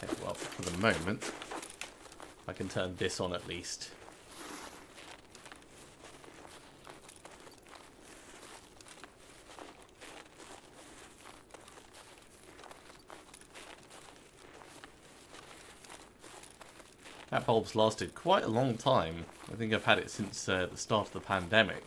Okay, well, for the moment, I can turn this on at least. That bulb's lasted quite a long time. I think I've had it since the start of the pandemic.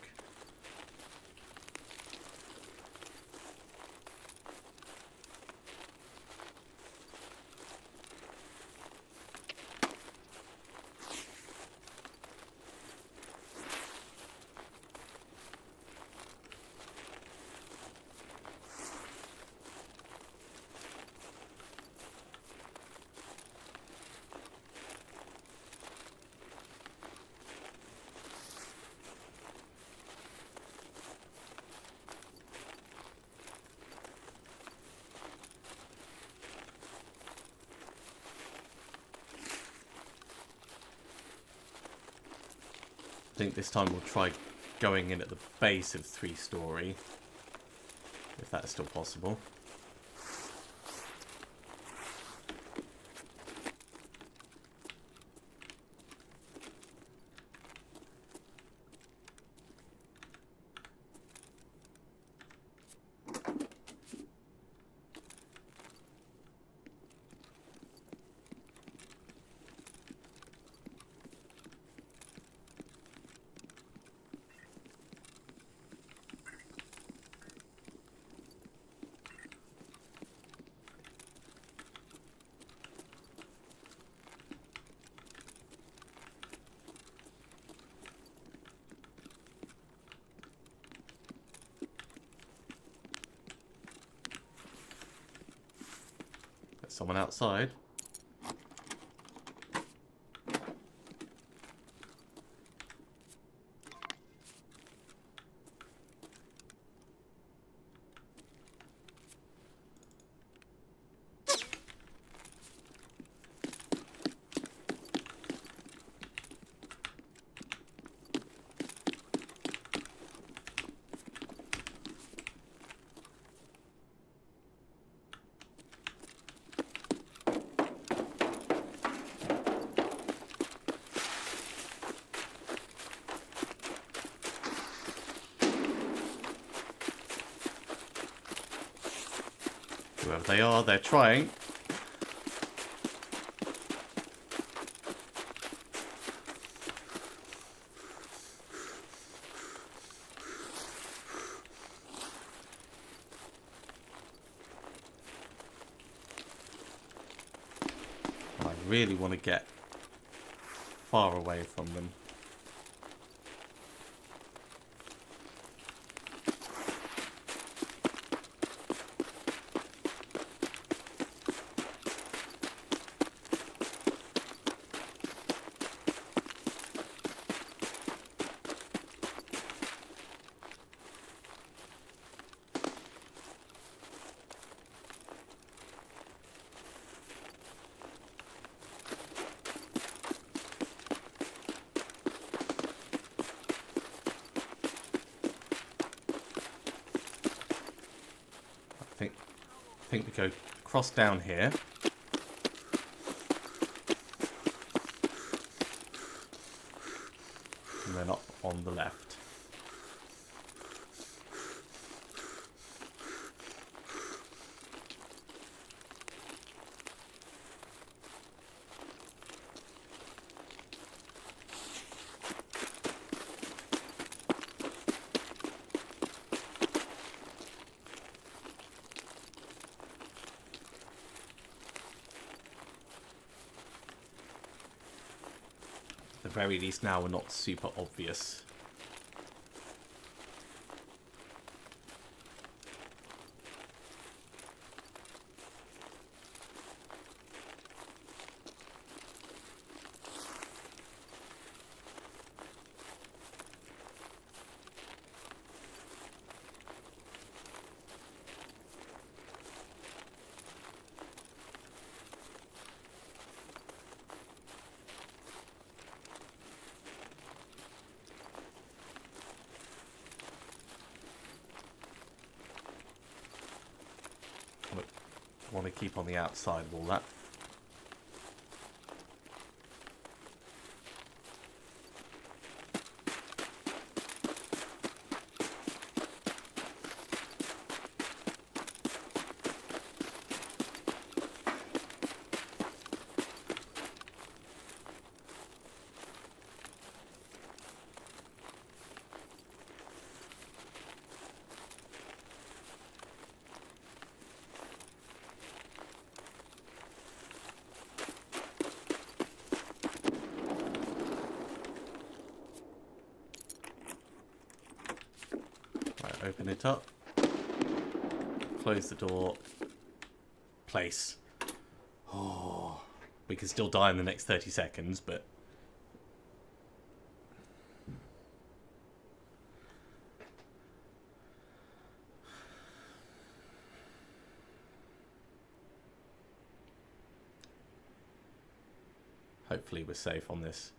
I think this time we'll try going in at the base of 3-storey, if that's still possible. Someone outside. Whoever they are, they're trying. I really want to get far away from them. I think we go across down here. And then up on the left. At the very least now we're not super obvious. I want to keep on the outside of all that. Open it up, close the door, place. Oh, we can still die in the next 30 seconds, but hopefully we're safe on this.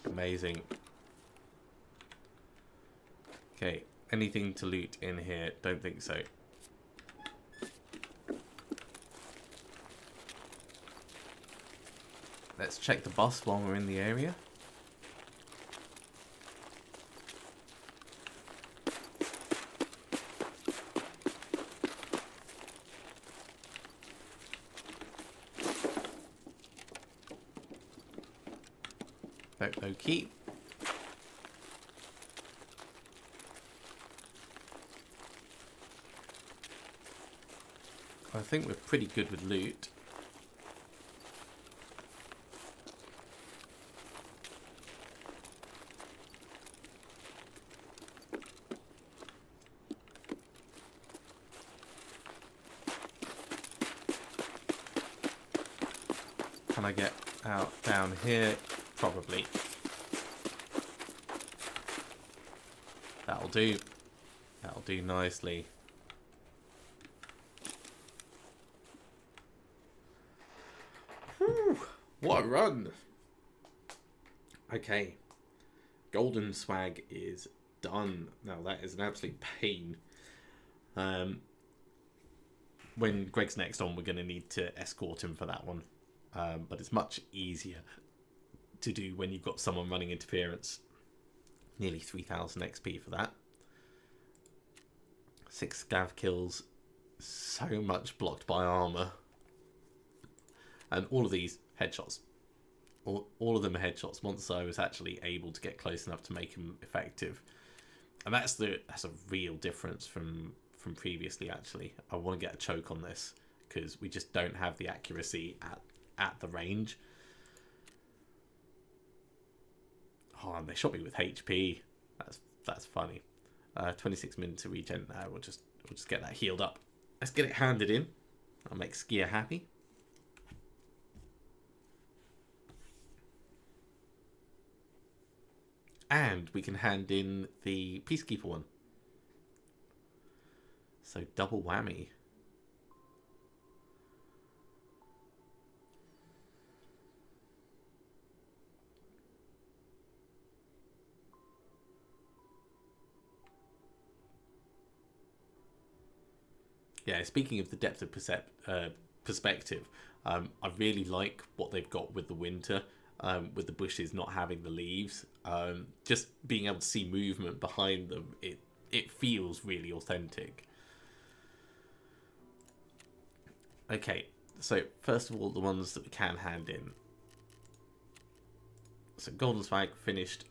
Amazing. Okay, anything to loot in here? Don't think so. Let's check the bus while we're in the area. No key. I think we're pretty good with loot. Can I get out down here? Probably. That'll do. That'll do nicely. Whew, what a run. Okay. Golden swag is done. Now that is an absolute pain. When Greg's next on, we're going to need to escort him for that one. But it's much easier to do when you've got someone running interference. Nearly 3,000 XP for that. 6 scav kills. So much blocked by armor. And all of these headshots. All of them are headshots once I was actually able to get close enough to make them effective. And that's a real difference from previously, actually. I want to get a choke on this because we just don't have the accuracy at the range. Oh, and they shot me with HP. That's funny. 26 minutes to regen. We'll just get that healed up. Let's get it handed in. I'll make Skier happy. And we can hand in the Peacekeeper one. So double whammy. Yeah, speaking of the depth of perspective, I really like what they've got with the winter. With the bushes not having the leaves, just being able to see movement behind them, it feels really authentic. Okay, so first of all, the ones that we can hand in. So Golden Spike finished.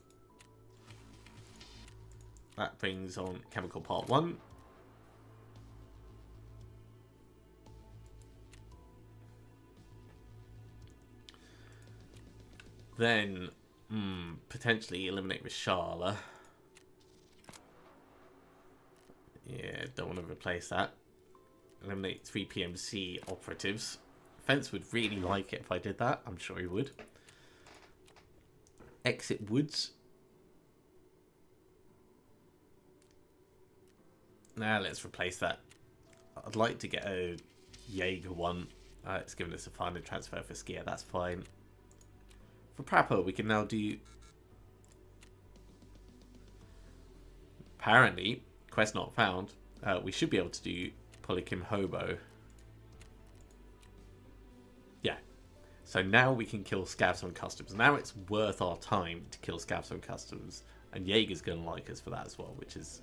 That brings on Chemical Part 1. Then, potentially eliminate Rishala. Yeah, don't want to replace that. Eliminate 3 PMC operatives. Fence would really like it if I did that. I'm sure he would. Exit Woods. Now let's replace that. I'd like to get a Jaeger one. It's given us a final transfer for Skier. That's fine. For Prapor, we can now do... Apparently, quest not found, we should be able to do Polykim Hobo. Yeah. So now we can kill Scavs on Customs. Now it's worth our time to kill Scavs on Customs. And Jaeger's going to like us for that as well, which is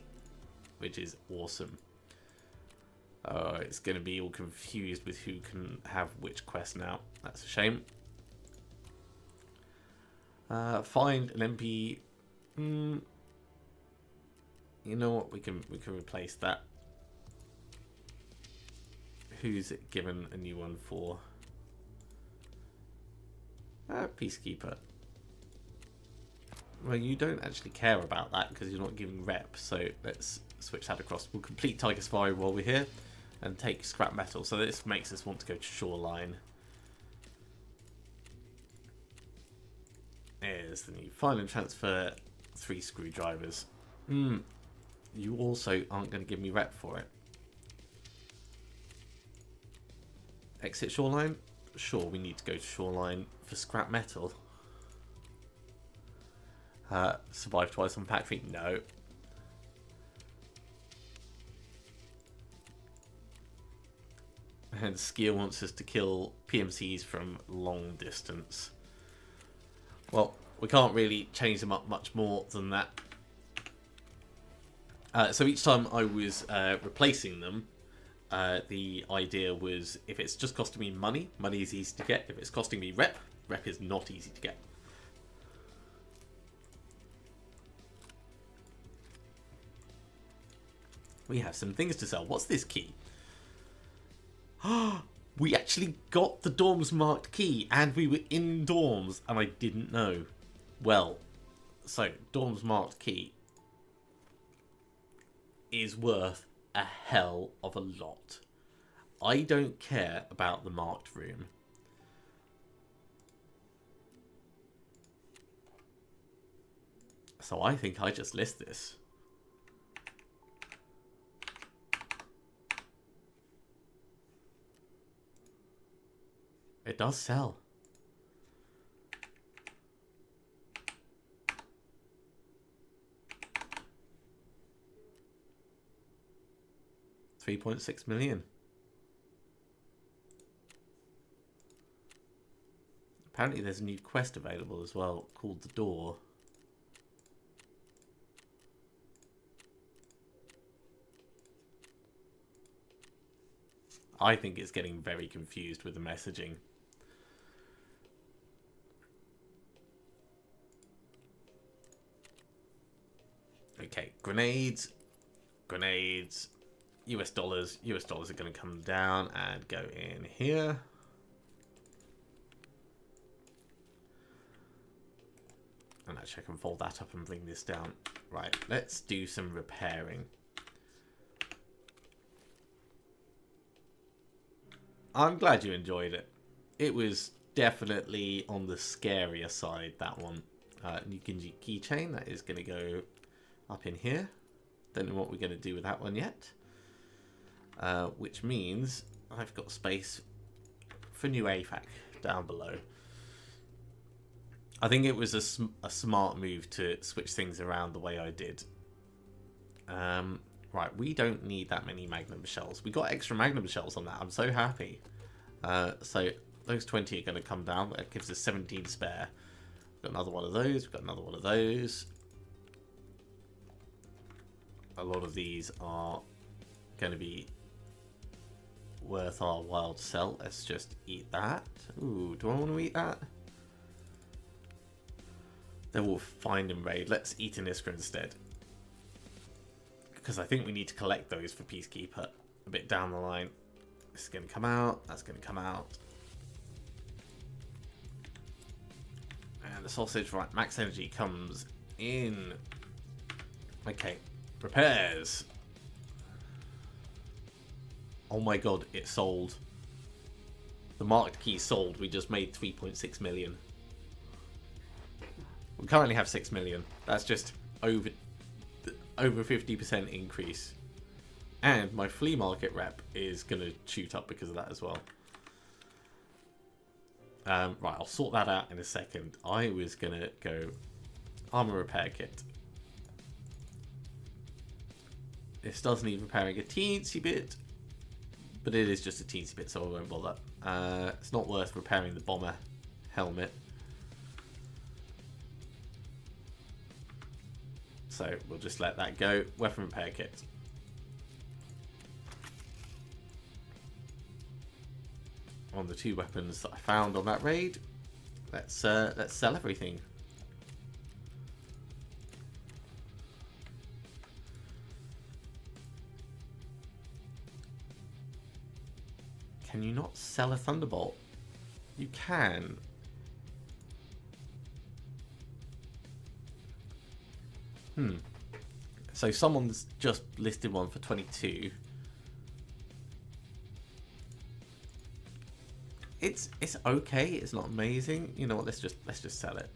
awesome. It's going to be all confused with who can have which quest now. That's a shame. Find an MP. You know what? We can replace that. Who's it given a new one for? Peacekeeper. Well, you don't actually care about that because you're not giving rep. So let's switch that across. We'll complete Tiger Spy while we're here and take scrap metal. So this makes us want to go to Shoreline. There's the new file and transfer 3 screwdrivers. You also aren't going to give me rep for it. Exit Shoreline? Sure, we need to go to Shoreline for scrap metal. Survive twice on factory? No. And Skier wants us to kill PMCs from long distance. Well, we can't really change them up much more than that. So each time I was replacing them, the idea was if it's just costing me money, money is easy to get. If it's costing me rep, rep is not easy to get. We have some things to sell. What's this key? We actually got the dorms marked key and we were in dorms and I didn't know. Well, so dorms marked key is worth a hell of a lot. I don't care about the marked room. So I think I just list this. It does sell. $3.6 million. Apparently there's a new quest available as well called The Door. I think it's getting very confused with the messaging. Okay, grenades. Grenades. US dollars. US dollars are going to come down and go in here. And actually I can fold that up and bring this down. Right, let's do some repairing. I'm glad you enjoyed it. It was definitely on the scarier side, that one. New Genji keychain, that is going to go up in here. Don't know what we're going to do with that one yet. Which means I've got space for new AFAC down below. I think it was a smart move to switch things around the way I did. Right, we don't need that many Magnum shells. We got extra Magnum shells on that. I'm so happy. So those 20 are going to come down. That gives us 17 spare. We've got another one of those. We've got another one of those. A lot of these are going to be worth our while to sell. Let's just eat that. Ooh, do I want to eat that? Then we'll find and raid. Let's eat an Iskra instead. Because I think we need to collect those for Peacekeeper a bit down the line. This is going to come out. That's going to come out. And the sausage, right, max energy comes in. Okay, repairs. Oh my god, it sold. The marked key sold. We just made 3.6 million. We currently have 6 million. That's just over 50% increase. And my flea market rep is going to shoot up because of that as well. Right, I'll sort that out in a second. I was going to go armor repair kit. This does need repairing a teensy bit. But it is just a teensy bit, so I won't bother. It's not worth repairing the bomber helmet. So we'll just let that go. Weapon repair kit. On the 2 weapons that I found on that raid, let's sell everything. Can you not sell a Thunderbolt? You can. So someone's just listed one for 22. It's okay. It's not amazing. You know what? Let's just sell it.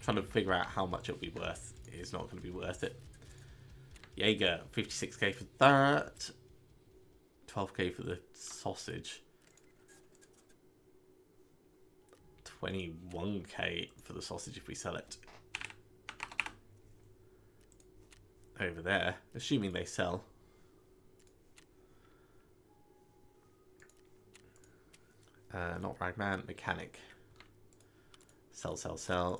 Trying to figure out how much it'll be worth. It's not going to be worth it. Jaeger, 56k for that. 12k for the sausage. 21k for the sausage if we sell it. Over there, assuming they sell. Not Ragman, mechanic. Sell. So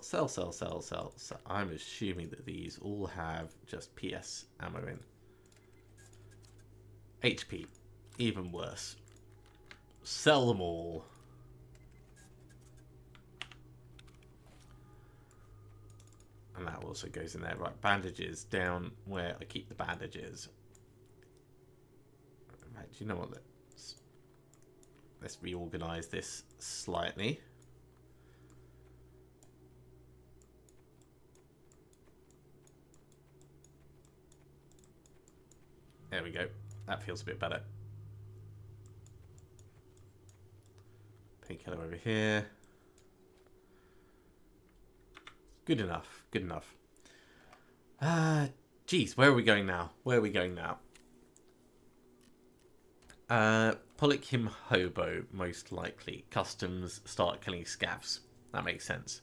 I'm assuming that these all have just PS ammo in. HP, even worse. Sell them all. And that also goes in there. Right, bandages down where I keep the bandages. Right, do you know what? Let's reorganize this slightly. There we go. That feels a bit better. Painkiller over here. Good enough. Good enough. Geez, where are we going now? Where are we going now? Polikim Hobo, most likely. Customs, start killing scavs. That makes sense.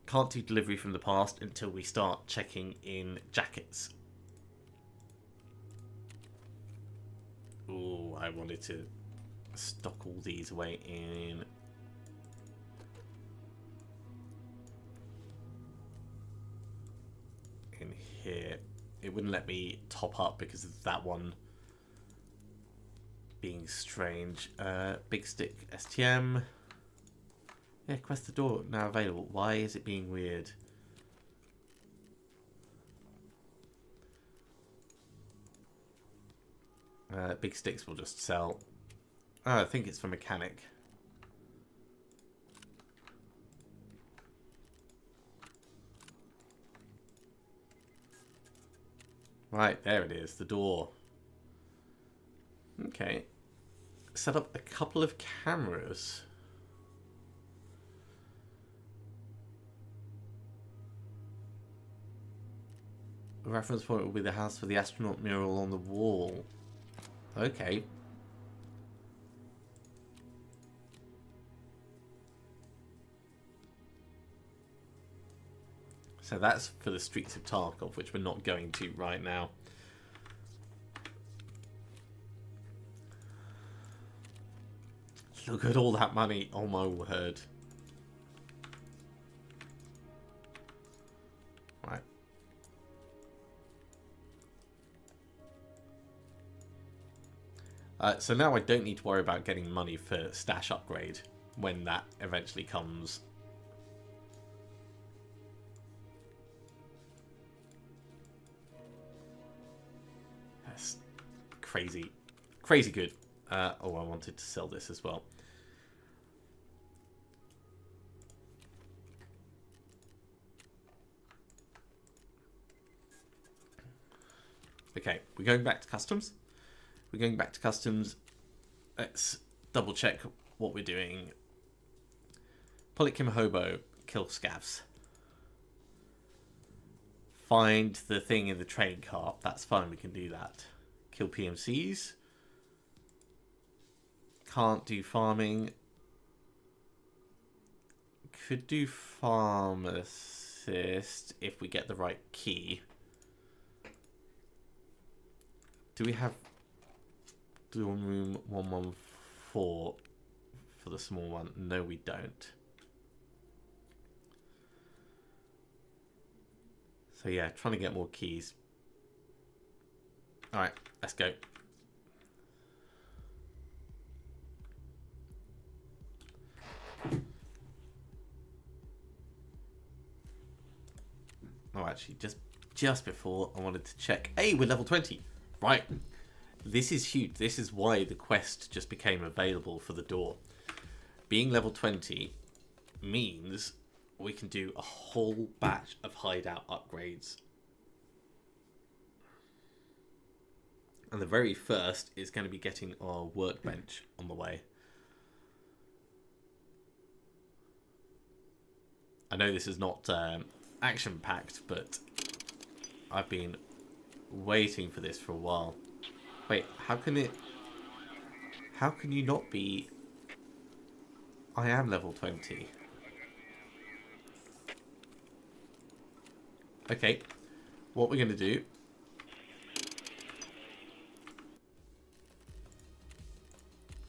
Can't do delivery from the past until we start checking in jackets. Ooh, I wanted to stock all these away in here. It wouldn't let me top up because of that one being strange. Big stick STM. Yeah, quest the door now available. Why is it being weird? Big sticks will just sell. Oh, I think it's for mechanic. Right, there it is, the door. Okay. Set up a couple of cameras. The reference point will be the house for the astronaut mural on the wall. Okay. So that's for the streets of Tarkov, which we're not going to right now. Look at all that money. Oh my word. Right. So now I don't need to worry about getting money for stash upgrade when that eventually comes. That's crazy. Crazy good. Oh, I wanted to sell this as well. Okay, we're going back to customs. We're going back to customs. Let's double check what we're doing. Polykim Hobo, kill scavs. Find the thing in the train car. That's fine, we can do that. Kill PMCs. Can't do farming. Could do farm assist if we get the right key. Do we have dorm room 114 for the small one? No, we don't. So yeah, trying to get more keys. Alright, let's go. Oh, actually, just before I wanted to check. Hey, we're level 20. Right. This is huge. This is why the quest just became available for the door. Being level 20 means we can do a whole batch of hideout upgrades. And the very first is going to be getting our workbench on the way. I know this is not action-packed, but I've been waiting for this for a while. Wait, how can you not be... I am level 20. Okay, what we're going to do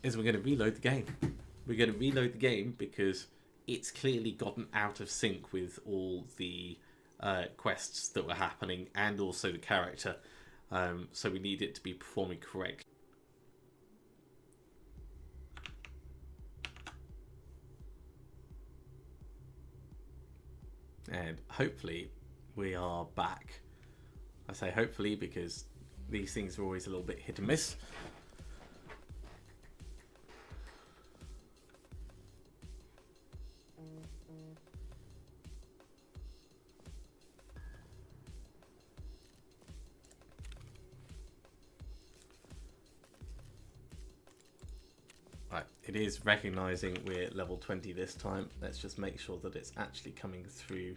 is we're going to reload the game. We're going to reload the game because it's clearly gotten out of sync with all the quests that were happening and also the character. So we need it to be performing correctly. And hopefully we are back. I say hopefully because these things are always a little bit hit and miss. Right, it is recognizing we're level 20 this time. Let's just make sure that it's actually coming through.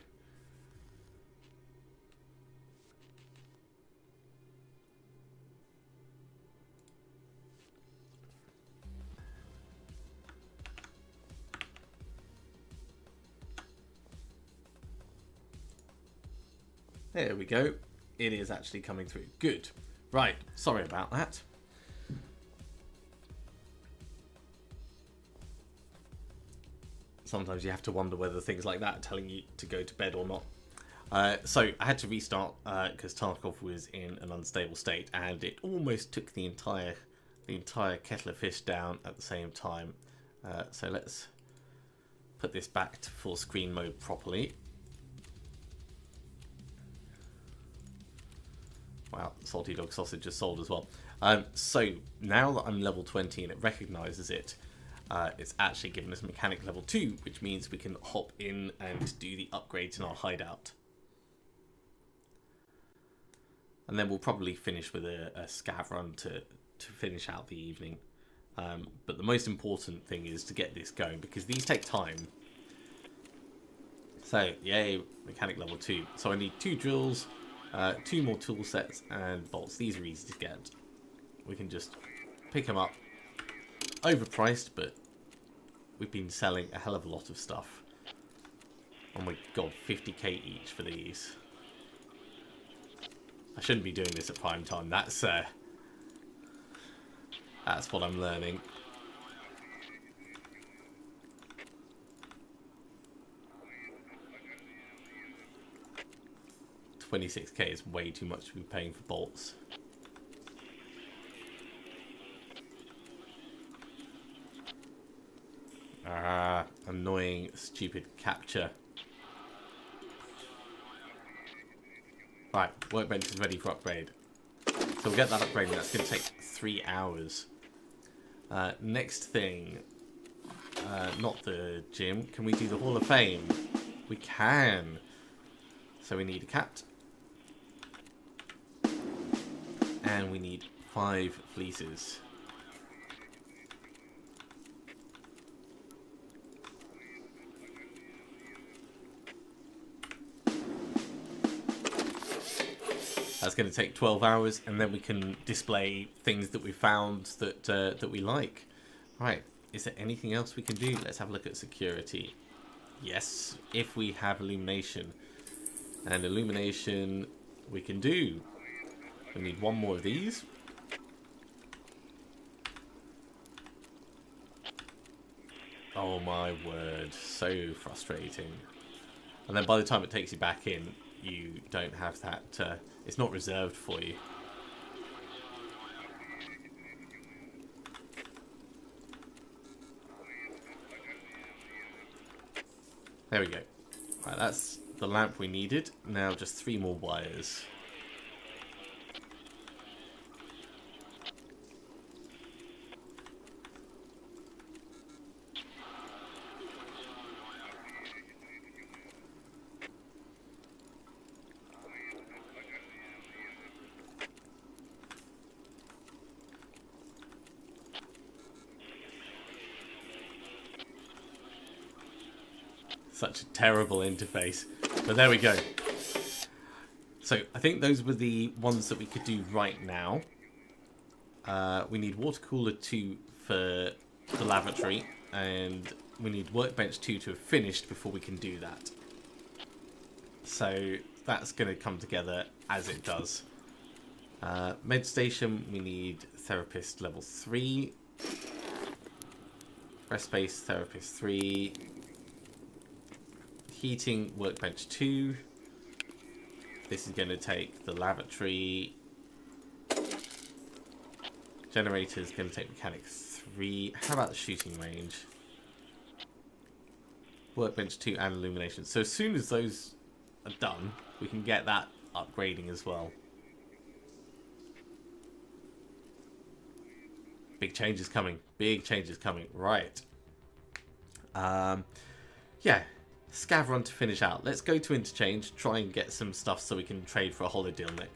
There we go. It is actually coming through. Good. Right. Sorry about that. Sometimes you have to wonder whether things like that are telling you to go to bed or not. So I had to restart because Tarkov was in an unstable state, and it almost took the entire kettle of fish down at the same time. So let's put this back to full screen mode properly. Wow, salty dog sausage is sold as well. So now that I'm level 20 and it recognises it, it's actually given us mechanic level 2, which means we can hop in and do the upgrades in our hideout. And then we'll probably finish with a scav run to finish out the evening. But the most important thing is to get this going, because these take time. So, yay, mechanic level 2. So I need 2 drills, 2 more tool sets, and bolts. These are easy to get. We can just pick them up. Overpriced, but we've been selling a hell of a lot of stuff. Oh my god, 50k each for these. I shouldn't be doing this at prime time. That's what I'm learning. $26k is way too much to be paying for bolts. Ah, annoying, stupid capture. Right, workbench is ready for upgrade. So we'll get that upgrade, and that's going to take 3 hours. Next thing, not the gym. Can we do the Hall of Fame? We can. So we need a cat. And we need 5 fleeces. That's going to take 12 hours, and then we can display things that we found that we like. Right, is there anything else we can do? Let's have a look at security. Yes, if we have illumination. And illumination we can do. We need 1 more of these. Oh my word, so frustrating. And then by the time it takes you back in, you don't have that, it's not reserved for you. There we go. Right, that's the lamp we needed. Now just 3 more wires. Such a terrible interface. But there we go. So I think those were the ones that we could do right now. We need water cooler 2 for the lavatory. And we need workbench 2 to have finished before we can do that. So that's going to come together as it does. Med station, we need therapist level 3. Rest space, therapist 3. Heating, workbench 2. This is going to take the lavatory. Generator is going to take mechanic 3. How about the shooting range? Workbench 2 and illumination. So as soon as those are done, we can get that upgrading as well. Big changes coming. Big changes coming. Right. Yeah. Scav run to finish out. Let's go to interchange, try and get some stuff so we can trade for a holiday deal, Nick.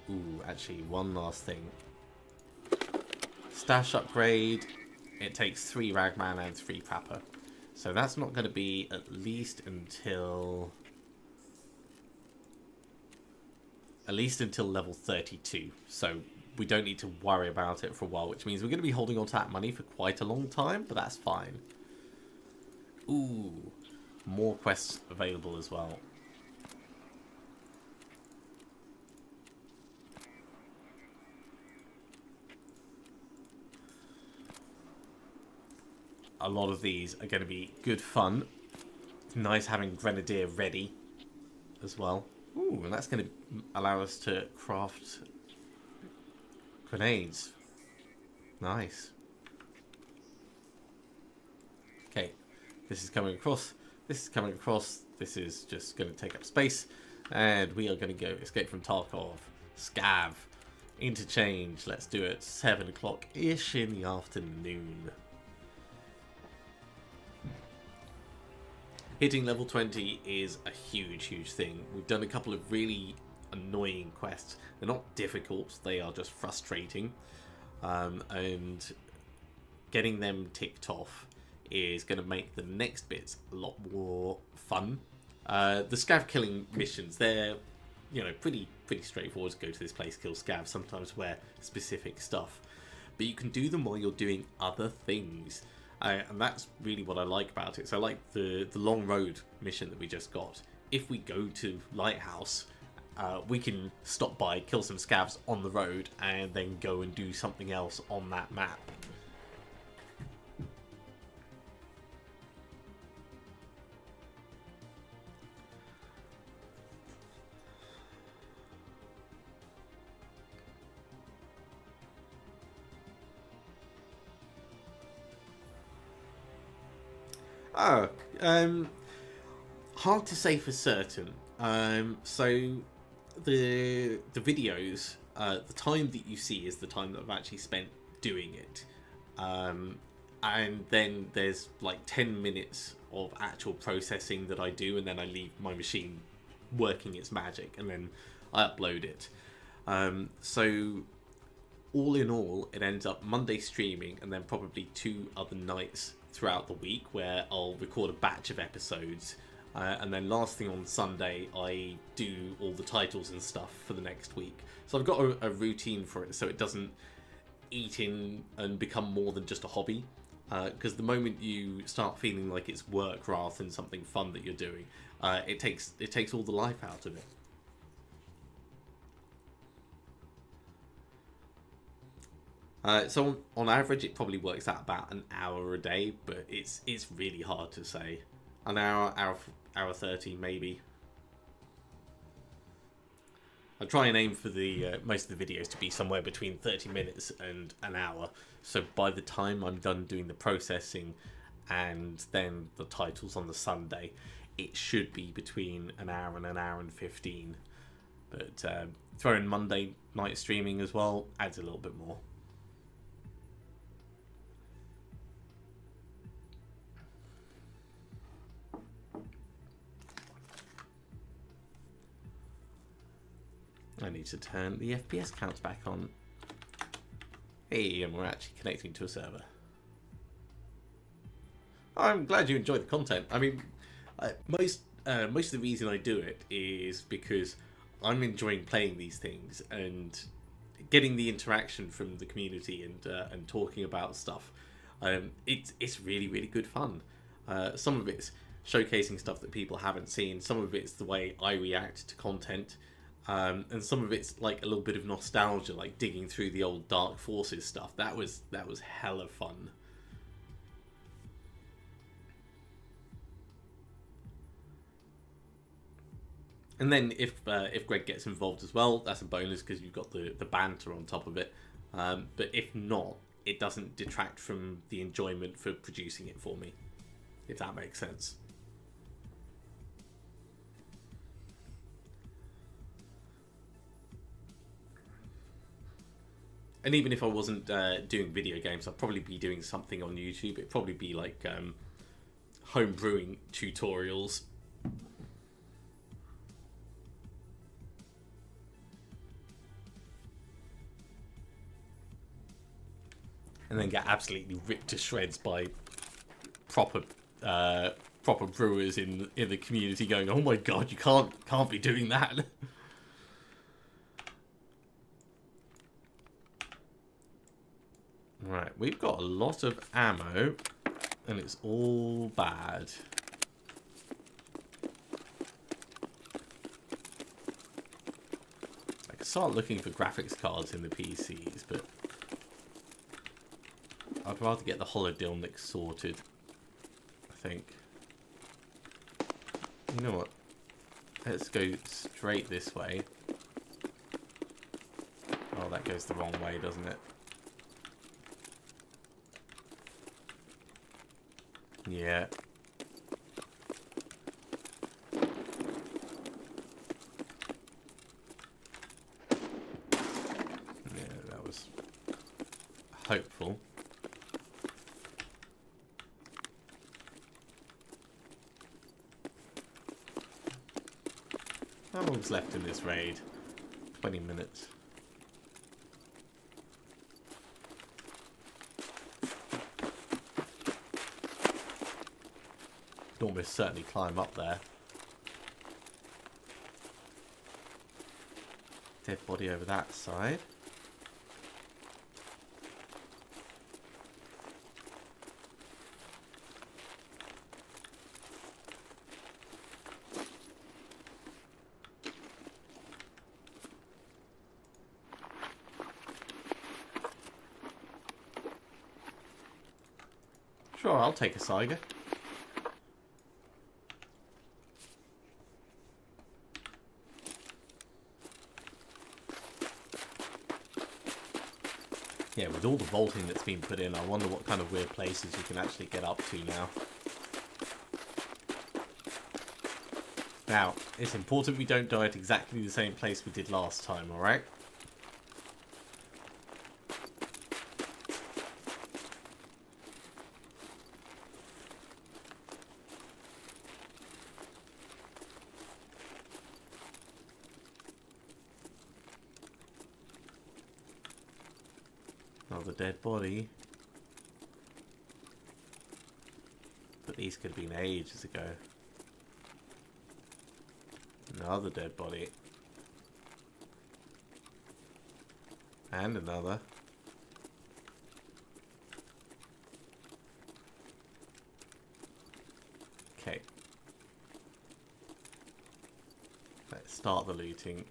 Ooh, actually, one last thing. Stash upgrade. It takes 3 Ragman and 3 Prapper. So that's not going to be at least until level 32. So we don't need to worry about it for a while, which means we're going to be holding on to that money for quite a long time, but that's fine. Ooh, more quests available as well. a lot of these are going to be good fun. It's nice having Grenadier ready as well. Ooh, and that's going to allow us to craft grenades. Nice. Okay, this is coming across. This is coming across. This is just going to take up space. And we are going to go escape from Tarkov. Scav. Interchange. Let's do it 7 o'clock-ish in the afternoon. Hitting level 20 is a huge, huge thing. We've done a couple of really annoying quests. They're not difficult, they are just frustrating. And getting them ticked off is going to make the next bits a lot more fun. The scav killing missions, they're pretty straightforward. To go to this place, kill scavs, sometimes wear specific stuff, but you can do them while you're doing other things, and that's really what I like about it. So I like the long road mission that we just got. If we go to Lighthouse, we can stop by, kill some scavs on the road, and then go and do something else on that map. Oh, hard to say for certain. So the videos, the time that you see is the time that I've actually spent doing it. And then there's like 10 minutes of actual processing that I do, and then I leave my machine working its magic, and then I upload it. So all in all, it ends up Monday streaming, and then probably 2 other nights throughout the week where I'll record a batch of episodes, and then last thing on Sunday I do all the titles and stuff for the next week. So I've got a routine for it, so it doesn't eat in and become more than just a hobby, because the moment you start feeling like it's work rather than something fun that you're doing, it takes all the life out of it. So on average, it probably works out about an hour a day, but it's really hard to say. An hour 30 maybe. I try and aim for the most of the videos to be somewhere between 30 minutes and an hour. So by the time I'm done doing the processing and then the titles on the Sunday, it should be between an hour and 15. But throw in Monday night streaming as well adds a little bit more. I need to turn the FPS counts back on. Hey, and we're actually connecting to a server. I'm glad you enjoyed the content. I mean, most of the reason I do it is because I'm enjoying playing these things and getting the interaction from the community and talking about stuff. It's really, really good fun. Some of it's showcasing stuff that people haven't seen. Some of it's the way I react to content. And some of it's like a little bit of nostalgia, like digging through the old Dark Forces stuff. That was hella fun. And then if Greg gets involved as well, that's a bonus because you've got the banter on top of it. But if not, it doesn't detract from the enjoyment for producing it for me, if that makes sense. And even if I wasn't doing video games, I'd probably be doing something on YouTube. It'd probably be like home brewing tutorials. And then get absolutely ripped to shreds by proper brewers in the community going, "Oh my god, you can't be doing that." Right, we've got a lot of ammo, and it's all bad. I could start looking for graphics cards in the PCs, but I'd rather get the holodilniks sorted. think. You know what? Let's go straight this way. Oh, that goes the wrong way, doesn't it? Yeah. Yeah, that was hopeful. How long's left in this raid? 20 minutes. Could almost certainly climb up there. Dead body over that side. Sure, I'll take a Saiga. Yeah, with all the vaulting that's been put in, I wonder what kind of weird places you can actually get up to now. Now, it's important we don't die at exactly the same place we did last time, alright? Another dead body. But these could have been ages ago. Another dead body. And another. Okay. Let's start the looting.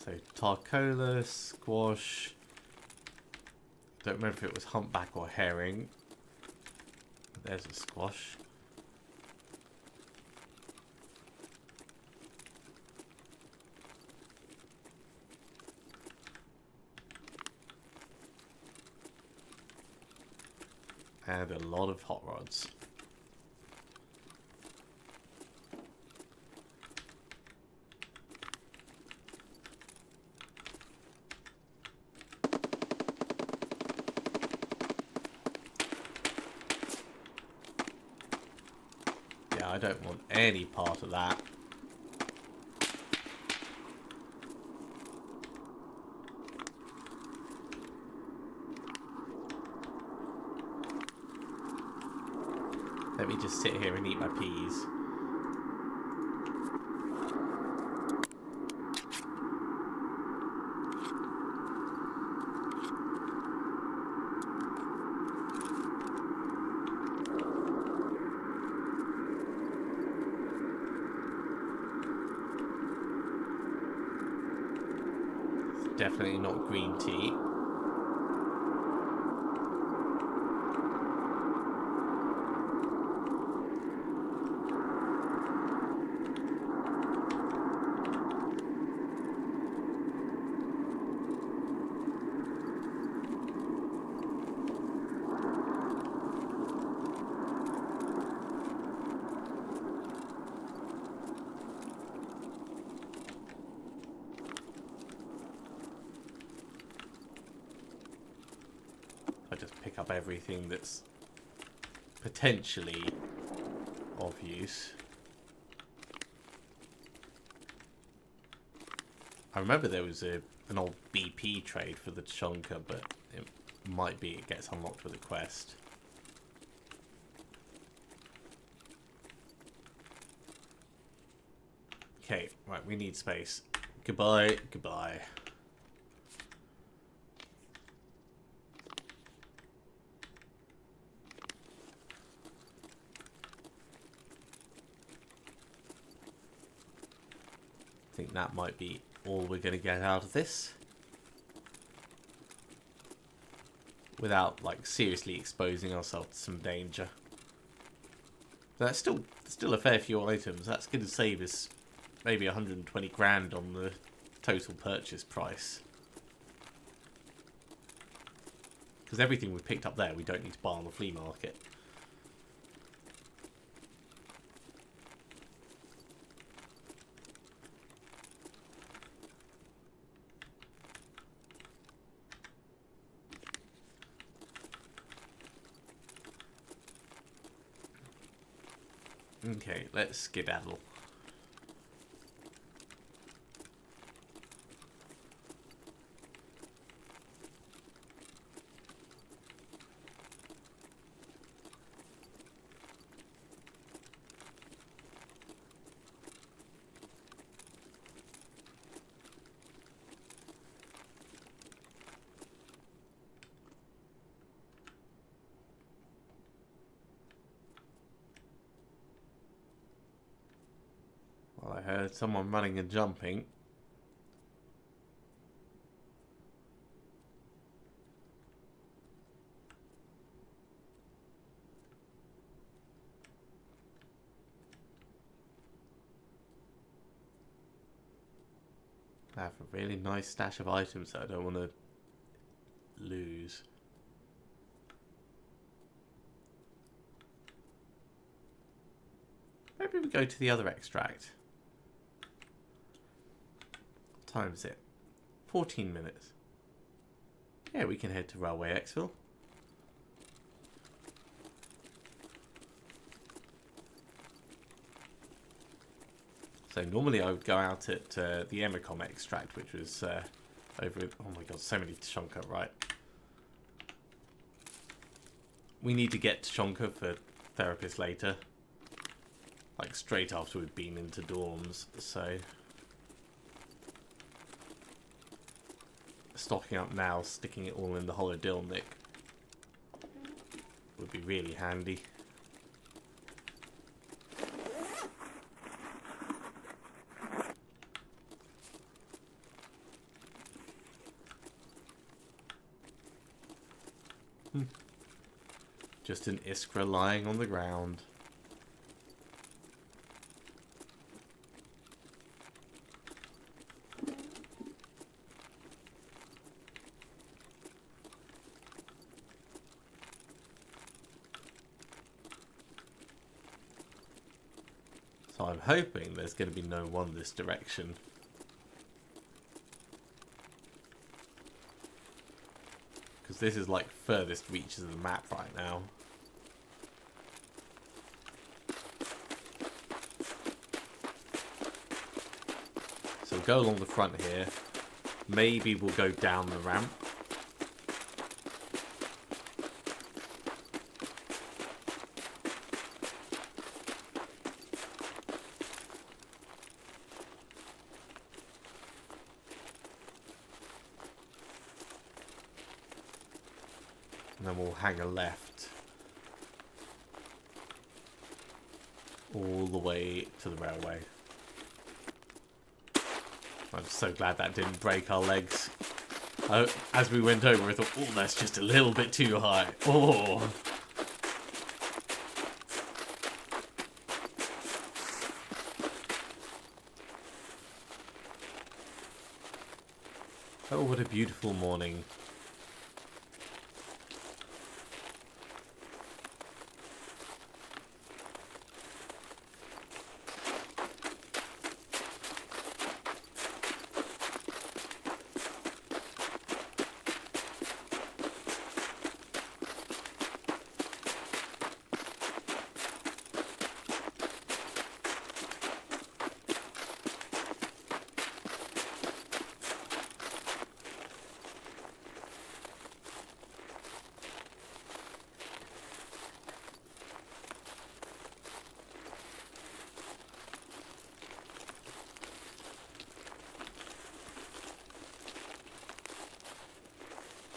So, Tarkola, squash. Don't remember if it was humpback or herring. There's a squash. And a lot of hot rods. I don't want any part of that. Let me just sit here and eat my peas. Definitely not green tea. I just pick up everything that's potentially of use. I remember there was an old BP trade for the Chonka, but it might be it gets unlocked with a quest. Okay, right, we need space. Goodbye, goodbye. I think that might be all we're going to get out of this. Without, like, seriously exposing ourselves to some danger. That's still a fair few items. That's going to save us maybe 120 grand on the total purchase price. Because everything we've picked up there, we don't need to buy on the flea market. Okay, let's skedaddle. Well, I heard someone running and jumping. I have a really nice stash of items that I don't want to lose. Maybe we go to the other extract. What time is it? 14 minutes. Yeah, we can head to Railway Exville. So normally I would go out at the Emicom extract, which was over... Oh my god, so many Tshonka, right. We need to get Tshonka for therapist later. Like straight after we've been into dorms, so... Stocking up now, sticking it all in the Holodilnick would be really handy. Just an Iskra lying on the ground. So I'm hoping there's going to be no one this direction. Because this is like furthest reaches of the map right now. So we'll go along the front here. Maybe we'll go down the ramp. And then we'll hang a left all the way to the railway. I'm so glad that didn't break our legs. As we went over, I thought, oh, that's just a little bit too high. Oh. Oh, what a beautiful morning.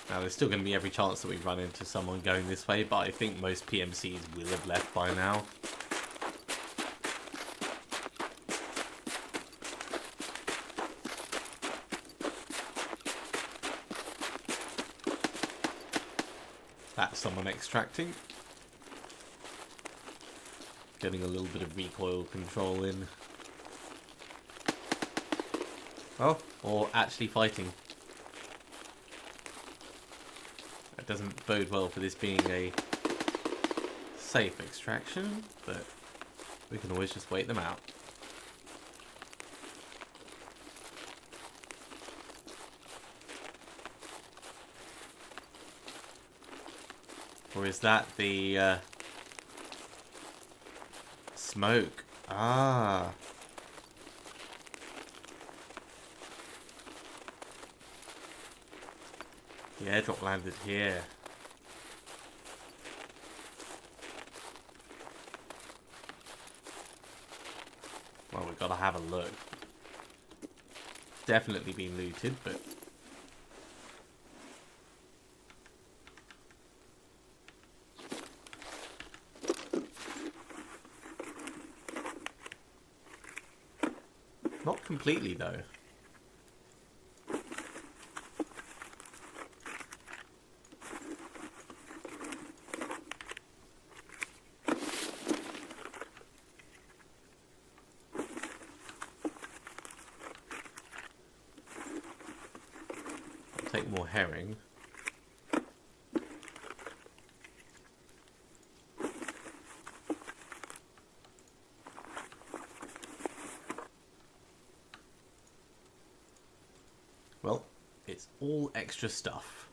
Now, there's still going to be every chance that we run into someone going this way, but I think most PMCs will have left by now. That's someone extracting. Getting a little bit of recoil control in. Oh, or actually fighting. That doesn't bode well for this being a safe extraction, but we can always just wait them out. Or is that the smoke? Ah. The airdrop landed here. Well, we've got to have a look. Definitely been looted, but... not completely, though. I'll take more herring. Well, it's all extra stuff.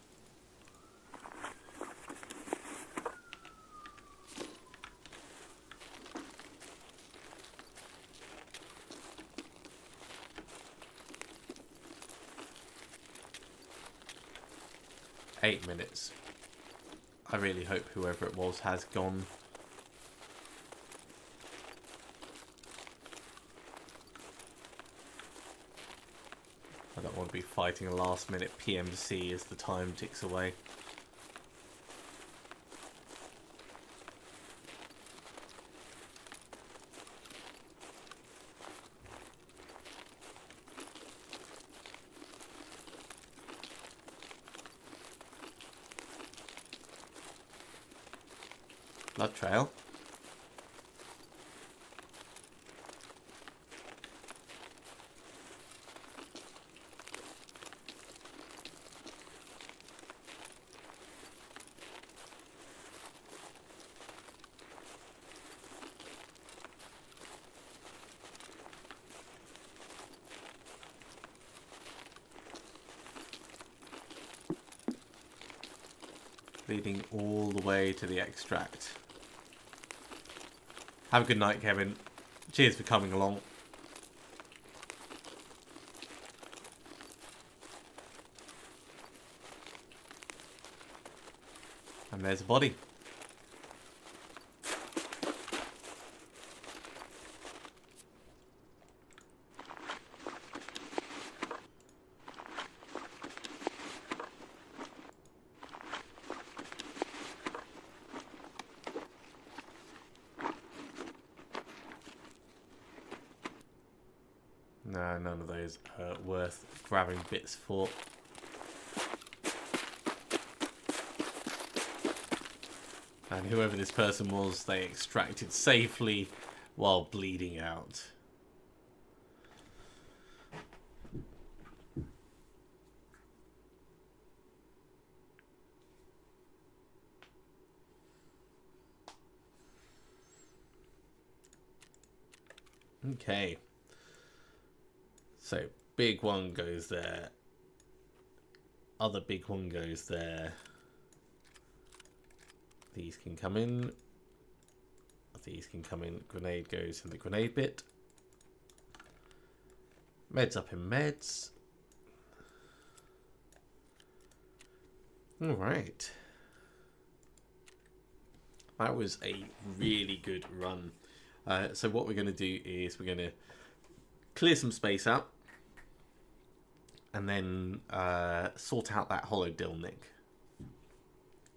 Eight minutes. I really hope whoever it was has gone. I don't want to be fighting a last minute PMC as the time ticks away. Blood trail. Leading all the way to the extract. Have a good night, Kevin. Cheers for coming along. And there's a body. No, none of those are worth grabbing bits for. And whoever this person was, they extracted safely while bleeding out. Okay. So, big one goes there. Other big one goes there. These can come in. These can come in. Grenade goes in the grenade bit. Meds up in meds. Alright. That was a really good run. So what we're going to do is we're going to clear some space out. And then sort out that hollow dill nick.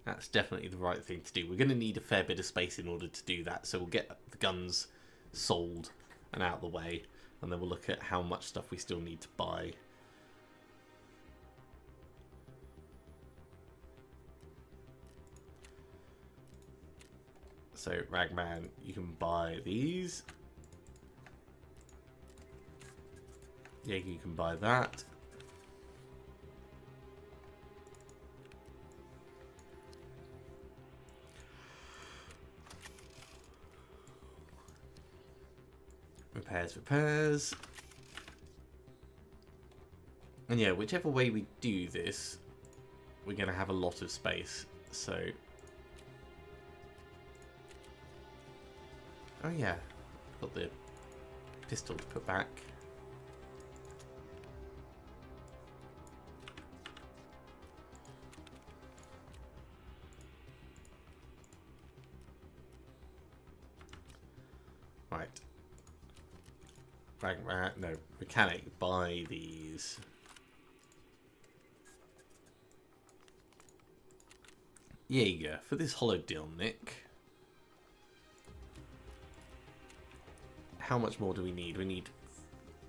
That's definitely the right thing to do. We're going to need a fair bit of space in order to do that. So we'll get the guns sold and out of the way. And then we'll look at how much stuff we still need to buy. So, Ragman, you can buy these. Yeah, you can buy that. Repairs. And yeah, whichever way we do this, we're going to have a lot of space. So... Oh yeah, got the pistol to put back. Right. No, mechanic, buy these. Jaeger, for this hollow deal, Nick. How much more do we need? We need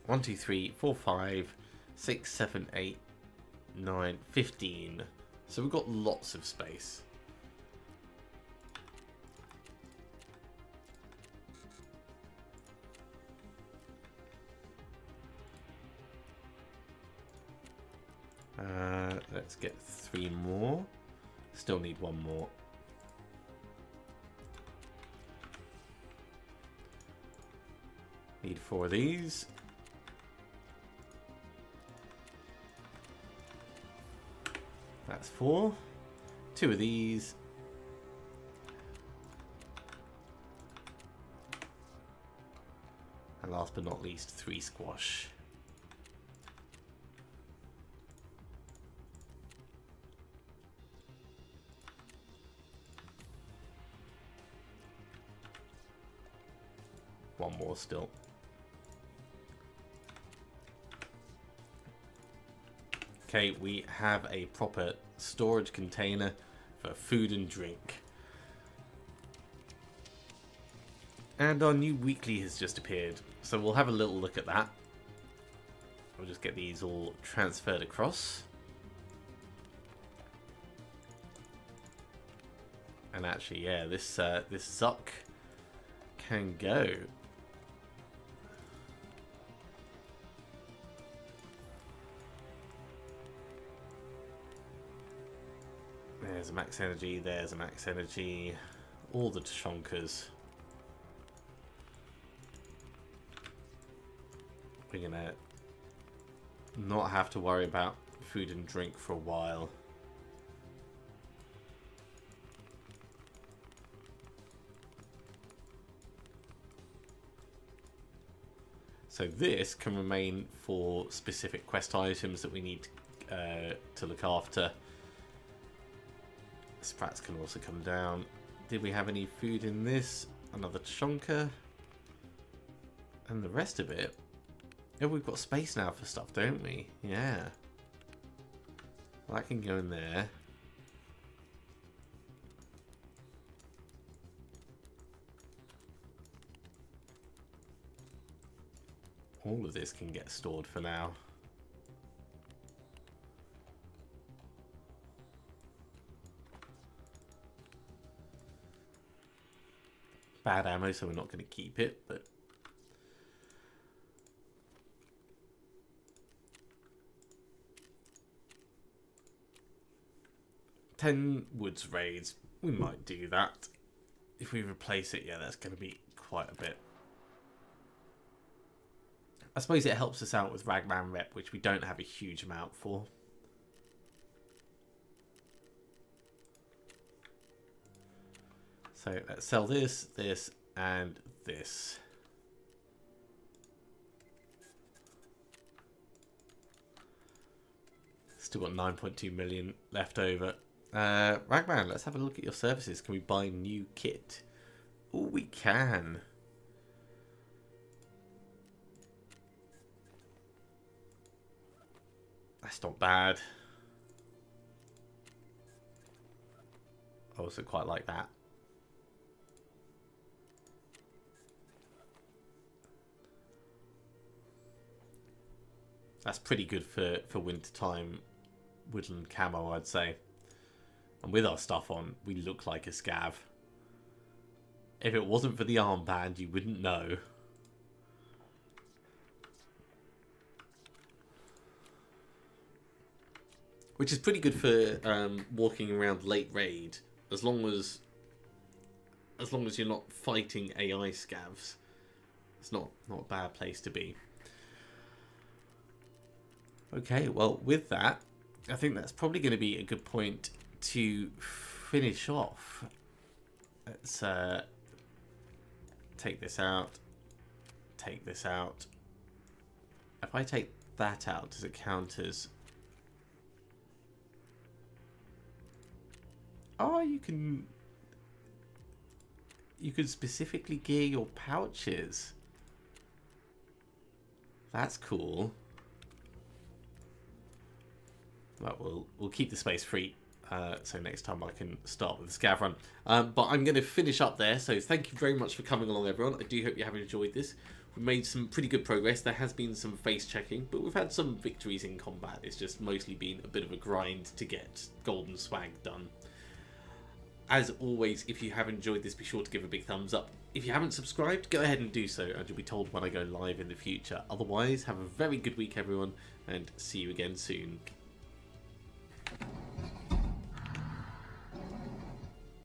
1, 2, 3, 4, 5, 6, 7, 8, 9, 15. So we've got lots of space. Let's get 3 more. Still need 1 more. Need 4 of these. That's 4. 2 of these. And last but not least, 3 squash. One more still. Okay, we have a proper storage container for food and drink. And our new weekly has just appeared, so we'll have a little look at that. We'll just get these all transferred across. And actually, yeah, this Zuck can go. There's a max energy, there's a max energy. All the Tshonkas. We're gonna not have to worry about food and drink for a while. So this can remain for specific quest items that we need to look after. Sprats can also come down. Did we have any food in this? Another Tshonka. And the rest of it. Oh, we've got space now for stuff, don't we? Yeah. Well, that can go in there. All of this can get stored for now. Bad ammo, so we're not going to keep it, but... $10 woods raids. We might do that. If we replace it, yeah, that's going to be quite a bit. I suppose it helps us out with Ragman rep, which we don't have a huge amount for. So let's sell this, this, and this. Still got 9.2 million left over. Ragman, let's have a look at your services. Can we buy new kit? Oh, we can. That's not bad. I also quite like that. That's pretty good for wintertime woodland camo, I'd say. And with our stuff on, we look like a scav. If it wasn't for the armband, you wouldn't know. Which is pretty good for walking around late raid, as long as you're not fighting AI scavs. It's not a bad place to be. Okay, well, with that, I think that's probably going to be a good point to finish off. Let's take this out. Take this out. If I take that out, does it count as... Oh, you can specifically gear your pouches. That's cool. Well, we'll keep the space free, so next time I can start with the scav run. But I'm going to finish up there, so thank you very much for coming along, everyone. I do hope you have enjoyed this. We've made some pretty good progress. There has been some face checking, but we've had some victories in combat. It's just mostly been a bit of a grind to get golden swag done. As always, if you have enjoyed this, be sure to give a big thumbs up. If you haven't subscribed, go ahead and do so, and you'll be told when I go live in the future. Otherwise, have a very good week, everyone, and see you again soon.